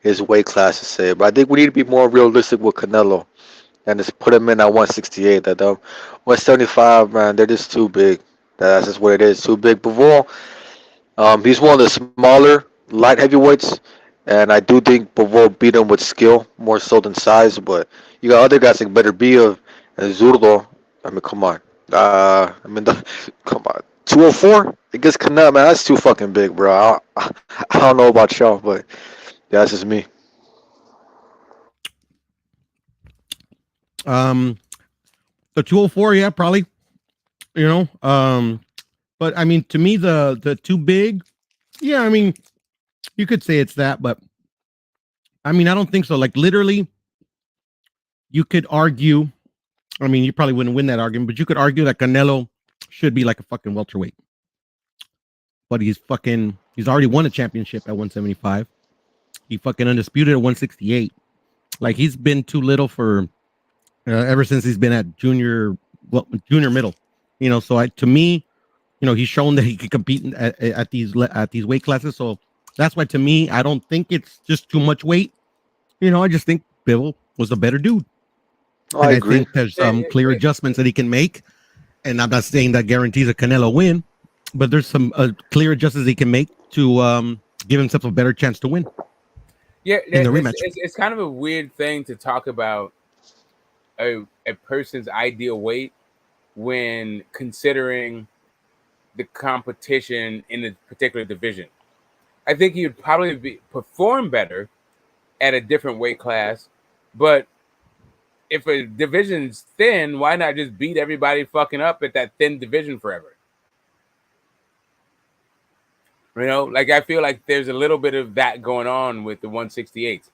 S8: his weight class to say, but I think we need to be more realistic with Canelo and just put him in at 168. That 175, man, they're just too big. That's just what it is, too big. Bivol, he's one of the smaller light heavyweights, and I do think Bivol beat him with skill more so than size. But you got other guys like Beterbiev and Zurdo. I mean, come on. Come on. 204 against Canelo, man, that's too fucking big, bro. I don't know about y'all, but yeah, that's just me.
S1: The 204, yeah, probably. But I mean, to me, the too big. Yeah, I mean, You could say it's that, but I mean, I don't think so. Like literally, you could argue. I mean, you probably wouldn't win that argument, but you could argue that Canelo should be like a fucking welterweight. But he's already won a championship at 175. He fucking undisputed at 168. Like he's been too little for ever since he's been at junior middle. So to me, he's shown that he can compete at these weight classes. So that's why to me, I don't think it's just too much weight. I just think Bivol was a better dude.
S8: I agree.
S1: Think there's some clear adjustments that he can make. And I'm not saying that guarantees a Canelo win, but there's some clear adjustments he can make to give himself a better chance to win.
S5: Yeah,
S1: in the rematch.
S5: It's kind of a weird thing to talk about a person's ideal weight when considering the competition in a particular division. I think he would probably perform better at a different weight class, but if a division's thin, why not just beat everybody fucking up at that thin division forever? Like I feel like there's a little bit of that going on with the 168s,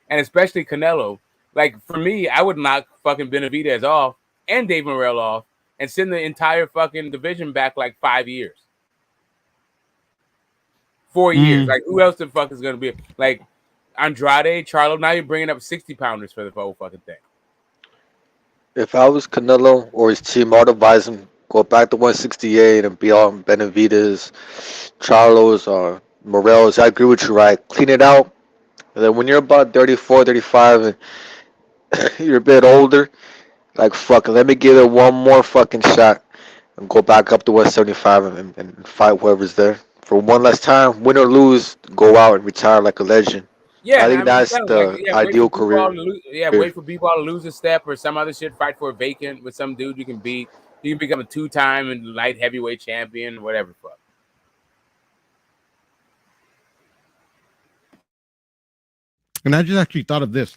S5: and especially Canelo. Like for me, I would knock fucking Benavidez off and Dave Morrell off and send the entire fucking division back like 5 years. 4 years. Like who else the fuck is going to be like Andrade, Charlo? Now you're bringing up 60 pounders for the whole fucking thing.
S8: If I was Canelo or his team, I'd advise him go back to 168 and be on Benavidez, Charlos, or Morels. I agree with you, right? Clean it out. And then when you're about 34, 35, and you're a bit older, like, fuck it, let me give it one more fucking shot and go back up to 175 and fight whoever's there. For one last time, win or lose, go out and retire like a legend.
S5: Yeah,
S8: I think that's the ideal career.
S5: Wait for B-Ball to lose a step or some other shit. Fight for a vacant with some dude you can beat. You can become a 2-time and light heavyweight champion, whatever. Fuck.
S1: And I just actually thought of this.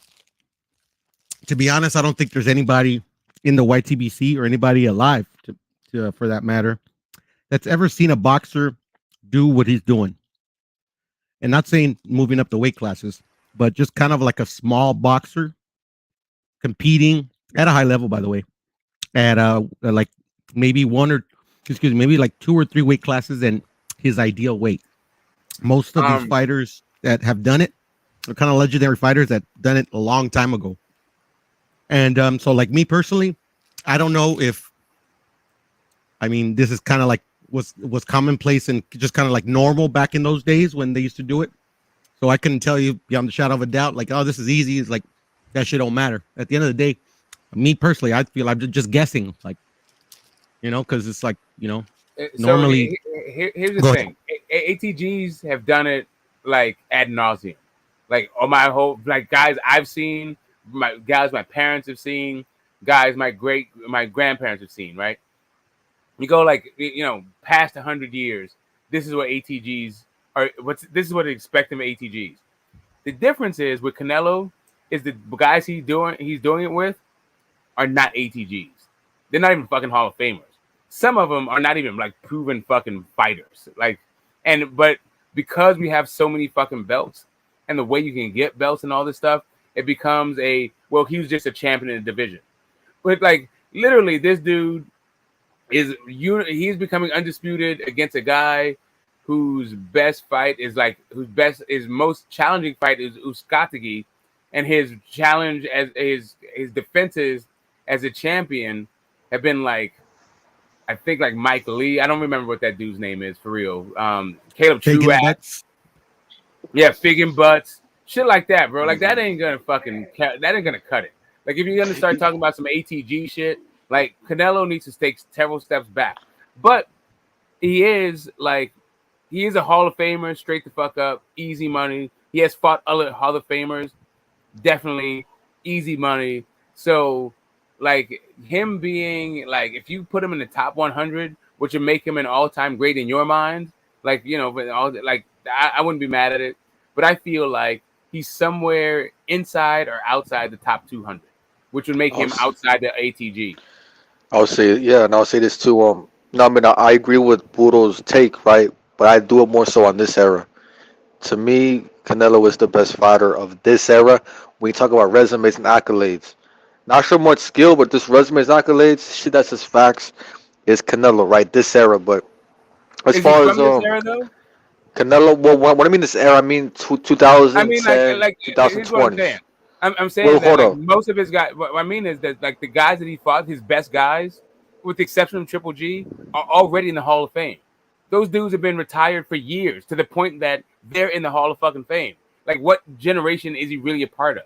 S1: To be honest, I don't think there's anybody in the YTBC or anybody alive, for that matter, that's ever seen a boxer do what he's doing. And not saying moving up the weight classes, but just kind of like a small boxer competing at a high level, by the way, at like maybe maybe like 2 or 3 weight classes and his ideal weight. Most of these fighters that have done it are kind of legendary fighters that done it a long time ago. And so like me personally, I don't know if, I mean, this is kind of like was commonplace and just kind of like normal back in those days when they used to do it. So I couldn't tell you beyond the shadow of a doubt, like, oh, this is easy. It's like, that shit don't matter. At the end of the day, me personally, I feel I'm just guessing, like, because it's like, normally.
S5: Here's the thing. ATGs have done it like ad nauseum. Like, my whole, like, guys I've seen, my parents have seen, guys my grandparents have seen, right? You go like, past 100 years, this is what ATGs are. This is what they expect from ATGs. The difference is with Canelo is the guys he's doing it with are not ATGs. They're not even fucking Hall of Famers. Some of them are not even like proven fucking fighters. Like, but because we have so many fucking belts and the way you can get belts and all this stuff, it becomes he was just a champion in the division. But like literally, this dude he's becoming undisputed against a guy whose best fight is his most challenging fight is Uzcategui, and his challenge as his defenses as a champion have been like, I think like Mike Lee. I don't remember what that dude's name is for real. Caleb Truax. Yeah, Figgin Butts. Shit like that, bro. Like that ain't gonna cut it. Like if you're gonna start talking about some ATG shit, like Canelo needs to take several steps back. But he is a Hall of Famer, straight the fuck up, easy money. He has fought other Hall of Famers, definitely easy money. So like him being like, if you put him in the top 100, which would make him an all-time great in your mind, like, but I wouldn't be mad at it. But I feel like he's somewhere inside or outside the top 200, which would make him outside the ATG.
S8: I'll say, yeah, and I'll say this too. No, I mean, I agree with Budo's take, right? But I do it more so on this era. To me, Canelo is the best fighter of this era. When you talk about resumes and accolades, not sure much skill, but this resumes and accolades, shit, that's just facts. Is Canelo right this era? But as
S5: Is he
S8: far as
S5: from this era though?
S8: Canelo, well, what I mean this era, I mean
S5: I mean,
S8: 2010,
S5: here's what I'm saying.
S8: 2020s.
S5: I'm
S8: Well,
S5: saying that
S8: hold
S5: like
S8: up.
S5: most of his guys. What I mean is that like the guys that he fought, his best guys, with the exception of Triple G, are already in the Hall of Fame. Those dudes have been retired for years to the point that they're in the Hall of fucking Fame. Like, what generation is he really a part of?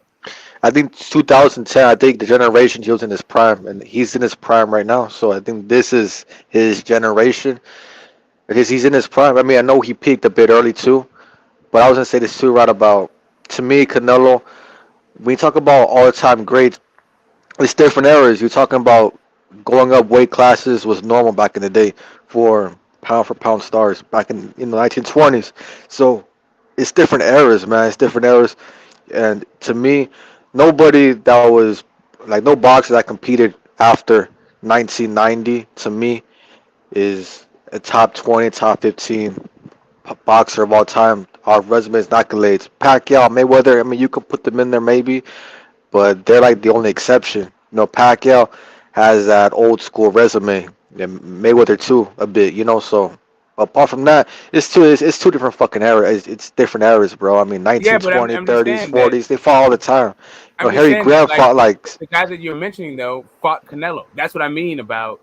S8: I think 2010. I think the generation he was in his prime, and he's in his prime right now. So I think this is his generation because he's in his prime. I mean, I know he peaked a bit early too, but I was gonna say this too, right about to me, Canelo. When you talk about all-time greats, it's different eras. You're talking about going up weight classes was normal back in the day for pound stars back in the 1920s. So it's different eras, man. It's different eras. And to me, nobody that was like no boxer that competed after 1990 to me is a top 20, top 15 boxer of all time. Our resumes, and accolades. Pacquiao, Mayweather. I mean, you could put them in there maybe, but they're like the only exception. Pacquiao has that old school resume, and Mayweather too a bit. So apart from that, it's two different fucking eras. It's different eras, bro. I mean,
S5: Yeah,
S8: 19,
S5: but
S8: 20,
S5: I'm just
S8: 30s,
S5: saying that
S8: 40s, they fought all the time.
S5: I'm just
S8: Harry
S5: saying that
S8: Graham
S5: like
S8: fought like
S5: the guys that you're mentioning though fought Canelo. That's what I mean about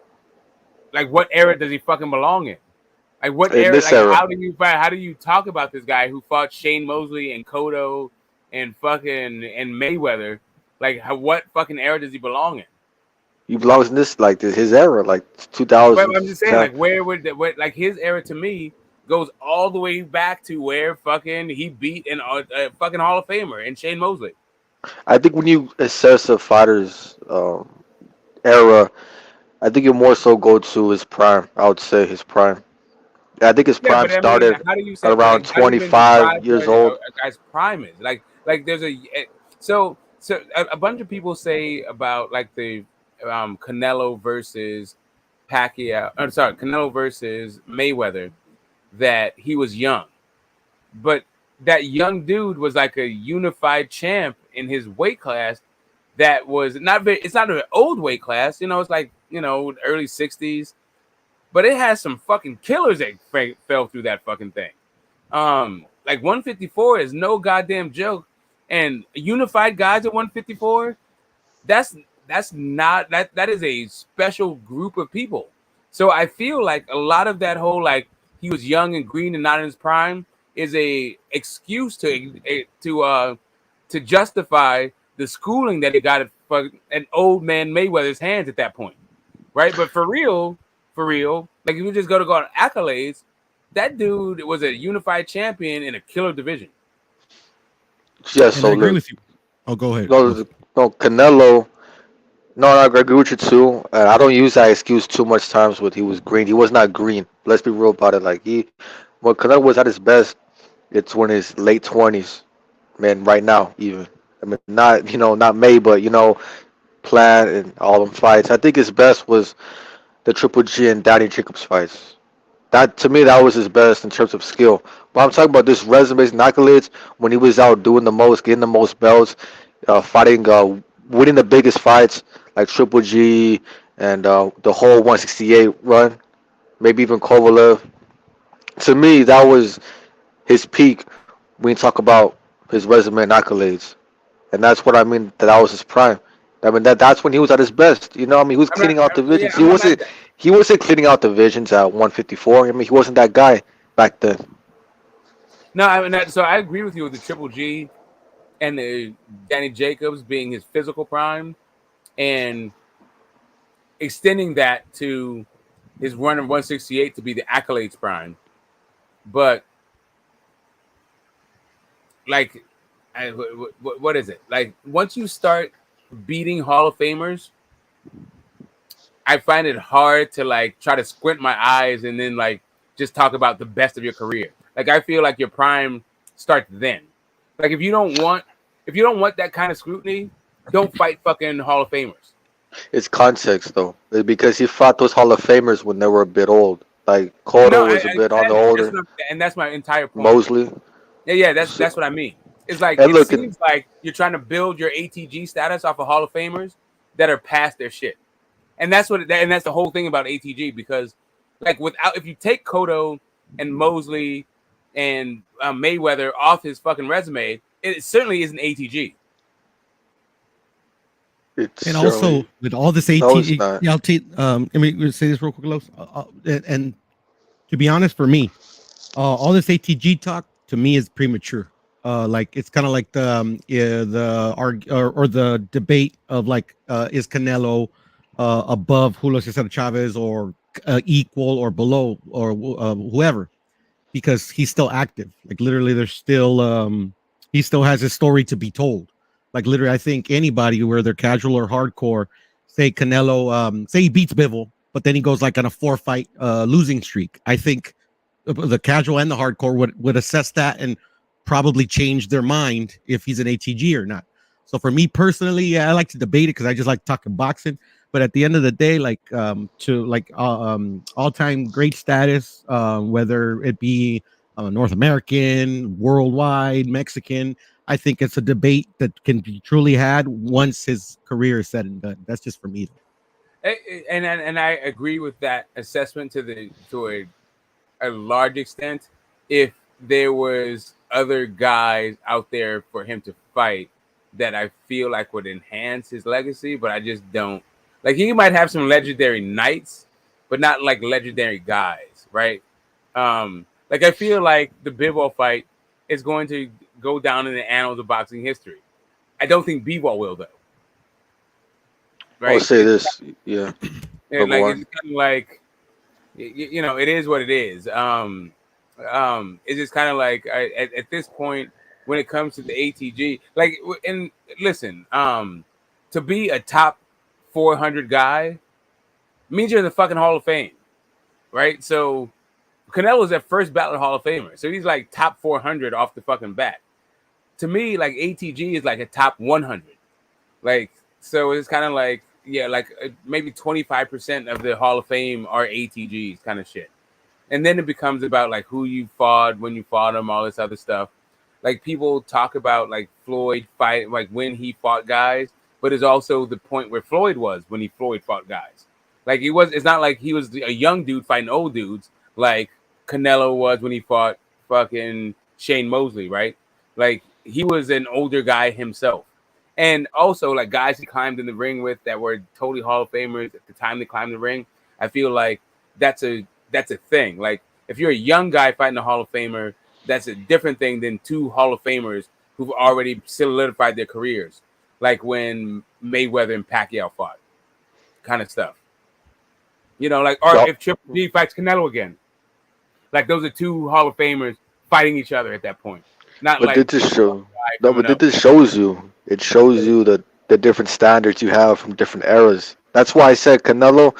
S5: like what era does he fucking belong in? Like what
S8: in
S5: era?
S8: this
S5: Like
S8: era.
S5: how do you talk about this guy who fought Shane Mosley and Cotto and fucking and Mayweather? Like what fucking era does he belong in?
S8: He belongs in this like his era, like
S5: But I'm just saying,
S8: 2010.
S5: like, where would like his era to me goes all the way back to where fucking he beat an fucking Hall of Famer and Shane Mosley.
S8: I think when you assess a fighter's era, I think you more so go to his prime. I would say his prime. I think his
S5: Yeah,
S8: prime
S5: but I mean,
S8: started
S5: how do you
S8: at
S5: say
S8: around
S5: like how do you even
S8: 25
S5: describe what
S8: years old.
S5: a guy's prime is? Like there's so a bunch of people say about like the Canelo versus Pacquiao. I'm sorry, Canelo versus Mayweather that he was young. But that young dude was like a unified champ in his weight class that was not very, it's not an old weight class, it's like, early 60s, but it has some fucking killers that fell through that fucking thing. Like 154 is no goddamn joke. And unified guys at 154, that's not that is a special group of people. So I feel like a lot of that whole like he was young and green and not in his prime is a excuse to justify the schooling that he got at an old man Mayweather's hands at that point, right? But for real, like if you just go on accolades, that dude was a unified champion in a killer division.
S8: Yeah,
S1: And
S8: so
S1: I agree
S8: look,
S1: with you. Oh, go ahead.
S8: no, no, Canelo. No, I agree with you too. I don't use that excuse too much times with he was green. He was not green. Let's be real about it. Like when Canelo was at his best, it's when his late 20s, man. Right now, even. I mean, not May, but Plant and all them fights. I think his best was the Triple G and Danny Jacobs fights. That to me, that was his best in terms of skill. But I'm talking about this resumes and accolades when he was out doing the most, getting the most belts, fighting, winning the biggest fights like Triple G and the whole 168 run, maybe even Kovalev. To me, that was his peak when you talk about his resume and accolades, and that's what I mean. That was his prime. I mean that's when he was at his best. I mean he was
S5: I'm not,
S8: cleaning out
S5: yeah,
S8: divisions. He
S5: I'm not
S8: wasn't
S5: mad.
S8: he wasn't cleaning out divisions at 154. I mean he wasn't that guy back then.
S5: No, I mean, so I agree with you with the Triple G and the Danny Jacobs being his physical prime and extending that to his run of 168 to be the accolades prime. But like, what is it? Like once you start beating Hall of Famers, I find it hard to like try to squint my eyes and then like just talk about the best of your career. Like I feel like your prime starts then. Like if you don't want that kind of scrutiny, don't fight fucking Hall of Famers.
S8: It's context though, it's because he fought those Hall of Famers when they were a bit old. Like
S5: No,
S8: Cotto was a bit on the older.
S5: and that's my entire point.
S8: Mosley.
S5: Yeah, that's what I mean. It's like
S8: And
S5: it
S8: look,
S5: seems like you're trying to build your ATG status off of Hall of Famers that are past their shit, and that's the whole thing about ATG, because like if you take Cotto and Mosley and Mayweather off his fucking resume, it certainly isn't ATG.
S8: it's
S1: And also
S8: certainly
S1: with all this
S8: no, it's
S1: AT,
S8: not.
S1: let me say this real quick, Los. And to be honest, for me, all this ATG talk to me is premature. Like it's kind of like or the debate of like is Canelo above Julio Cesar Chavez or equal or below or whoever, because he's still active. Like literally, there's still he still has his story to be told. Like literally, I think anybody, whether they're casual or hardcore, say Canelo, say he beats Bivol, but then he goes like on a 4-fight losing streak. I think the casual and the hardcore would assess that and probably change their mind if he's an ATG or not. So for me personally, yeah, I like to debate it because I just like talking boxing. But at the end of the day, like to like all-time great status, whether it be North American, worldwide, Mexican, I think it's a debate that can be truly had once his career is said and done. That's just for me.
S5: And I agree with that assessment to a large extent. If there was other guys out there for him to fight that I feel like would enhance his legacy, but I just don't. Like he might have some legendary nights, but not like legendary guys, right? Like I feel like the Bivol fight is going to go down in the annals of boxing history. I don't think Bivol will, though. Right?
S8: I'll say this, yeah.
S5: Like
S8: on.
S5: it's kind of like, you know, it is what it is. It's just kind of like at this point when it comes to the ATG, like, and listen, to be a top 400 guy means you're in the fucking Hall of Fame, right? So Canelo's at first ballot Hall of Famer, so he's like top 400 off the fucking bat. To me, like ATG is like a top 100, like, so it's kind of like, yeah, like maybe 25% of the Hall of Fame are ATGs kind of shit. And then it becomes about like who you fought, when you fought them, all this other stuff. Like people talk about like Floyd fight, like when he fought guys, but it's also the point where Floyd was when Floyd fought guys. Like it's not like he was a young dude fighting old dudes like Canelo was when he fought fucking Shane Mosley, right? Like he was an older guy himself. And also like guys he climbed in the ring with that were totally Hall of Famers at the time they climbed the ring. I feel like that's a thing. Like if you're a young guy fighting a Hall of Famer, that's a different thing than two Hall of Famers who've already solidified their careers. Like when Mayweather and Pacquiao fought, kind of stuff. You know, like, or if Triple G fights Canelo again. Like those are two Hall of Famers fighting each other at that point. Not
S8: but
S5: like
S8: did this show? No, but this shows you. It shows you the different standards you have from different eras. That's why I said Canelo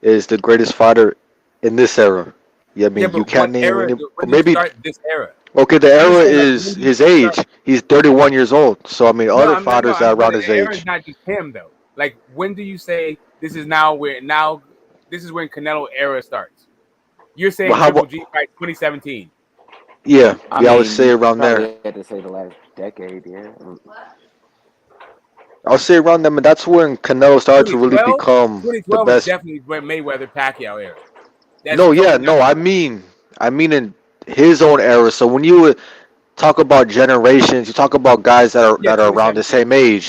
S8: is the greatest fighter in this era. Yeah, I mean, you can't name any. Maybe
S5: this era.
S8: Okay, the era is his age. He's 31 years old. So I mean, other fighters are around his age.
S5: It's not just him though. Like, when do you say this is now this is when Canelo era starts? You're saying Triple G fight 2017.
S8: Yeah, I would say around there.
S2: Had to say the last decade, yeah.
S8: I'll say around them, and that's when Canelo started to really become the best.
S5: Definitely Mayweather Pacquiao era.
S8: I mean in his own era. So when you talk about generations, you talk about guys that are around the same age.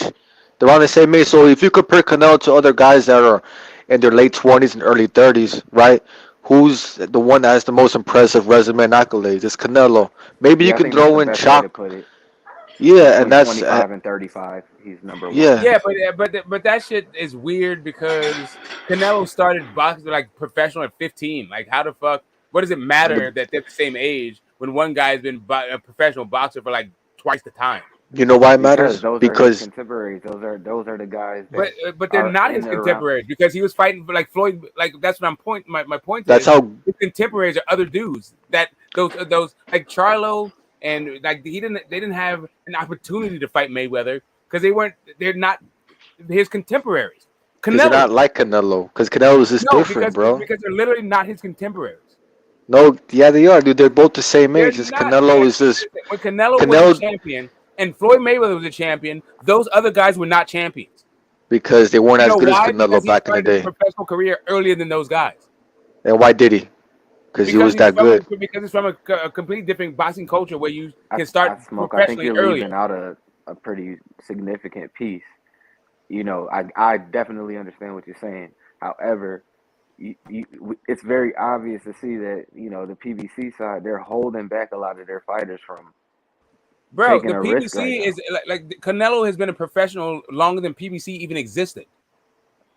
S8: They're around the same age. So if you compare Canelo to other guys that are in their late 20s and early 30s, right? Who's the one that has the most impressive resume and accolades? It's Canelo. Maybe you can throw in Chalk. Yeah, and that's
S2: 25 and 35. He's number one.
S5: Yeah, but that shit is weird because Canelo started boxing like professional at 15. Like, how the fuck? What does it matter that they're the same age when one guy's been a professional boxer for like twice the time?
S8: You know why it matters?
S2: Because those are contemporaries. Those are the guys.
S5: But they're not his contemporaries because he was fighting for like Floyd. Like, that's what I'm point. My point.
S8: That's how
S5: his contemporaries are other dudes that those like Charlo. And like they didn't have an opportunity to fight Mayweather because they're not his contemporaries.
S8: Canelo, they're not like Canelo because Canelo is just different, bro.
S5: Because they're literally not his contemporaries.
S8: No, yeah, they are, dude. They're both the same
S5: They're
S8: age. Just
S5: not, man.
S8: Canelo is just
S5: When Canelo was a
S8: Canelo
S5: champion and Floyd Mayweather was a champion, those other guys were not champions.
S8: because they weren't
S5: You
S8: as
S5: know
S8: good as
S5: why?
S8: Canelo
S5: Because he
S8: back in the
S5: started his
S8: day.
S5: professional career earlier than those guys.
S8: And why did he? Because he was that good.
S5: Because it's from a completely different boxing culture where you can
S2: I
S5: start
S2: smoke. I think
S5: professionally
S2: you're
S5: earlier.
S2: leaving out a pretty significant piece. You know, I definitely understand what you're saying. However, it's very obvious to see that, you know, the PBC side, they're holding back a lot of their fighters from
S5: Bro,
S2: taking
S5: the
S2: a risk right
S5: PBC
S2: now.
S5: is like Canelo has been a professional longer than PBC even existed.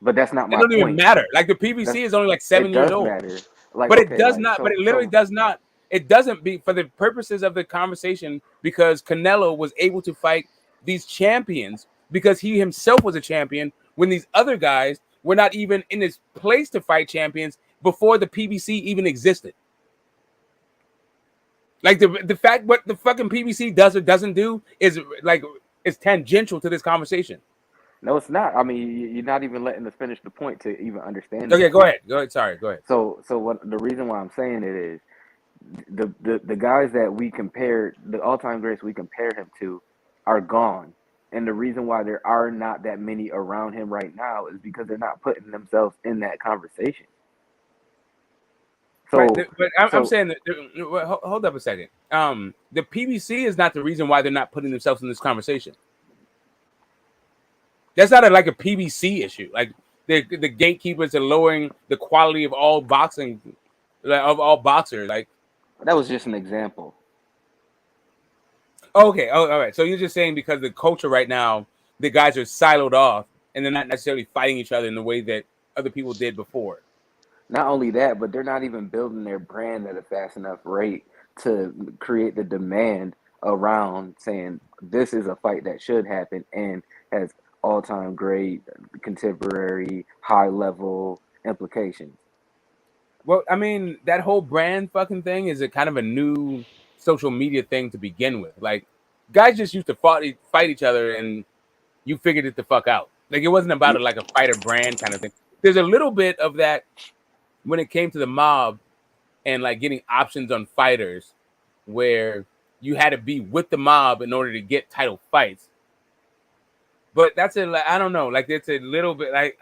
S2: But that's not
S5: It
S2: my
S5: doesn't even
S2: point.
S5: matter. Like the PBC is only like 7
S2: It
S5: years
S2: does
S5: old.
S2: matter. Like,
S5: But it
S2: okay,
S5: does
S2: like
S5: not, but it literally does not. It doesn't be for the purposes of the conversation because Canelo was able to fight these champions because he himself was a champion when these other guys were not even in this place to fight champions before the PBC even existed. Like the fact what the fucking PBC does or doesn't do is like it's tangential to this conversation.
S2: No, it's not. I mean, you're not even letting us finish the point to even understand
S5: Okay,
S2: the
S5: go
S2: point.
S5: ahead. Go ahead. Sorry, go ahead.
S2: So what the reason why I'm saying it is the guys that we compare, the all-time greats we compare him to, are gone. And the reason why there are not that many around him right now is because they're not putting themselves in that conversation. So,
S5: Right, but I'm
S2: so
S5: saying that. Hold up a second. The PBC is not the reason why they're not putting themselves in this conversation. That's not like a PBC issue. Like the gatekeepers are lowering the quality of all boxing, of all boxers. Like
S2: that was just an example.
S5: okay, all right. So you're just saying because the culture right now, the guys are siloed off and they're not necessarily fighting each other in the way that other people did before.
S2: Not only that, but they're not even building their brand at a fast enough rate to create the demand around saying this is a fight that should happen and has all-time great, contemporary, high-level implications.
S5: Well, I mean, that whole brand fucking thing is a kind of a new social media thing to begin with. Like, guys just used to fight each other, and you figured it the fuck out. Like, it wasn't about like a fighter brand kind of thing. There's a little bit of that when it came to the mob and like getting options on fighters, where you had to be with the mob in order to get title fights. But that's it. Like, I don't know. Like, it's a little bit like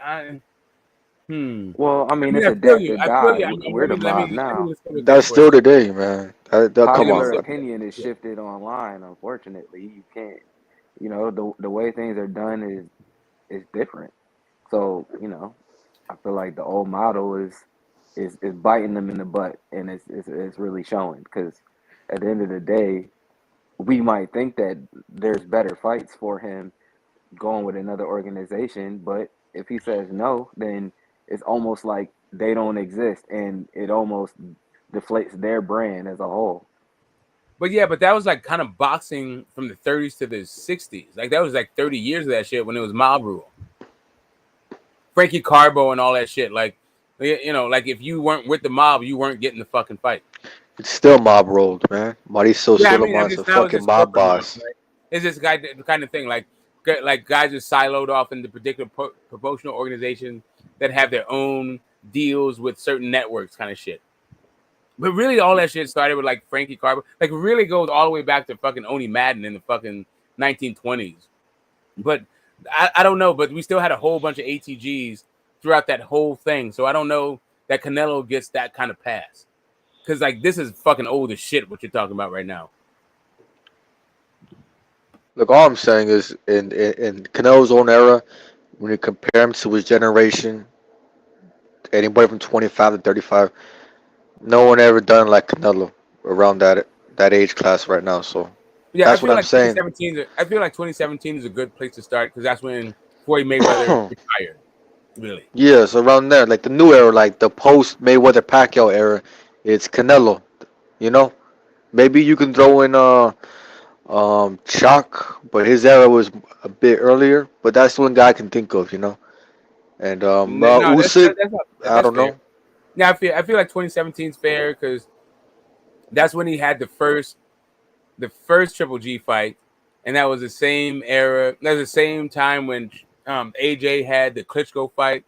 S2: Well, I mean, it's
S5: I feel you.
S2: adaptive
S5: I feel you.
S2: die. We're the mob now.
S5: Listen to it
S8: That's
S5: for a
S8: still
S5: second.
S8: today, man. Come
S2: Popular
S8: on.
S2: opinion is shifted online. Unfortunately, you can't. You know, the way things are done is different. So, you know, I feel like the old model is biting them in the butt, and it's really showing. Because at the end of the day, we might think that there's better fights for him going with another organization, but if he says no, then it's almost like they don't exist, and it almost deflates their brand as a whole.
S5: But yeah, but that was like kind of boxing from the 30s to the 60s. Like that was like 30 years of that shit when it was mob rule. Frankie Carbo and all that shit. Like, you know, like if you weren't with the mob, you weren't getting the fucking fight.
S8: It's still mob rolled, man. Mauricio
S5: Yeah, I mean,
S8: Suleiman's a
S5: now it's
S8: fucking
S5: just
S8: mob
S5: corporate mob,
S8: boss.
S5: right? It's this guy kind of thing. Like guys are siloed off into particular promotional organizations that have their own deals with certain networks, kind of shit. But really, all that shit started with like Frankie Carbo. Like, really goes all the way back to fucking Oni Madden in the fucking 1920s. But I don't know. But we still had a whole bunch of ATGs throughout that whole thing. So I don't know that Canelo gets that kind of pass. Because like this is fucking old as shit. What you're talking about right now.
S8: Look, all I'm saying is in Canelo's own era, when you compare him to his generation, anybody from 25 to 35, no one ever done like Canelo around that age class right now. So
S5: Yeah, I
S8: that's what
S5: feel
S8: I'm
S5: like
S8: saying.
S5: 2017. I feel like 2017 is a good place to start because that's when Floyd Mayweather retired. Really.
S8: Yeah, so around there, like the new era, like the post Mayweather Pacquiao era, it's Canelo. You know, maybe you can throw in Chuck, but his era was a bit earlier. But that's the one guy I can think of, you know. And
S5: No,
S8: Usyk, I
S5: that's
S8: don't
S5: fair.
S8: know.
S5: Yeah, I feel like 2017 is fair because that's when he had the first Triple G fight, and that was the same era. That was the same time when AJ had the Klitschko fight.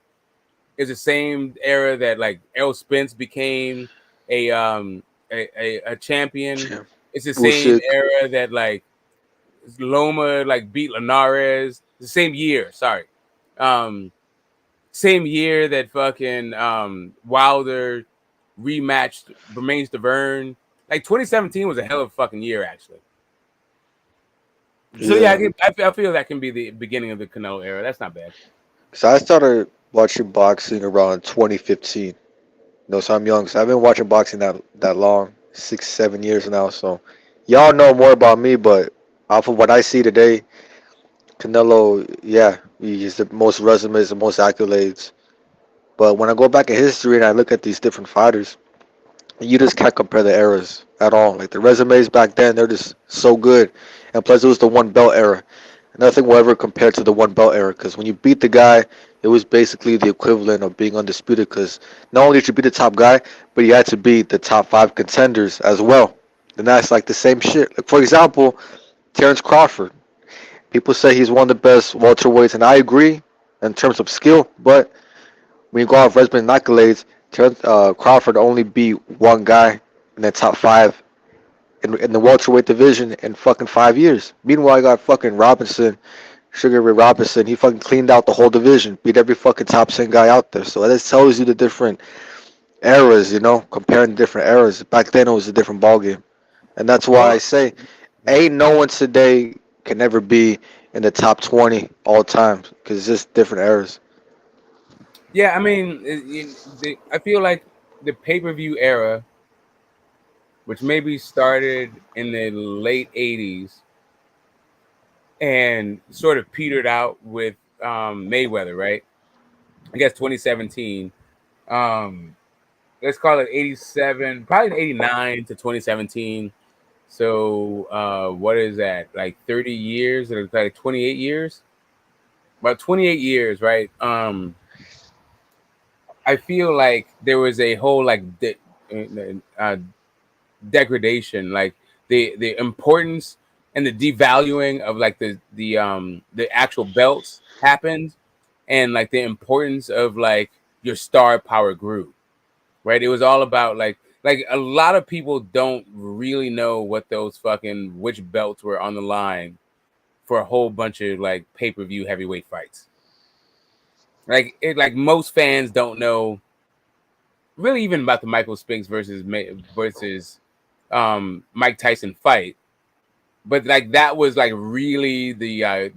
S5: It's the same era that like Errol Spence became a champion.
S8: Yeah.
S5: It's the same
S8: Usyk.
S5: era that like Loma like beat Linares. The same year, sorry. Same year that fucking Wilder rematched Bermain Stavern. Like 2017 was a hell of a fucking year, actually. So yeah, I feel that can be the beginning of the Canelo era. That's not bad.
S8: So I started watching boxing around 2015. No, so I'm young. So I've been watching boxing that long, 6, 7 years now. So y'all know more about me, but off of what I see today, Canelo, yeah, he's the most resumes, the most accolades. But when I go back in history and I look at these different fighters, you just can't compare the eras at all. Like the resumes back then, they're just so good. And plus, it was the one belt era. Nothing will ever compare to the one belt era because when you beat the guy, it was basically the equivalent of being undisputed because not only did you beat the top guy, but you had to beat the top 5 contenders as well. And that's like the same shit. Like, for example, Terrence Crawford. People say he's one of the best welterweights, and I agree in terms of skill, but when you go off resume and accolades, Terrence Crawford only beat one guy in the top 5 in the welterweight division in fucking 5 years. Meanwhile, I got fucking Robinson, Sugar Ray Robinson. He fucking cleaned out the whole division, beat every fucking top 10 guy out there. So that tells you the different eras, comparing the different eras. Back then, it was a different ballgame. And that's why I say, ain't no one today can ever be in the top 20 all time because it's just different eras.
S5: Yeah, I mean, I feel like the pay-per-view era, which maybe started in the late 80s and sort of petered out with Mayweather, right? I guess 2017. Let's call it 87, probably 89 to 2017. So what is that? Like 30 years or like 28 years? About 28 years, right? I feel like there was a whole like degradation, like the importance and the devaluing of like the actual belts happened, and like the importance of like your star power grew, right? It was all about like a lot of people don't really know what those fucking which belts were on the line for a whole bunch of like pay-per-view heavyweight fights. Like most fans don't know really even about the Michael Spinks versus Mike Tyson fight, but like that was like really the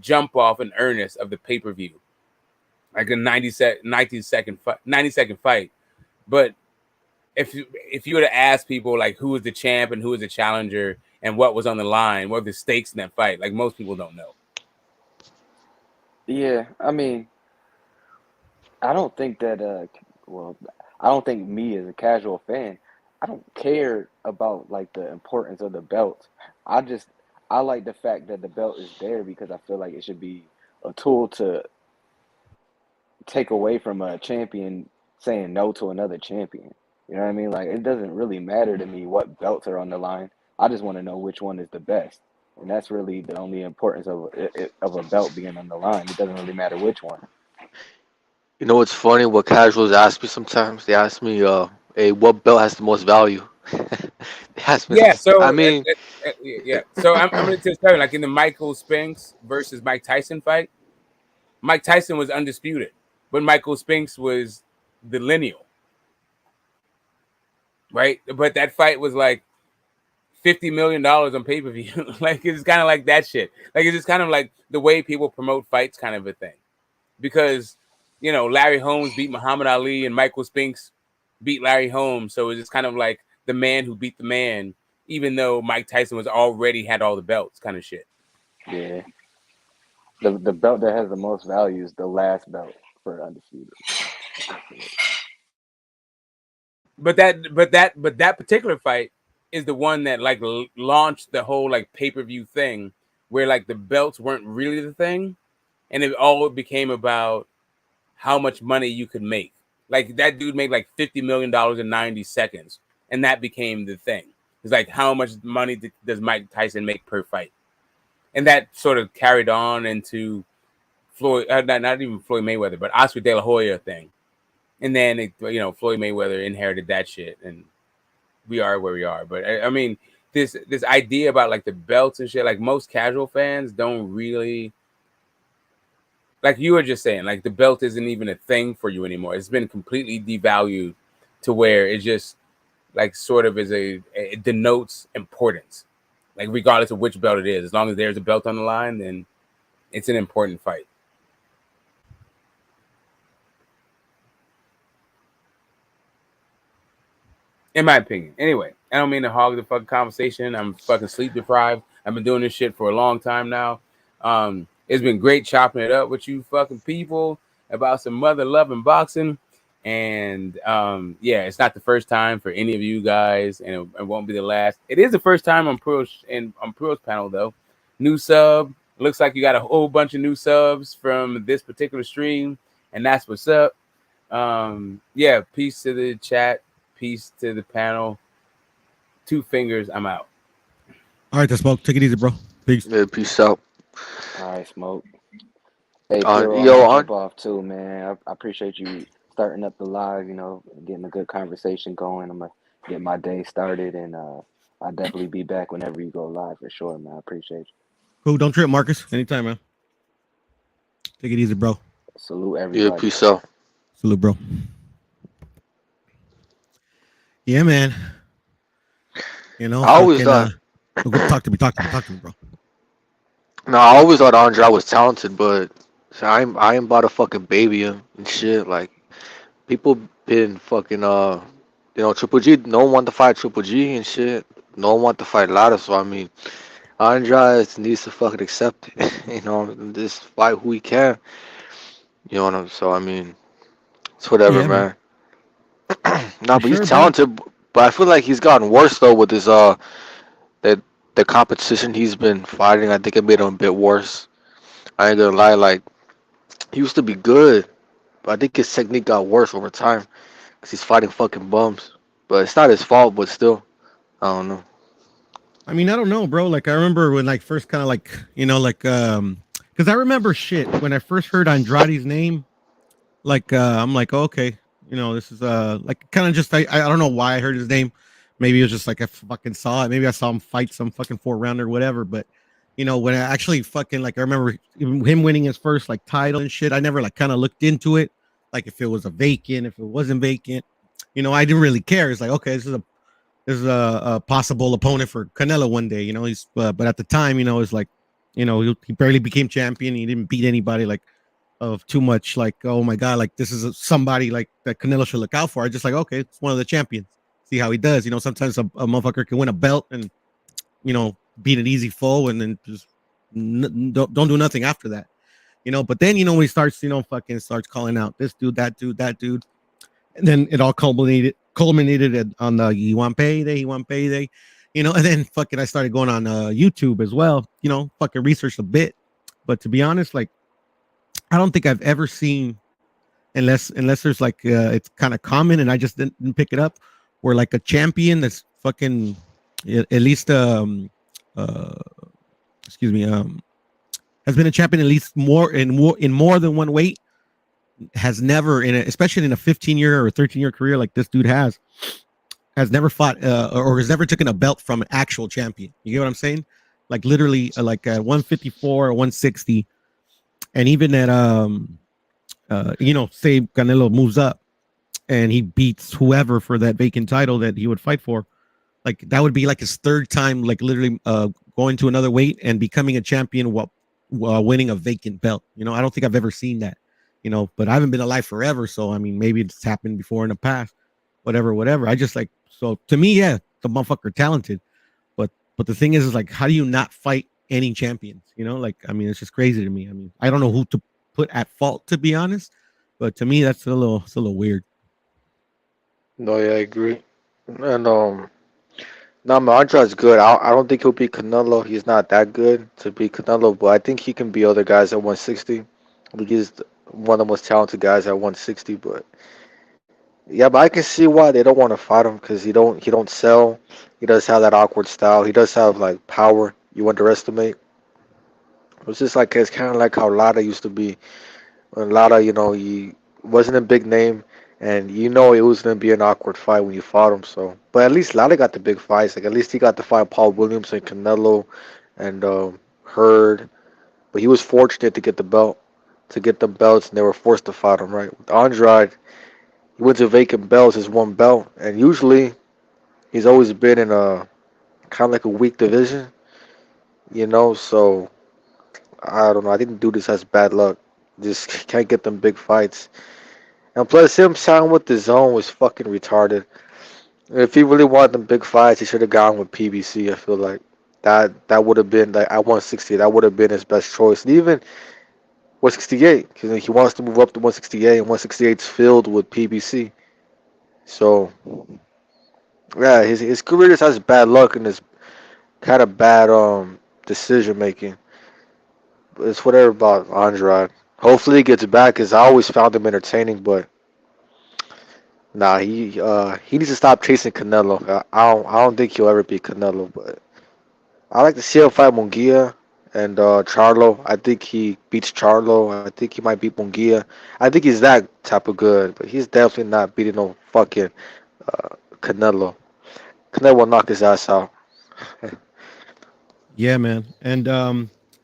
S5: jump off in earnest of the pay-per-view, like a 90-second fight. But if you were to ask people like who was the champ and who was the challenger and what was on the line, what were the stakes in that fight, like most people don't know.
S2: Yeah, I mean, I don't think that well, I don't think me as a casual fan, I don't care about like the importance of the belt. I just I like the fact that the belt is there because I feel like it should be a tool to take away from a champion saying no to another champion. You know what I mean? Like it doesn't really matter to me what belts are on the line. I just want to know which one is the best. And that's really the only importance of a belt being on the line. It doesn't really matter which one.
S8: You know what's funny? What casuals ask me sometimes? They ask me, "Hey, what belt has the most value?" They ask me.
S5: Yeah,
S8: I
S5: so
S8: mean,
S5: yeah. So I'm going to tell you, like in the Michael Spinks versus Mike Tyson fight, Mike Tyson was undisputed, but Michael Spinks was the lineal, right? But that fight was like $50 million on pay-per-view. Like it's kind of like that shit. Like it's just kind of like the way people promote fights, kind of a thing. Because Larry Holmes beat Muhammad Ali and Michael Spinks beat Larry Holmes, so it's just kind of like the man who beat the man, even though Mike Tyson was already had all the belts, kind of shit.
S2: Yeah. The belt that has the most value is the last belt for undisputed.
S5: But that particular fight is the one that like launched the whole like pay-per-view thing, where like the belts weren't really the thing, and it all became about how much money you could make. Like that dude made like $50 million in 90 seconds, and that became the thing. It's like how much money does Mike Tyson make per fight, and that sort of carried on into Floyd, not even Floyd Mayweather, but Oscar De La Hoya thing, And then Floyd Mayweather inherited that shit, and we are where we are. But I mean, this idea about like the belts and shit, like most casual fans don't really, like you were just saying, like the belt isn't even a thing for you anymore. It's been completely devalued to where it just like sort of it denotes importance. Like regardless of which belt it is, as long as there's a belt on the line, then it's an important fight. In my opinion. Anyway, I don't mean to hog the fucking conversation. I'm fucking sleep deprived. I've been doing this shit for a long time now. It's been great chopping it up with you fucking people about some mother loving boxing. And yeah, it's not the first time for any of you guys, and it won't be the last. It is the first time on Pearl's panel though. New sub. It looks like you got a whole bunch of new subs from this particular stream, and that's what's up. Yeah, peace to the chat. Peace to the panel. 2 fingers. I'm out.
S1: All right, the Smoke. Take it easy, bro. Peace.
S8: Yeah, peace out.
S2: All right, Smoke. Hey,
S8: Yo,
S2: Puro, I'm gonna jump off too, man. I appreciate you starting up the live, getting a good conversation going. I'm gonna get my day started, and I'll definitely be back whenever you go live for sure, man. I appreciate you.
S1: Cool. Don't trip, Marcus. Anytime, man. Take it easy, bro.
S2: Salute everybody.
S8: Yeah, peace out.
S1: Salute, bro. Yeah, man.
S8: I always thought.
S1: Talk to me, bro.
S8: No, I always thought Andre was talented, but I ain't about to fucking baby him and shit. Like people been fucking Triple G. No one want to fight Triple G and shit. No one want to fight Lara. So I mean, Andre needs to fucking accept it. Just fight who he can. So I mean, it's whatever,
S1: Yeah,
S8: man. Nah, but
S1: sure,
S8: he's talented. But I feel like he's gotten worse though with his the competition he's been fighting. I think it made him a bit worse. I ain't gonna lie, like he used to be good, but I think his technique got worse over time because he's fighting fucking bums. But it's not his fault, but still, I don't know.
S1: I mean, I don't know, bro. Like I remember when like first kind of like because I remember shit when I first heard Andrade's name. Like I'm like, oh, okay, this is like kind of just I don't know why I heard his name. Maybe it was just like I fucking saw it. Maybe I saw him fight some fucking 4-rounder or whatever. But when I actually fucking like I remember him winning his first like title and shit. I never like kind of looked into it, like if it was a vacant, if it wasn't vacant. I didn't really care. It's like, okay, this is a possible opponent for Canelo one day. He's but at the time, it's like, he barely became champion. He didn't beat anybody like of too much. Like, oh my god, like this is somebody like that Canelo should look out for. I just like, okay, it's one of the champions. See how he does. Sometimes a motherfucker can win a belt and beat an easy foe and then just don't do nothing after that. But then when he starts fucking starts calling out this dude, that dude, and then it all culminated on the he want payday, and then fucking I started going on YouTube as well, fucking researched a bit. But to be honest, like I don't think I've ever seen, unless there's like it's kind of common and I just didn't pick it up, where like a champion that's fucking at least has been a champion at least more than one weight, has never especially in a 15-year or 13-year career like this dude has never fought or has never taken a belt from an actual champion. You get what I'm saying? Like literally like at 154 or 160, and even at say Canelo moves up and he beats whoever for that vacant title that he would fight for, like that would be like his 3rd time, like literally going to another weight and becoming a champion while winning a vacant belt. I don't think I've ever seen that. But I haven't been alive forever, so I mean maybe it's happened before in the past. Whatever. I just like, so to me, yeah, the motherfucker talented, but the thing is like, how do you not fight any champions? Like I mean, it's just crazy to me. I mean, I don't know who to put at fault, to be honest, but to me that's a little weird.
S8: No, yeah, I agree. And no, man, Andrade's good. I don't think he'll beat Canelo. He's not that good to beat Canelo, but I think he can beat other guys at 160. I think he's one of the most talented guys at 160. But yeah, but I can see why they don't want to fight him because he don't sell. He does have that awkward style. He does have like power you underestimate. It's just like it's kind of like how Lara used to be. When Lara, he wasn't a big name, and you know it was gonna be an awkward fight when you fought him. So, but at least Lara got the big fights. Like at least he got to fight Paul Williams and Canelo and Hurd. But he was fortunate to get the belt, to get the belts, and they were forced to fight him. Right with Andrade, he went to vacant belts as one belt, and usually he's always been in a kind of like a weak division, you know. So I don't know. I think the dude just has bad luck. Just can't get them big fights. And plus, him signing with the zone was fucking retarded. If he really wanted them big fights, he should have gone with PBC. I feel like that would have been like at 160. That would have been his best choice. And even 168, because he wants to move up to 168, and 168 is filled with PBC. So yeah, his career just has bad luck and his kind of bad decision making. It's whatever about Andrade. Hopefully he gets back, because I always found him entertaining, but. Nah, he needs to stop chasing Canelo. I don't think he'll ever beat Canelo, but I like to see him fight Munguia and Charlo. I think he beats Charlo. I think he might beat Munguia. I think he's that type of good, but he's definitely not beating no fucking Canelo. Canelo will knock his ass out.
S1: Yeah, man. And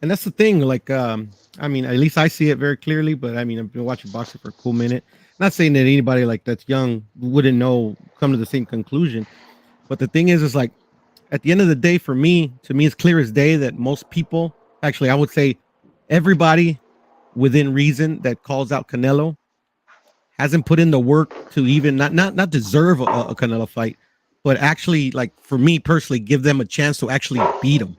S1: that's the thing. Like, I mean, at least I see it very clearly. But I mean, I've been watching boxing for a cool minute. Not saying that anybody like that's young wouldn't know come to the same conclusion. But the thing is like at the end of the day, for me, to me, it's clear as day that most people, actually, I would say everybody within reason that calls out Canelo hasn't put in the work to even not deserve a Canelo fight, but actually, like for me personally, give them a chance to actually beat him.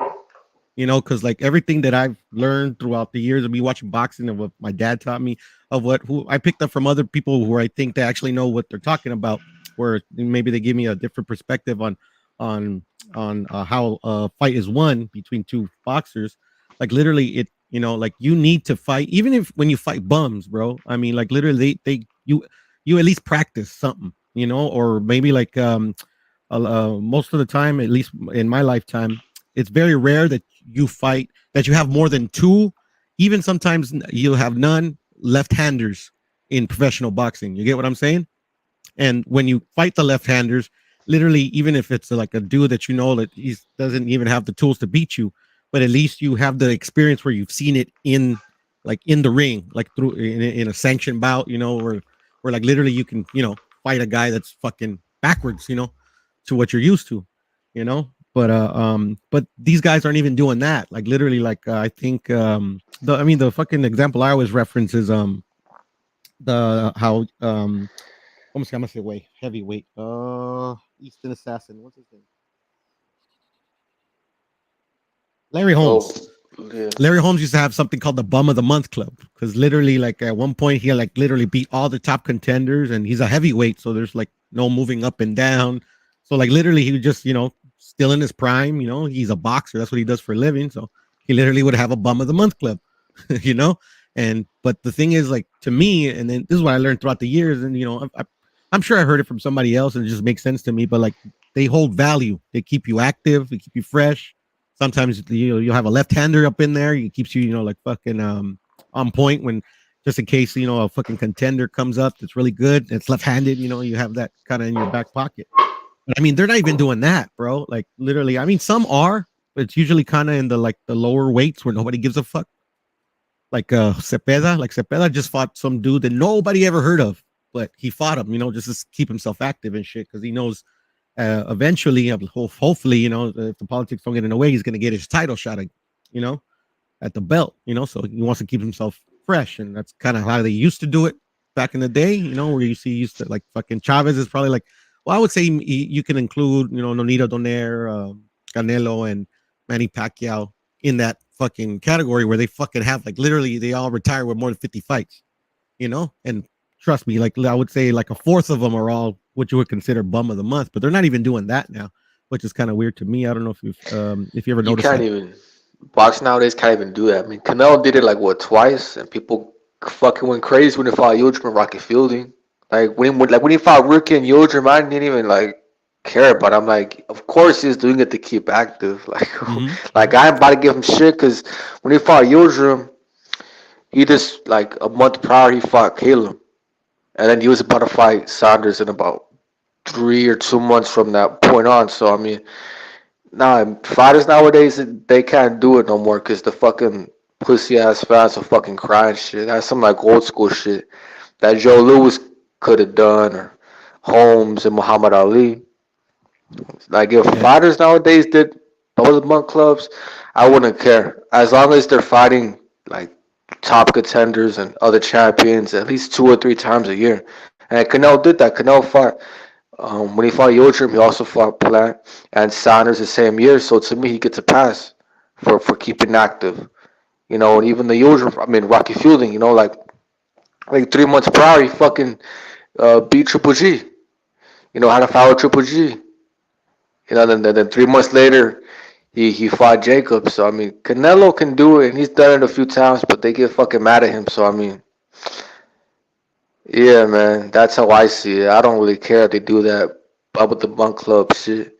S1: You know, because like everything that I've learned throughout the years of me watching boxing and what my dad taught me, of who I picked up from other people who I think they actually know what they're talking about, where maybe they give me a different perspective on how a fight is won between two boxers. Like literally, like you need to fight, even if when you fight bums, bro. I mean, like literally, you at least practice something, or maybe like most of the time, at least in my lifetime, it's very rare that you have more than two, even sometimes you'll have none left-handers in professional boxing. You get what I'm saying? And when you fight the left-handers, literally, even if it's like a dude that that he doesn't even have the tools to beat you, but at least you have the experience where you've seen it in the ring, like through in a sanctioned bout, where like literally you can fight a guy that's fucking backwards, to what you're used to, you know. But these guys aren't even doing that. Like literally, like I think the fucking example I always reference is the how I'm gonna say heavyweight. Eastern Assassin. What's his name? Larry Holmes.
S8: Oh, yeah.
S1: Larry Holmes used to have something called the Bum of the Month Club, because literally, like at one point, he like literally beat all the top contenders, and he's a heavyweight, so there's like no moving up and down. So like literally, he was just still in his prime. He's a boxer. That's what he does for a living. So he literally would have a Bum of the Month Club, But the thing is, like to me, and then this is what I learned throughout the years, and I'm sure I heard it from somebody else, and it just makes sense to me. But like they hold value. They keep you active. They keep you fresh. Sometimes you'll have a left-hander up in there. It keeps you like fucking on point when just in case a fucking contender comes up that's really good. It's left-handed. You have that kind of in your back pocket. But I mean, they're not even doing that, bro. Like literally, I mean, some are, but it's usually kind of in the lower weights where nobody gives a fuck. Like Cepeda. Like Cepeda just fought some dude that nobody ever heard of, but he fought him, just to keep himself active and shit, because he knows eventually, hopefully, if the politics don't get in the way, he's going to get his title shot, at the belt, so he wants to keep himself fresh. And that's kind of how they used to do it back in the day, where used to like fucking Chavez is probably like, well, I would say you can include, Nonito Donaire, Canelo, and Manny Pacquiao in that fucking category where they fucking have like literally they all retire with more than 50 fights, and trust me, like I would say like a fourth of them are all what you would consider Bum of the Month, but they're not even doing that now, which is kind of weird to me. I don't know if you ever noticed.
S8: You can't even box nowadays. Can't even do that. I mean, Canelo did it like twice, and people fucking went crazy when he fought Yildirim and Rocky Fielding. Like when he fought Rookie and Yildirim, I didn't even like care. But I'm like, of course he's doing it to keep active. Like, like I'm about to give him shit because when he fought Yildirim, he just like a month prior he fought Caleb. and then he was about to fight Saunders in about 3 or 2 months from that point on. So I mean, nah, fighters nowadays they can't do it no more because the fucking pussy ass fans are fucking crying shit. That's some like old school shit that Joe Louis could have done, or Holmes and Muhammad Ali. Like if
S1: Yeah.
S8: fighters nowadays did those monk clubs, I wouldn't care as long as they're fighting like top contenders and other champions at least 2 or 3 times a year. And Canelo did that. Canelo fought when he fought Yildirim, he also fought Plant and Saunders the same year. So to me, he gets a pass for keeping active. You know, and even the Yildirim, I mean Rocky Fielding. You know, like 3 months prior, he fucking beat Triple G. You know, had to follow Triple G. You know, then 3 months later, he fought Jacob. So I mean, Canelo can do it, and he's done it a few times, but they get fucking mad at him. So I mean, yeah, man, that's how I see it. I don't really care if they do that up with the bunk club shit.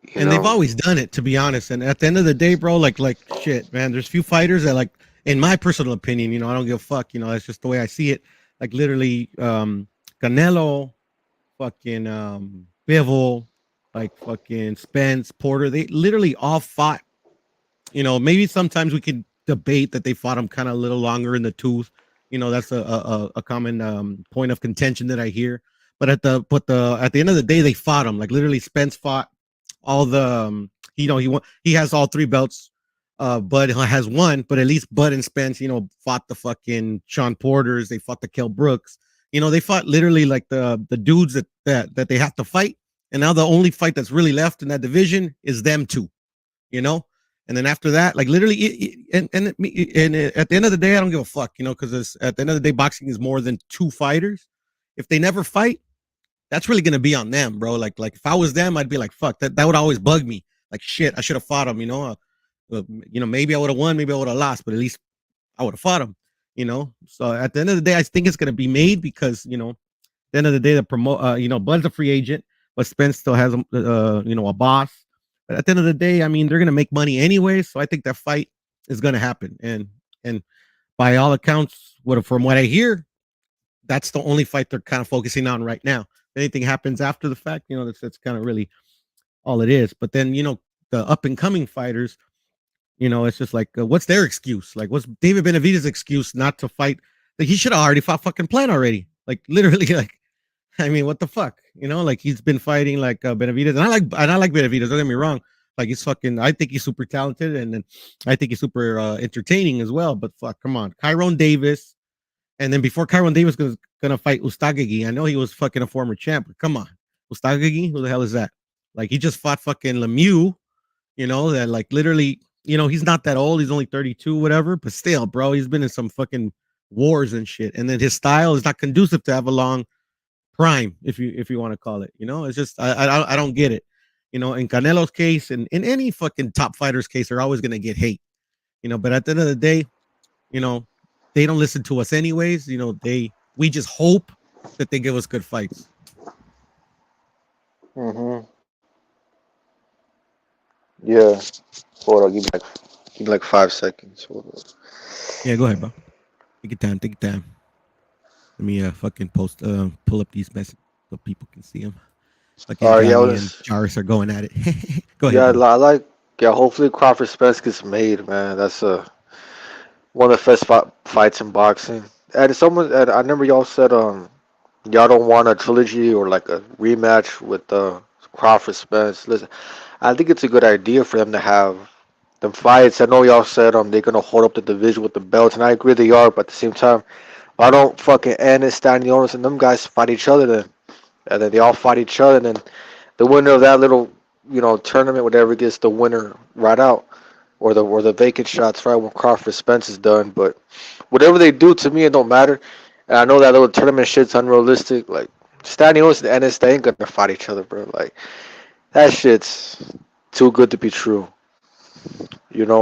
S8: You
S1: And they've
S8: know.
S1: always done it, to be honest. And at the end of the day, bro, like shit, man. There's few fighters that, like, in my personal opinion, I don't give a fuck. That's just the way I see it. Like literally, Canelo, fucking Bivol, like fucking Spence, Porter. They literally all fought. Maybe sometimes we could debate that they fought them kind of a little longer in the tooth. That's a common point of contention that I hear. But at the end of the day, they fought them. Like literally, Spence fought all the he has all 3 belts. Bud has one, but at least Bud and Spence, fought the fucking Sean Porters. They fought the Kell Brooks. They fought literally like the dudes that they have to fight. And now the only fight that's really left in that division is them two. And then after that, like literally, and at the end of the day, I don't give a fuck, because at the end of the day, boxing is more than 2 fighters. If they never fight, that's really gonna be on them, bro. Like if I was them, I'd be like, fuck, that would always bug me. Like shit, I should have fought him, maybe I would have won, maybe I would have lost, but at least I would have fought him, So at the end of the day, I think it's gonna be made because at the end of the day, the Bud's a free agent, but Spence still has a boss. But at the end of the day, I mean, they're gonna make money anyway, so I think that fight is gonna happen. And by all accounts, from what I hear, that's the only fight they're kind of focusing on right now. If anything happens after the fact, that's kind of really all it is. But then the up and coming fighters, it's just like, what's their excuse? Like, what's David Benavidez' excuse not to fight? Like, he should have already fought fucking Plant already. Like, literally, like, I mean, what the fuck? Like he's been fighting like Benavidez, and I like Benavidez. Don't get me wrong. Like he's fucking. I think he's super talented, and then I think he's super entertaining as well. But fuck, come on, Kyron Davis, and then before Kyron Davis was gonna fight Ustagagi, I know he was fucking a former champ. But come on, Ustagagi, who the hell is that? Like he just fought fucking Lemieux. That like literally, he's not that old. He's only 32, whatever. But still, bro, he's been in some fucking wars and shit. And then his style is not conducive to have a long prime, if you want to call it. It's just I don't get it. In Canelo's case, and in any fucking top fighter's case, they're always gonna get hate. But at the end of the day, they don't listen to us anyways. We just hope that they give us good fights.
S8: Yeah. Hold on, give me like 5 seconds. Hold on.
S1: Yeah, go ahead, bro. Take your time. Let me fucking pull up these messages so people can see them. Fucking
S8: All right,
S1: Johnny and Charis are going at it. Go ahead.
S8: yeah, I like. Yeah, hopefully Crawford Spence gets made, man. That's one of the best fights in boxing. And I remember y'all said y'all don't want a trilogy or like a rematch with Crawford Spence. Listen, I think it's a good idea for them to have them fights. I know y'all said they're gonna hold up the division with the belts, and I agree they are. But at the same time, why don't fucking Ennis, Stanionis, and them guys fight each other then? And then they all fight each other, and then the winner of that little tournament, whatever, gets the winner right out, or the vacant shots right when Crawford Spence is done. But whatever they do, to me, it don't matter. And I know that little tournament shit's unrealistic. Like Stanionis and Ennis, they ain't gonna fight each other, bro. Like that shit's too good to be true.
S1: Yeah.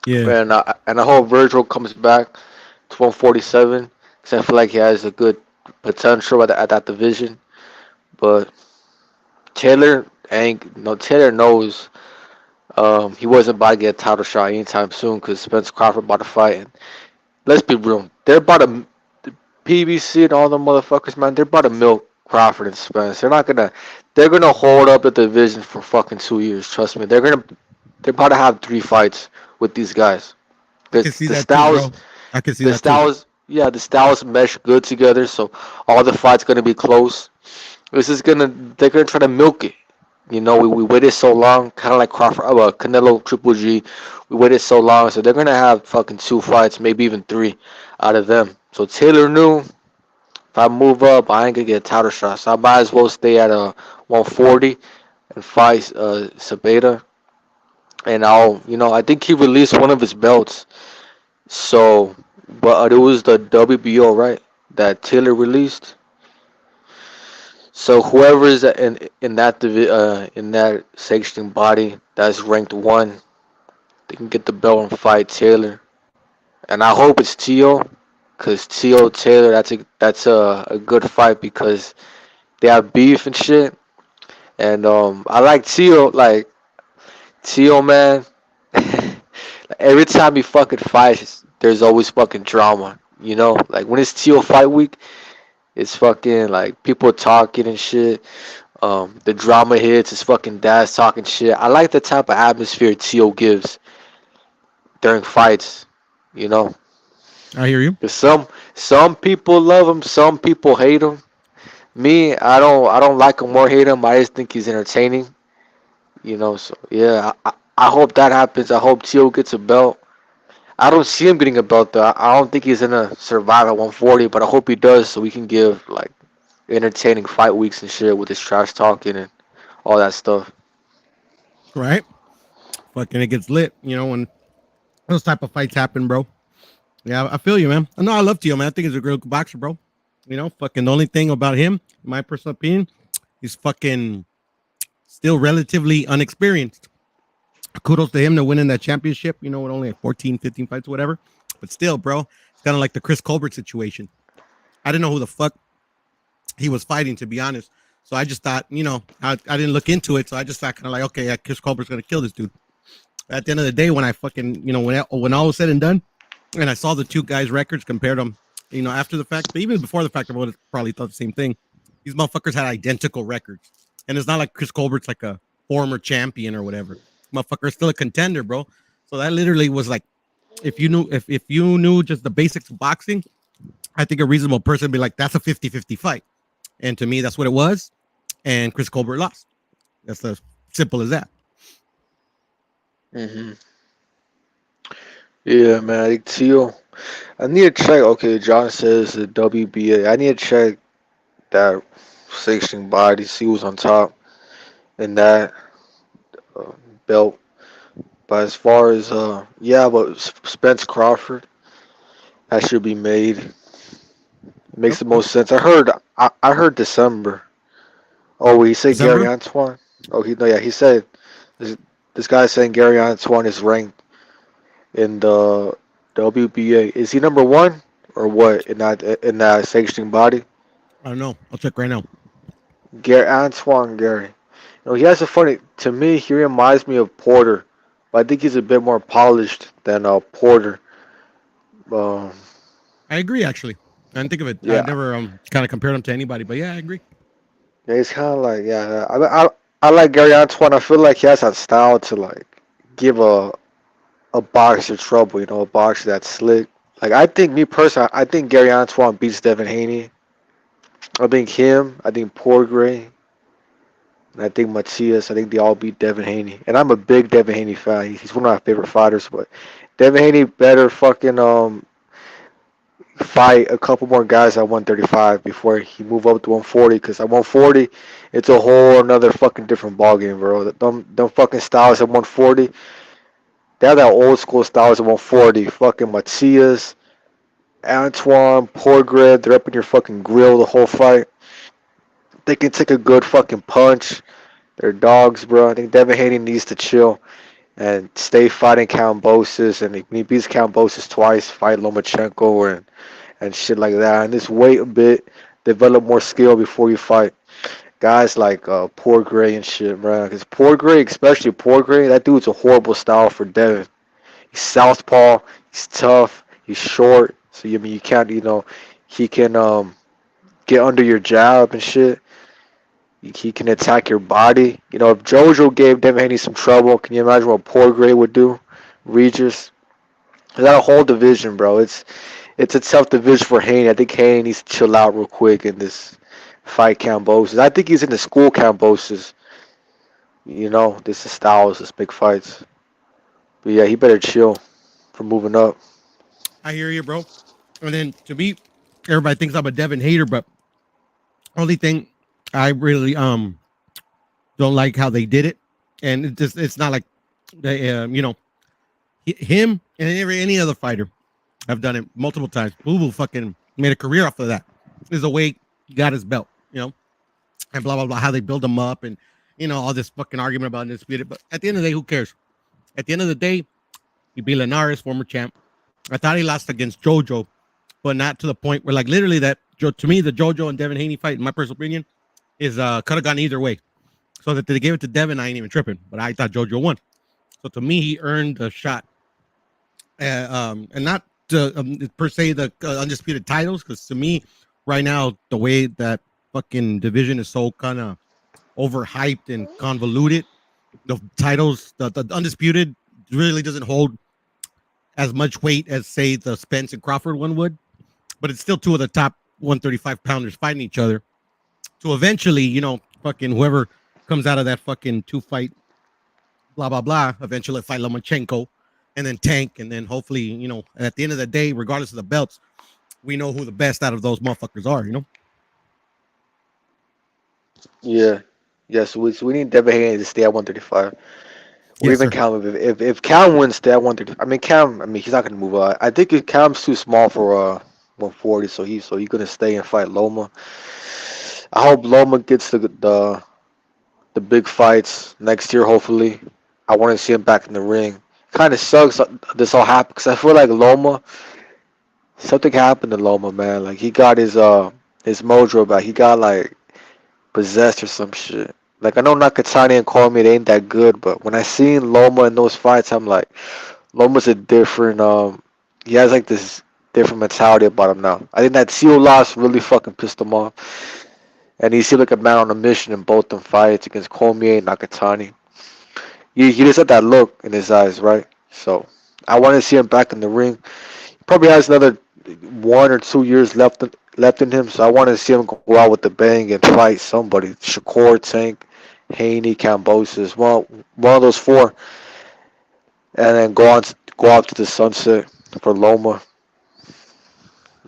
S8: And I hope Virgil comes back to 147 because I feel like he has a good potential at that division. But Taylor knows he wasn't about to get a title shot anytime soon because Spence Crawford about to fight. And let's be real, they're about to PBC and all the motherfuckers, man, they're about to milk Crawford and Spence. They're gonna hold up the division for fucking 2 years. Trust me. They're about to have 3 fights with these guys.
S1: I can see
S8: The
S1: that too,
S8: styles,
S1: bro. I can see
S8: the
S1: that too.
S8: styles, yeah, the styles mesh good together. So all the fights gonna be close. They're gonna try to milk it. You know, we waited so long, kind of like Crawford, Canelo, Triple G. We waited so long, so they're gonna have fucking 2 fights, maybe even 3 out of them. So Taylor knew if I move up, I ain't gonna get a title shot. So I might as well stay at a 140 and fight Sabeda. And I think he released one of his belts. So, but it was the WBO, right? That Taylor released. So whoever is in that sanctioning body that's ranked 1, they can get the belt and fight Taylor. And I hope it's Tio, cause Tio Taylor, that's a good fight because they have beef and shit. And I like Tio, man. Every time he fucking fights, there's always fucking drama. You know, like when it's Tio fight week, it's fucking like people talking and shit. The drama hits, it's fucking dads talking shit. I like the type of atmosphere Tio gives during fights. You know,
S1: I hear you.
S8: 'cause some people love him, some people hate him. Me, I don't like him or hate him. I just think he's entertaining. You know, so yeah, I hope that happens. I hope Tio gets a belt. I don't see him getting a belt though. I don't think he's gonna survive at 140, but I hope he does so we can give like entertaining fight weeks and shit with his trash talking and all that stuff.
S1: Right? Fucking it gets lit, when those type of fights happen, bro. Yeah, I feel you, man. No, I love Tio, man. I think he's a great boxer, bro. Fucking the only thing about him, in my personal opinion, he's fucking still relatively unexperienced. Kudos to him to winning that championship, with only like 14, 15 fights, whatever. But still, bro, it's kind of like the Chris Colbert situation. I didn't know who the fuck he was fighting, to be honest. So I just thought, I didn't look into it. So I just thought kind of like, okay, yeah, Chris Colbert's going to kill this dude. At the end of the day, when I fucking, when all was said and done, and I saw the two guys' records, compared them, after the fact, but even before the fact, I would have probably thought the same thing. These motherfuckers had identical records. And it's not like Chris Colbert's like a former champion or whatever. Motherfucker's still a contender, bro. So that literally was like, if you knew just the basics of boxing, I think a reasonable person would be like, that's a 50-50 fight. And to me, that's what it was. And Chris Colbert lost. That's as simple as that.
S8: Hmm. Yeah, man. I think Tio. I need to check. Okay, John says the WBA. I need to check that sanctioning body, see who's on top in that uh, belt. But as far as but Spence Crawford, that should be made. It makes the most sense. I heard December. Oh, he said Gary
S1: December?
S8: Antoine. Oh, he said this guy's saying Gary Antoine is ranked in the WBA. Is he number 1 or what in that sanctioning body?
S1: I don't know. I'll check right now.
S8: Gary. He has a funny. To me, he reminds me of Porter, but I think he's a bit more polished than Porter. Um,
S1: I agree, actually. I didn't think of it. I
S8: yeah,
S1: never kind of compared him to anybody, but yeah, I agree.
S8: yeah, he's kind of like I like Gary Antoine. I feel like he has that style to like give a boxer trouble. A boxer that's slick. Like I think me personally, I think Gary Antoine beats Devin Haney. I think him. I think Porgray. And I think Matias. I think they all beat Devin Haney. And I'm a big Devin Haney fan. He's one of my favorite fighters. But Devin Haney better fucking fight a couple more guys at 135 before he move up to 140. Because at 140, it's a whole another fucking different ballgame, bro. Them fucking styles at 140. They have that old school styles at 140. Fucking Matias, Antoine, Porgray. They're up in your fucking grill the whole fight. They can take a good fucking punch. They're dogs, bro. I think Devin Haney needs to chill and stay fighting Kambosos. And when he beats Kambosos twice, fight Lomachenko and shit like that. And just wait a bit, develop more skill before you fight guys like Porgray and shit, bro. Because Porgray, especially Porgray, that dude's a horrible style for Devin. He's southpaw. He's tough. He's short. So you can't, He can get under your jab and shit. He can attack your body. You know, if JoJo gave Devin Haney some trouble, can you imagine what Poor Gray would do? Regis. That a whole division, bro. It's a tough division for Haney. I think Haney needs to chill out real quick in this fight Cambosis. I think he's in the school Cambosis. You know, this is styles, this big fights. But yeah, he better chill for moving up.
S1: I hear you, bro. And then to me, everybody thinks I'm a Devin hater, but only thing I really don't like how they did it, and it's not like they him and any other fighter have done it multiple times. Boo Boo fucking made a career off of that. Is the way he got his belt, and blah blah blah. How they build him up, and all this fucking argument about undisputed. But at the end of the day, who cares? At the end of the day, he beat Linares, former champ. I thought he lost against JoJo, but not to the point where, like, literally that. To me, the JoJo and Devin Haney fight, in my personal opinion, is could have gone either way. So that they gave it to Devin, I ain't even tripping. But I thought JoJo won. So to me, he earned a shot, and not per se the undisputed titles, because to me, right now, the way that fucking division is so kind of overhyped and convoluted, the titles, the undisputed, really doesn't hold as much weight as, say, the Spence and Crawford one would. But it's still two of the top 135 pounders fighting each other. So eventually, fucking whoever comes out of that fucking 2-fight, blah, blah, blah, eventually fight Lomachenko and then Tank. And then hopefully, at the end of the day, regardless of the belts, we know who the best out of those motherfuckers are,
S8: Yeah. Yeah, so we need Devin Haney to stay at 135. Or
S1: Yes,
S8: even
S1: sir.
S8: Cam. If Cam wins, stay at 135. He's not going to move on. I think if Cam's too small for 140, so he's going to stay and fight Loma. I hope Loma gets the big fights next year, hopefully. I want to see him back in the ring. Kind of sucks this all happened because I feel like Loma, something happened to Loma, man. Like, he got his mojo back. He got, like, possessed or some shit. Like, I know Nakatani and Cormier, they ain't that good, but when I seen Loma in those fights, I'm like, Loma's a different, he has, like, this different mentality about him now. I think that Seal loss really fucking pissed him off. And he seemed like a man on a mission in both them fights against Cormier and Nakatani. He just had that look in his eyes, right? So I want to see him back in the ring. He probably has another 1 or 2 years left in him, so I want to see him go out with the bang and fight somebody. Shakur, Tank, Haney, Cambosis, one of those four, and then go out to the sunset for Loma.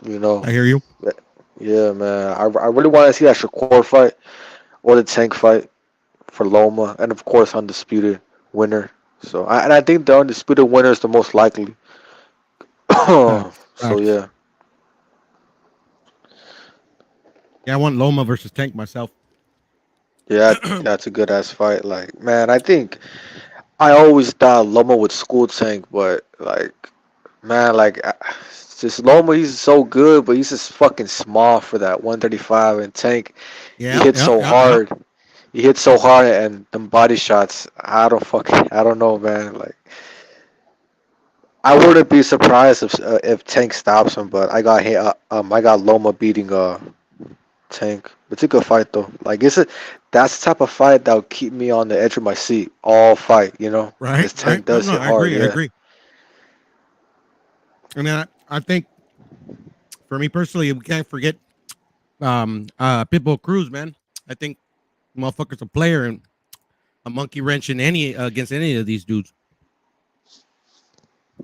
S1: I hear you.
S8: Yeah, man. I really want to see that Shakur fight or the Tank fight for Loma, and of course undisputed winner. So I think the undisputed winner is the most likely. So yeah.
S1: Yeah, I want Loma versus Tank myself.
S8: Yeah, that's a good ass fight. Like, man, I always thought Loma would school Tank, but like, man, like, it's just Loma, he's so good, but he's just fucking small for that 135. And Tank, he hits so hard. He hits so hard, and them body shots, I don't know, man. Like, I wouldn't be surprised if Tank stops him, but I got Loma beating Tank. It's a good fight though. Like, that's the type of fight that will keep me on the edge of my seat all fight.
S1: Right.
S8: Because Tank does hit hard.
S1: I agree. And then I think, for me personally, we can't forget Pitbull Cruz, man. I think motherfucker's a player and a monkey wrench in against any of these dudes.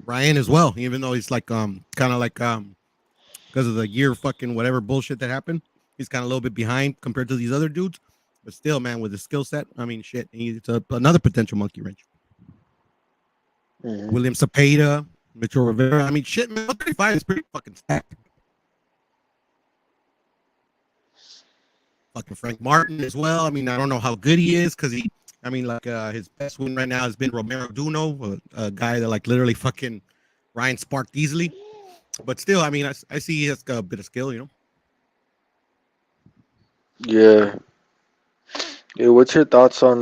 S1: Ryan as well, even though he's like kind of like because of the year fucking whatever bullshit that happened, he's kind of a little bit behind compared to these other dudes. But still, man, with his skill set, I mean, shit, he's another potential monkey wrench.
S8: Mhm.
S1: William Cepeda, Mitchell Rivera. I mean, shit, man, 135 is pretty fucking stacked. Fucking Frank Martin as well. I mean, I don't know how good he is because his best win right now has been Romero Duno, a guy that like literally fucking Ryan sparked easily. But still, I mean, I see he has got a bit of skill,
S8: Yeah. Yeah. What's your thoughts on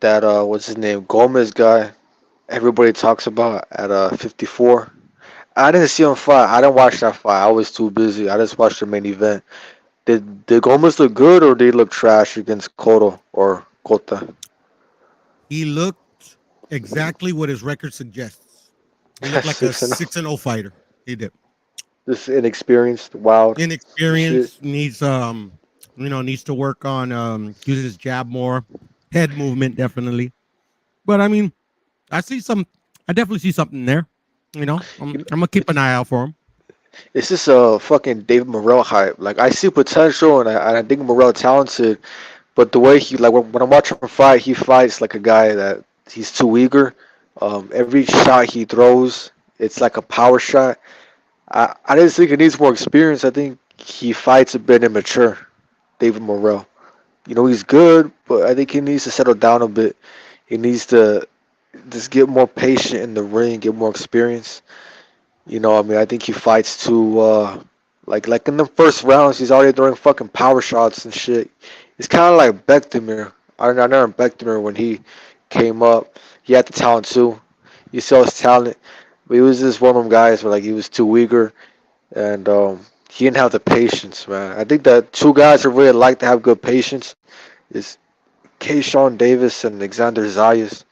S8: that what's his name, Gomez guy? Everybody talks about at 54. I didn't see him fight. I didn't watch that fight. I was too busy. I just watched the main event. Did Gomez look good or did he look trash against Cotto or Cota?
S1: He looked exactly what his record suggests. He looked like a
S8: 6-0.
S1: 6-0 fighter. He did.
S8: Just inexperienced, wild shit.
S1: Inexperience, needs to work on using his jab more, head movement definitely. But I mean, I definitely see something there. I'm gonna keep an eye out for him.
S8: It's just a fucking David Morrell hype. Like I see potential and I think Morrell talented, but the way he like when I watch him fight, he fights like a guy that he's too eager. Every shot he throws, it's like a power shot. I just think he needs more experience. I think he fights a bit immature, David Morrell. He's good, but I think he needs to settle down a bit. He needs to just get more patient in the ring, get more experience. I mean, I think he fights too. Like in the first rounds, he's already throwing fucking power shots and shit. It's kind of like Bektemir. I remember Bektemir when he came up. He had the talent too. You saw his talent, but he was just one of them guys where like he was too eager and he didn't have the patience, man. I think that two guys who really like to have good patience is Keyshawn Davis and Alexander Zayas.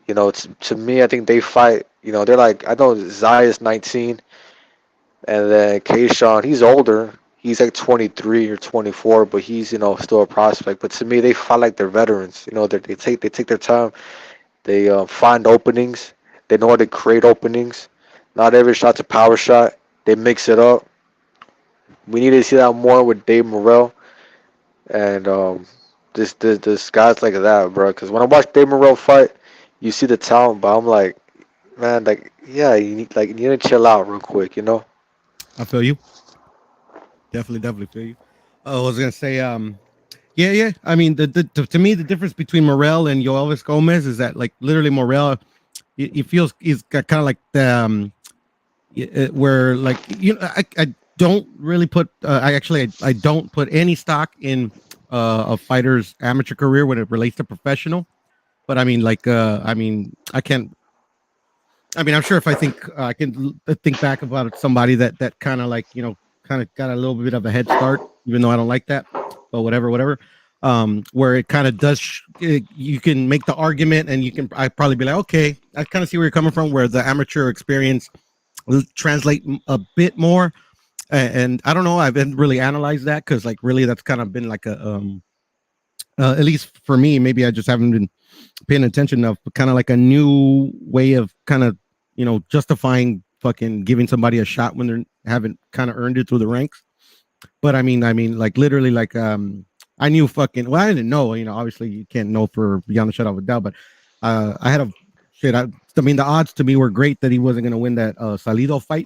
S8: To me, I think they fight. They're like I know Zayas 19, and then Keyshawn, he's older. He's like 23 or 24, but he's still a prospect. But to me, they fight like they're veterans. They take their time. They find openings. They know how to create openings. Not every shot's a power shot. They mix it up. We need to see that more with Dave Morrell and this guys like that, bro. Because when I watch Dave Morrell fight, you see the talent, but I'm like, man, like, yeah, you need to chill out real quick.
S1: I feel you. Definitely feel you. Oh, I was gonna say, yeah. I mean, to me, the difference between Morel and Yoelvis Gomez is that, like, literally Morel, he feels he's got kind of like the where, like, I don't really put, I don't put any stock in a fighter's amateur career when it relates to professional. But I mean, like, I can't. I mean, I'm sure if I can think back about somebody that kind of like kind of got a little bit of a head start, even though I don't like that, but whatever. Where it kind of does, you can make the argument, and I probably be like, okay, I kind of see where you're coming from, where the amateur experience will translate a bit more, and I don't know, I haven't really analyzed that because, like, really, that's kind of been like a at least for me, maybe I just haven't been paying attention enough, but kind of like a new way of kind of justifying fucking giving somebody a shot when they haven't kind of earned it through the ranks. But I mean, like, literally, like, I knew fucking, well, I didn't know, obviously you can't know for beyond a shadow of a doubt, but I had I mean, the odds to me were great that he wasn't going to win that Salido fight.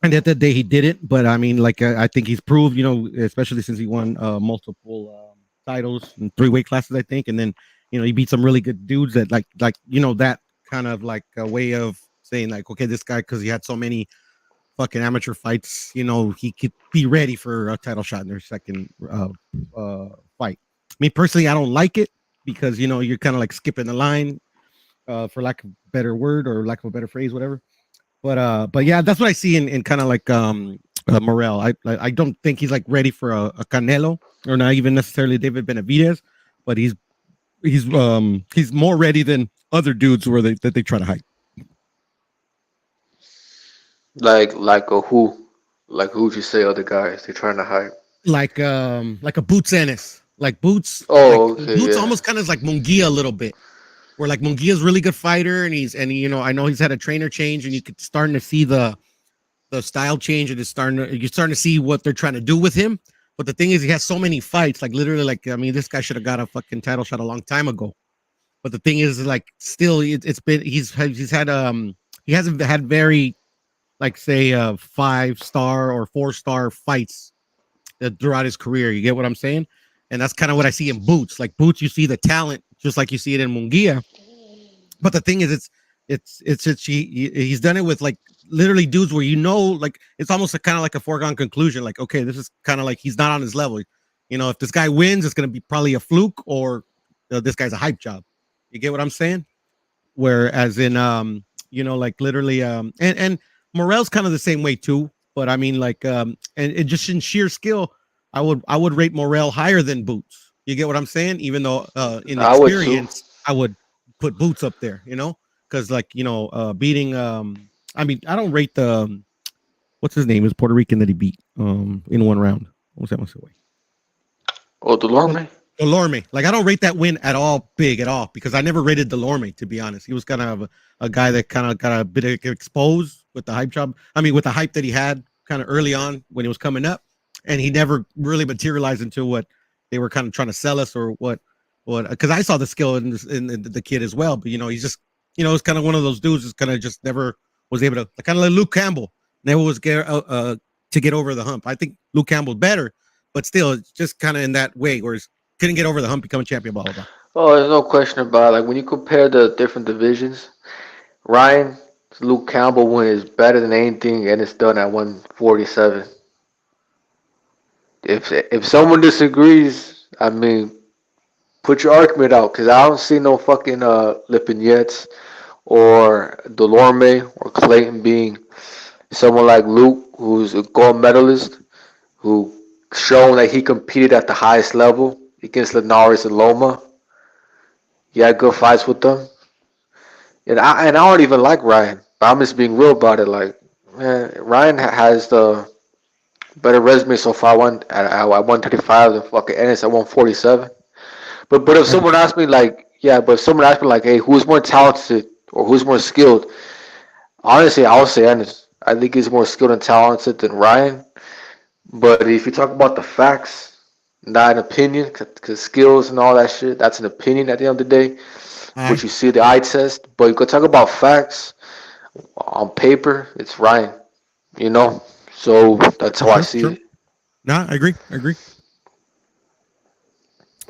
S1: And at that day he didn't, but I mean, like, I think he's proved, especially since he won multiple titles in 3 weight classes, I think. And then, he beat some really good dudes that like, that kind of like a way of saying, like, okay, this guy, because he had so many fucking amateur fights, he could be ready for a title shot in their second fight. Me personally, I don't like it because, you're kind of like skipping the line, for lack of a better word or lack of a better phrase, whatever. But yeah, that's what I see in kind of like Morel. I don't think he's like ready for a Canelo, or not even necessarily David Benavidez, but he's more ready than other dudes where that they try to hype.
S8: Like a who? Like who'd you say other guys they're trying to hype?
S1: Like a Boots Ennis. Like Boots.
S8: Oh,
S1: Like
S8: okay,
S1: Boots
S8: yeah.
S1: almost kind of like Munguia a little bit. Where like Munguia's a really good fighter, and I know he's had a trainer change, and you could starting to see the style change, and you're starting to see what they're trying to do with him. But the thing is, he has so many fights. Like, literally, like, I mean, this guy should have got a fucking title shot a long time ago. But the thing is, like, still, it's been he's had he hasn't had very, like, say, 5-star or 4-star fights throughout his career. You get what I'm saying? And that's kind of what I see in Boots. Like, Boots, you see the talent just like you see it in Munguia. But the thing is, he's done it with, like, literally dudes where, like, it's almost kind of like a foregone conclusion. Like, okay, this is kind of like he's not on his level. If this guy wins, it's going to be probably a fluke, or this guy's a hype job. You get what I'm saying? Whereas in like literally, and Morel's kind of the same way too. But I mean, like, and it just in sheer skill, I would rate Morel higher than Boots. You get what I'm saying? Even though in
S8: I would too.
S1: experience, I would put Boots up there. Because like beating. I mean, I don't rate the what's his name is Puerto Rican that he beat in one round. What was that one away?
S8: Oh, Delorme.
S1: Delorme. Like I don't rate that win at all big at all because I never rated Delorme, to be honest. He was kind of a guy that kind of got a bit exposed with the hype job. I mean, with the hype that he had kind of early on when he was coming up, and he never really materialized into what they were kind of trying to sell us or what because I saw the skill in the kid as well. But he's just it's kind of one of those dudes that's kind of just never was able to kind of like Luke Campbell never was to get over the hump. I think Luke Campbell's better, but still, it's just kind of in that way where he's couldn't get over the hump, become a champion, blah, blah, blah.
S8: Oh, there's no question about it. Like when you compare the different divisions, Ryan Luke Campbell win is better than anything, and it's done at 147. If someone disagrees, I mean, put your argument out because I don't see no fucking Lipinets or Delorme or Clayton being someone like Luke, who's a gold medalist, who shown that he competed at the highest level against Linares and Loma. He had good fights with them. And I don't even like Ryan. But I'm just being real about it. Like, man, Ryan has the better resume so far. At 135 than fucking Ennis at 147. But if someone asked me like, hey, who's more talented or who's more skilled? Honestly, I'll say Ennis. I think he's more skilled and talented than Ryan. But if you talk about the facts, not an opinion, because skills and all that shit, that's an opinion at the end of the day, which you see the eye test. But you could talk about facts on paper, it's Ryan, So that's how I see it.
S1: No, I agree.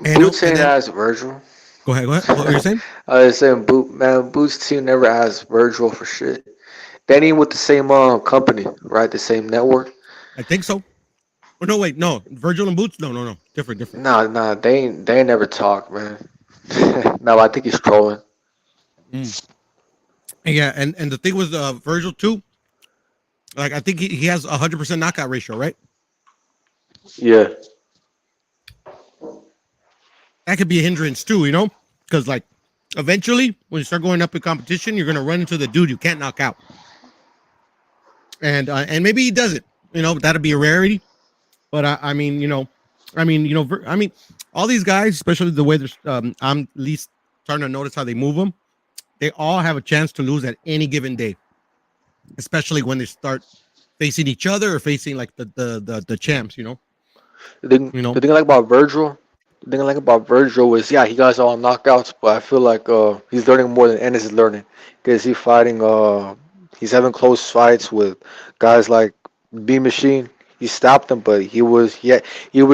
S8: Boots ain't as Virgil.
S1: Go ahead. What were you saying?
S8: I was saying, Boots team never asked Virgil for shit. They ain't with the same company, right? The same network.
S1: I think so. Oh, no, wait, no. Virgil and Boots? No. Different.
S8: Nah, they ain't never talk, man. No, I think he's trolling.
S1: Yeah, and the thing was Virgil too. Like I think he has 100% knockout ratio, right?
S8: Yeah.
S1: That could be a hindrance too, because like eventually when you start going up in competition, you're gonna run into the dude you can't knock out, and maybe he does it. That'd be a rarity. But I mean, all these guys, especially the way they're, I'm at least starting to notice how they move them. They all have a chance to lose at any given day, especially when they start facing each other or facing like the champs.
S8: The thing I like about Virgil. The thing I like about Virgil is, he got all knockouts, but I feel like he's learning more than Ennis is learning because he's fighting. He's having close fights with guys like B Machine. He stopped him, but he was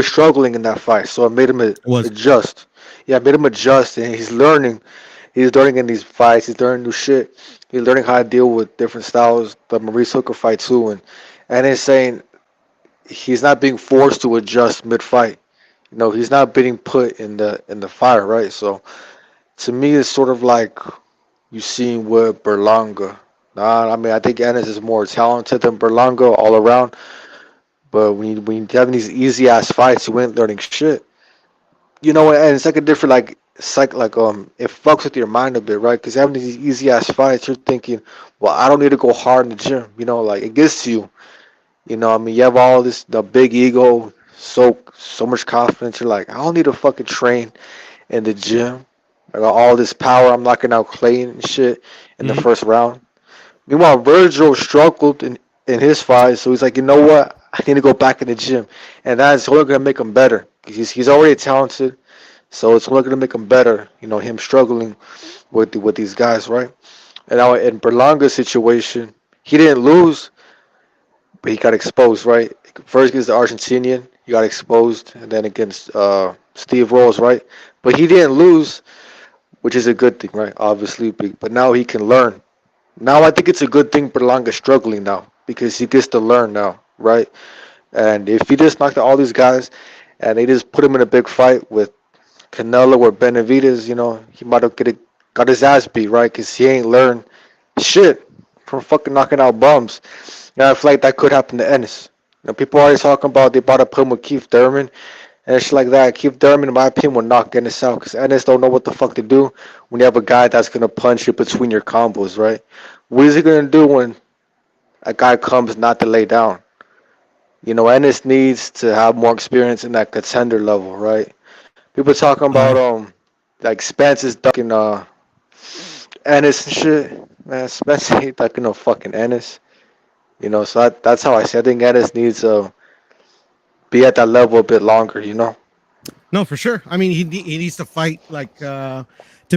S8: struggling in that fight, so it made him adjust. Yeah, it made him adjust, and he's learning. He's learning in these fights. He's learning new shit. He's learning how to deal with different styles. The Maurice Hooker fight too, and it's saying he's not being forced to adjust mid-fight. He's not being put in the fire, right? So, to me, it's sort of like you seen with Berlanga. I mean, I think Ennis is more talented than Berlanga all around. But when you having these easy ass fights, you ain't learning shit. And it's like a different it fucks with your mind a bit, right? Because having these easy ass fights, you're thinking, well, I don't need to go hard in the gym. Like it gets to you. I mean, you have all the big ego, so much confidence. You're like, I don't need to fucking train in the gym. I got all this power. I'm knocking out Clayton and shit in the first round. Meanwhile, Virgil struggled in his fight, so he's like, you know what? I need to go back in the gym, and that's only gonna make him better. He's already talented, so it's only gonna make him better. Him struggling with these guys, right? And now in Berlanga's situation, he didn't lose, but he got exposed, right? First against the Argentinian, he got exposed, and then against Steve Rolls, right? But he didn't lose, which is a good thing, right? Obviously, but now he can learn. Now I think it's a good thing Berlanga's struggling now because he gets to learn now, right? And if he just knocked out all these guys and they just put him in a big fight with Canelo or Benavidez, he might have got his ass beat, right? Because he ain't learned shit from fucking knocking out bums. And I feel like that could happen to Ennis. People always talking about they about to put him with Keith Thurman and shit like that. Keith Thurman, in my opinion, will knock Ennis out because Ennis don't know what the fuck to do when you have a guy that's gonna punch you between your combos, right? What is he gonna do when a guy comes not to lay down? Ennis needs to have more experience in that contender level, right? People talking about like Spence is ducking Ennis and shit. Man, Spence ain't ducking no fucking Ennis. So that's how I say. I think Ennis needs to be at that level a bit longer.
S1: No, for sure. I mean, he needs to fight like to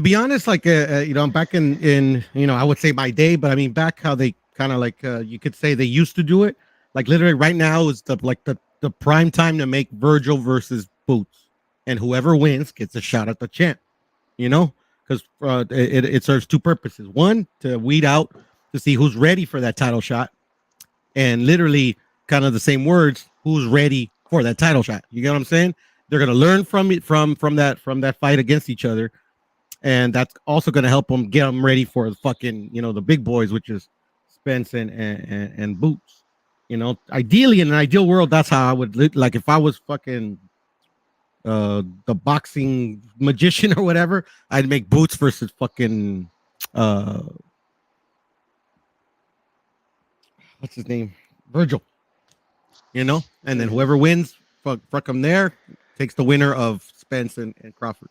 S1: be honest, like back in I would say my day, but I mean back how they kind of like you could say they used to do it. Like literally right now is the prime time to make Virgil versus Boots, and whoever wins gets a shot at the champ. Because it serves two purposes. One, to weed out to see who's ready for that title shot, and literally kind of the same words, who's ready for that title shot. You get what I'm saying? They're gonna learn from it from that fight against each other, and that's also gonna help them get them ready for the fucking the big boys, which is Spence and Boots. Ideally in an ideal world, that's how I would like if I was fucking the boxing magician or whatever. I'd make Boots versus fucking what's his name, Virgil. And then whoever wins, fuck them there. Takes the winner of Spence and Crawford.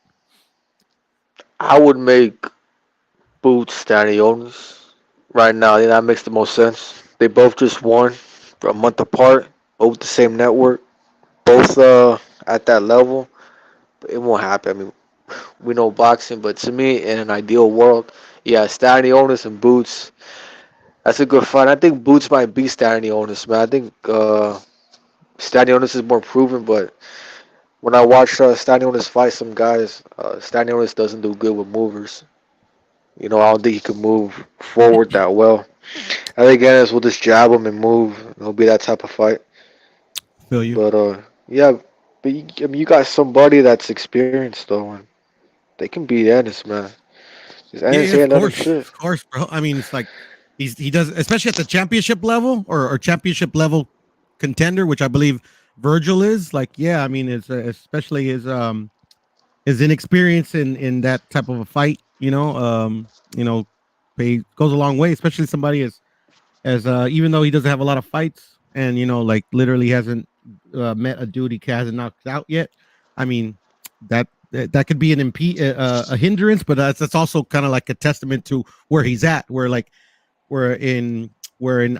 S8: I would make Boots Stanionis right now. That makes the most sense. They both just won for a month apart, both the same network, both at that level. But it won't happen. I mean, we know boxing, but to me, in an ideal world, yeah, Stanionis and Boots, that's a good fight. I think Boots might beat Stanionis, man. I think Stanionis is more proven, but when I watch Stanionis fight some guys, Stanionis doesn't do good with movers. I don't think he can move forward that well. I think Ennis will just jab him and move. It'll be that type of fight.
S1: Feel you.
S8: But yeah, but you got somebody that's experienced though, and they can beat Ennis, man. Ennis ain't nothing shit.
S1: Of course, bro. I mean, it's like he does, especially at the championship level or championship level contender, which I believe Virgil is. Like, yeah, I mean, it's especially his inexperience in that type of a fight. Goes a long way, especially somebody as even though he doesn't have a lot of fights and like literally hasn't met a dude he hasn't knocked out yet. I mean, that could be a hindrance, but that's also kind of like a testament to where he's at. Where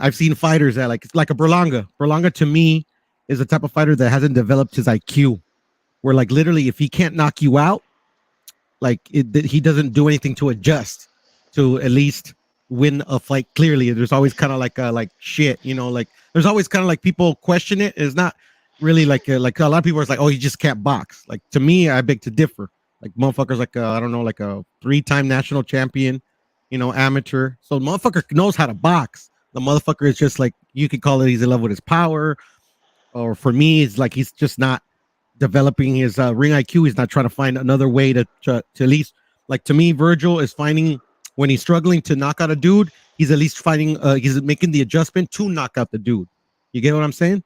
S1: I've seen fighters that like a Berlanga. Berlanga to me is a type of fighter that hasn't developed his IQ. Where like literally, if he can't knock you out, like he doesn't do anything to adjust to at least win a fight clearly. There's always kind of like shit, like there's always kind of like people question it. It's not really like a lot of people are like, oh, he just can't box. Like to me, I beg to differ. Like motherfuckers like I don't know, like a 3-time national champion, amateur. So the motherfucker knows how to box. The motherfucker is just like, you could call it he's in love with his power, or for me, it's like he's just not developing his ring IQ. He's not trying to find another way to at least, like to me, Virgil is finding when he's struggling to knock out a dude, he's at least finding he's making the adjustment to knock out the dude. You get what I'm saying?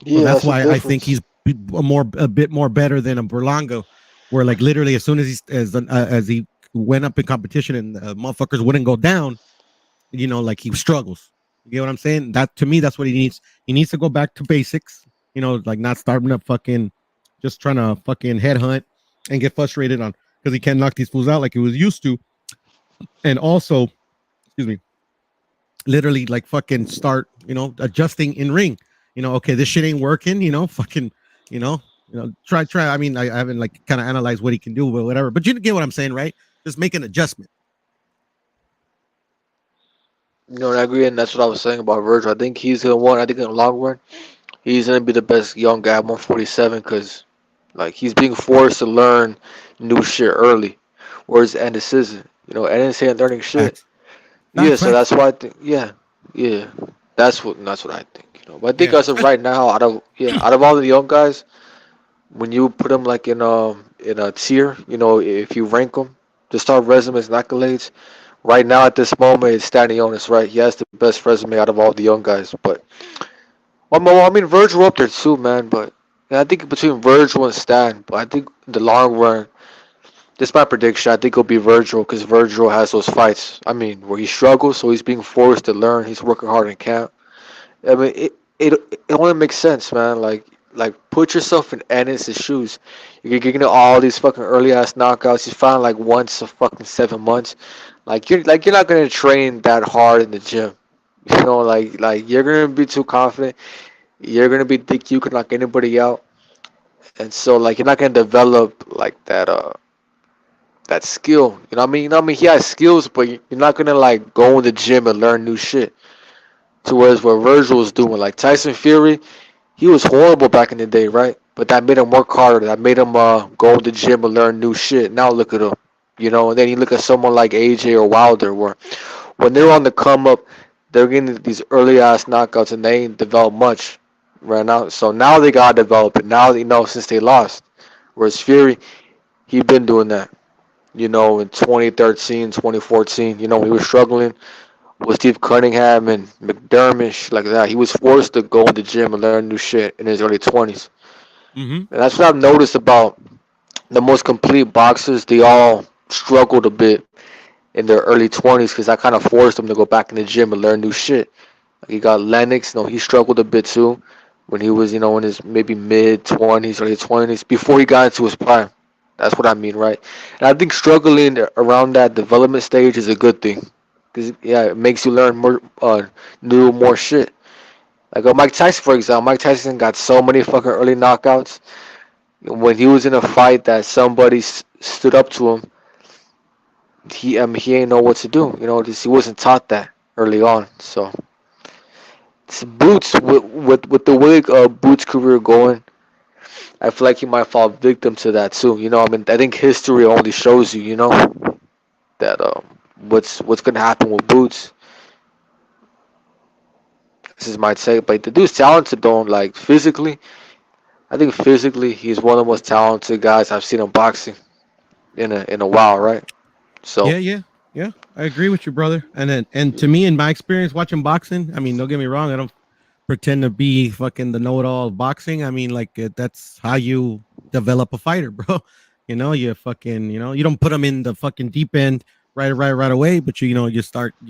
S8: Yeah,
S1: so that's why I think he's a bit more better than a Berlanga, where like literally as soon as he went up in competition and motherfuckers wouldn't go down, like he struggles. You get what I'm saying? That to me, that's what he needs. He needs to go back to basics. Like not starting up fucking, just trying to fucking headhunt and get frustrated on because he can't knock these fools out like he was used to. And also, excuse me, literally like fucking start, adjusting in ring. Okay, this shit ain't working. Fucking, try. I mean, I haven't like kind of analyzed what he can do, but whatever. But you get what I'm saying, right? Just make an adjustment.
S8: I agree, and that's what I was saying about Virgil. I think he's gonna win. I think in the long run, he's gonna be the best young guy at 147 because, like, he's being forced to learn new shit early, whereas Ennis isn't. Ennis ain't learning shit. Yeah, so that's why I think. Yeah, that's what I think. But I think as of right now, out of all the young guys, when you put them like in a tier, if you rank them, to start resumes and accolades, right now at this moment, it's Stanionis, right? He has the best resume out of all the young guys. But I mean, Virgil up there too, man. But yeah, I think between Virgil and Stan, but I think in the long run, this is my prediction. I think it'll be Virgil because Virgil has those fights. I mean, where he struggles, so he's being forced to learn. He's working hard in camp. I mean, it only makes sense, man. Like put yourself in Ennis' shoes. You're getting all these fucking early ass knockouts. He's fighting like once a fucking 7 months. You're not gonna train that hard in the gym. You know, like you're gonna be too confident. You're gonna be think you can knock anybody out, and so like you're not gonna develop like that skill. You know what I mean? You know what I mean? He has skills, but you're not gonna like go in the gym and learn new shit. To whereas what Virgil was doing, like Tyson Fury, he was horrible back in the day, right? But that made him work harder. That made him go to the gym and learn new shit. Now look at him, you know. And then you look at someone like AJ or Wilder, where when they're on the come up, they're getting these early ass knockouts and they ain't developed much right now. So now they gotta develop it. Now they know since they lost. Whereas Fury, he been doing that. You know, in 2013, 2014, you know, he was struggling with Steve Cunningham and McDermott, shit like that. He was forced to go in the gym and learn new shit in his early 20s.
S1: Mm-hmm.
S8: And that's what I've noticed about the most complete boxers. They all struggled a bit in their early 20s because I kind of forced them to go back in the gym and learn new shit. Like you got Lennox, you know, he struggled a bit too when he was, you know, in his maybe mid 20s, early 20s, before he got into his prime. That's what I mean, right? And I think struggling around that development stage is a good thing. Cause yeah, it makes you learn more, more shit. Like Mike Tyson, for example, Mike Tyson got so many fucking early knockouts. When he was in a fight that somebody stood up to him, he ain't know what to do. You know, he wasn't taught that early on. So it's Boots with the way Boots' career going, I feel like he might fall victim to that too. You know, I mean, I think history only shows you, you know, that what's gonna happen with Boots. This is my take, but the dude's talented though. Like physically, I think physically he's one of the most talented guys I've seen in boxing in a while, right? So
S1: Yeah. I agree with you, brother. And to me, in my experience watching boxing, I mean, don't get me wrong, I don't pretend to be fucking the know-it-all of boxing. I mean, like that's how you develop a fighter, bro. You know, you fucking, you know, you don't put them in the fucking deep end right away, but you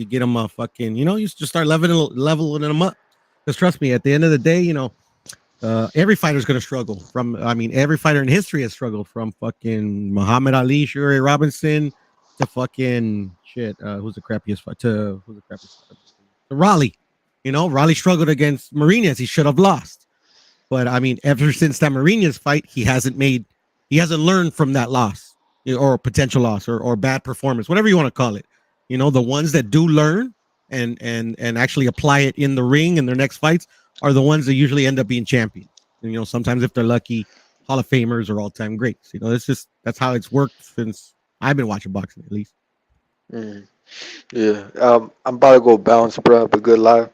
S1: get them a fucking, you know, you just start leveling them up. Because trust me, at the end of the day, you know, every fighter's gonna struggle. Every fighter in history has struggled from fucking Muhammad Ali, Sugar Ray Robinson to fucking shit. Who's the crappiest fight? Who's the crappiest fighter? To Raleigh. You know, Raleigh struggled against Marinas. He should have lost. But I mean, ever since that Marinas fight, he hasn't learned from that loss, or potential loss, or bad performance, whatever you want to call it. You know, the ones that do learn and actually apply it in the ring in their next fights are the ones that usually end up being champions. And, you know, sometimes if they're lucky, Hall of Famers or all-time greats. You know, that's how it's worked since I've been watching boxing, at least.
S8: mm, yeah, I'm about to go bounce, bro. But good live.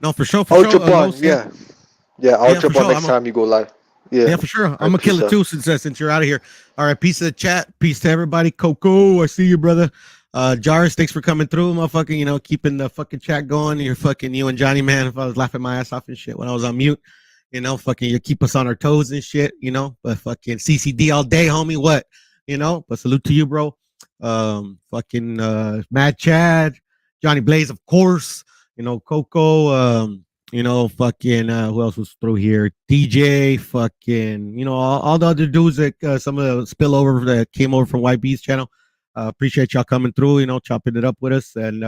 S1: No, for sure,
S8: I'll jump on. Yeah, I'll
S1: Yeah, for
S8: jump on
S1: sure.
S8: next time you go live. Yeah,
S1: Yeah, for sure.
S8: all
S1: I'm
S8: right,
S1: gonna kill
S8: peace
S1: it
S8: out.
S1: too since you're out of here. All right, peace to the chat, peace to everybody. Coco, I see you, brother. Jarvis, thanks for coming through, motherfucking. You know, keeping the fucking chat going. You're fucking you and Johnny, man. If I was laughing my ass off and shit when I was on mute, you know, fucking you keep us on our toes and shit, you know. But fucking CCD all day, homie. What, you know? But salute to you, bro. Fucking Mad Chad, Johnny Blaze, of course. You know, Coco. You know, fucking who else was through here? DJ, fucking, you know, all the other dudes that some of the spillover that came over from YB's channel. Appreciate y'all coming through, you know, chopping it up with us. And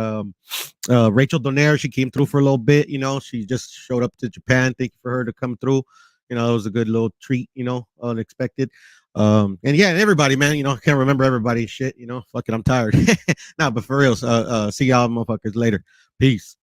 S1: Rachel Donaire, she came through for a little bit, you know, she just showed up to Japan. Thank you for her to come through. You know, it was a good little treat, you know, unexpected. And yeah, and everybody, man, you know, I can't remember everybody shit, you know, fucking I'm tired. Nah, but for real, see y'all motherfuckers later. Peace.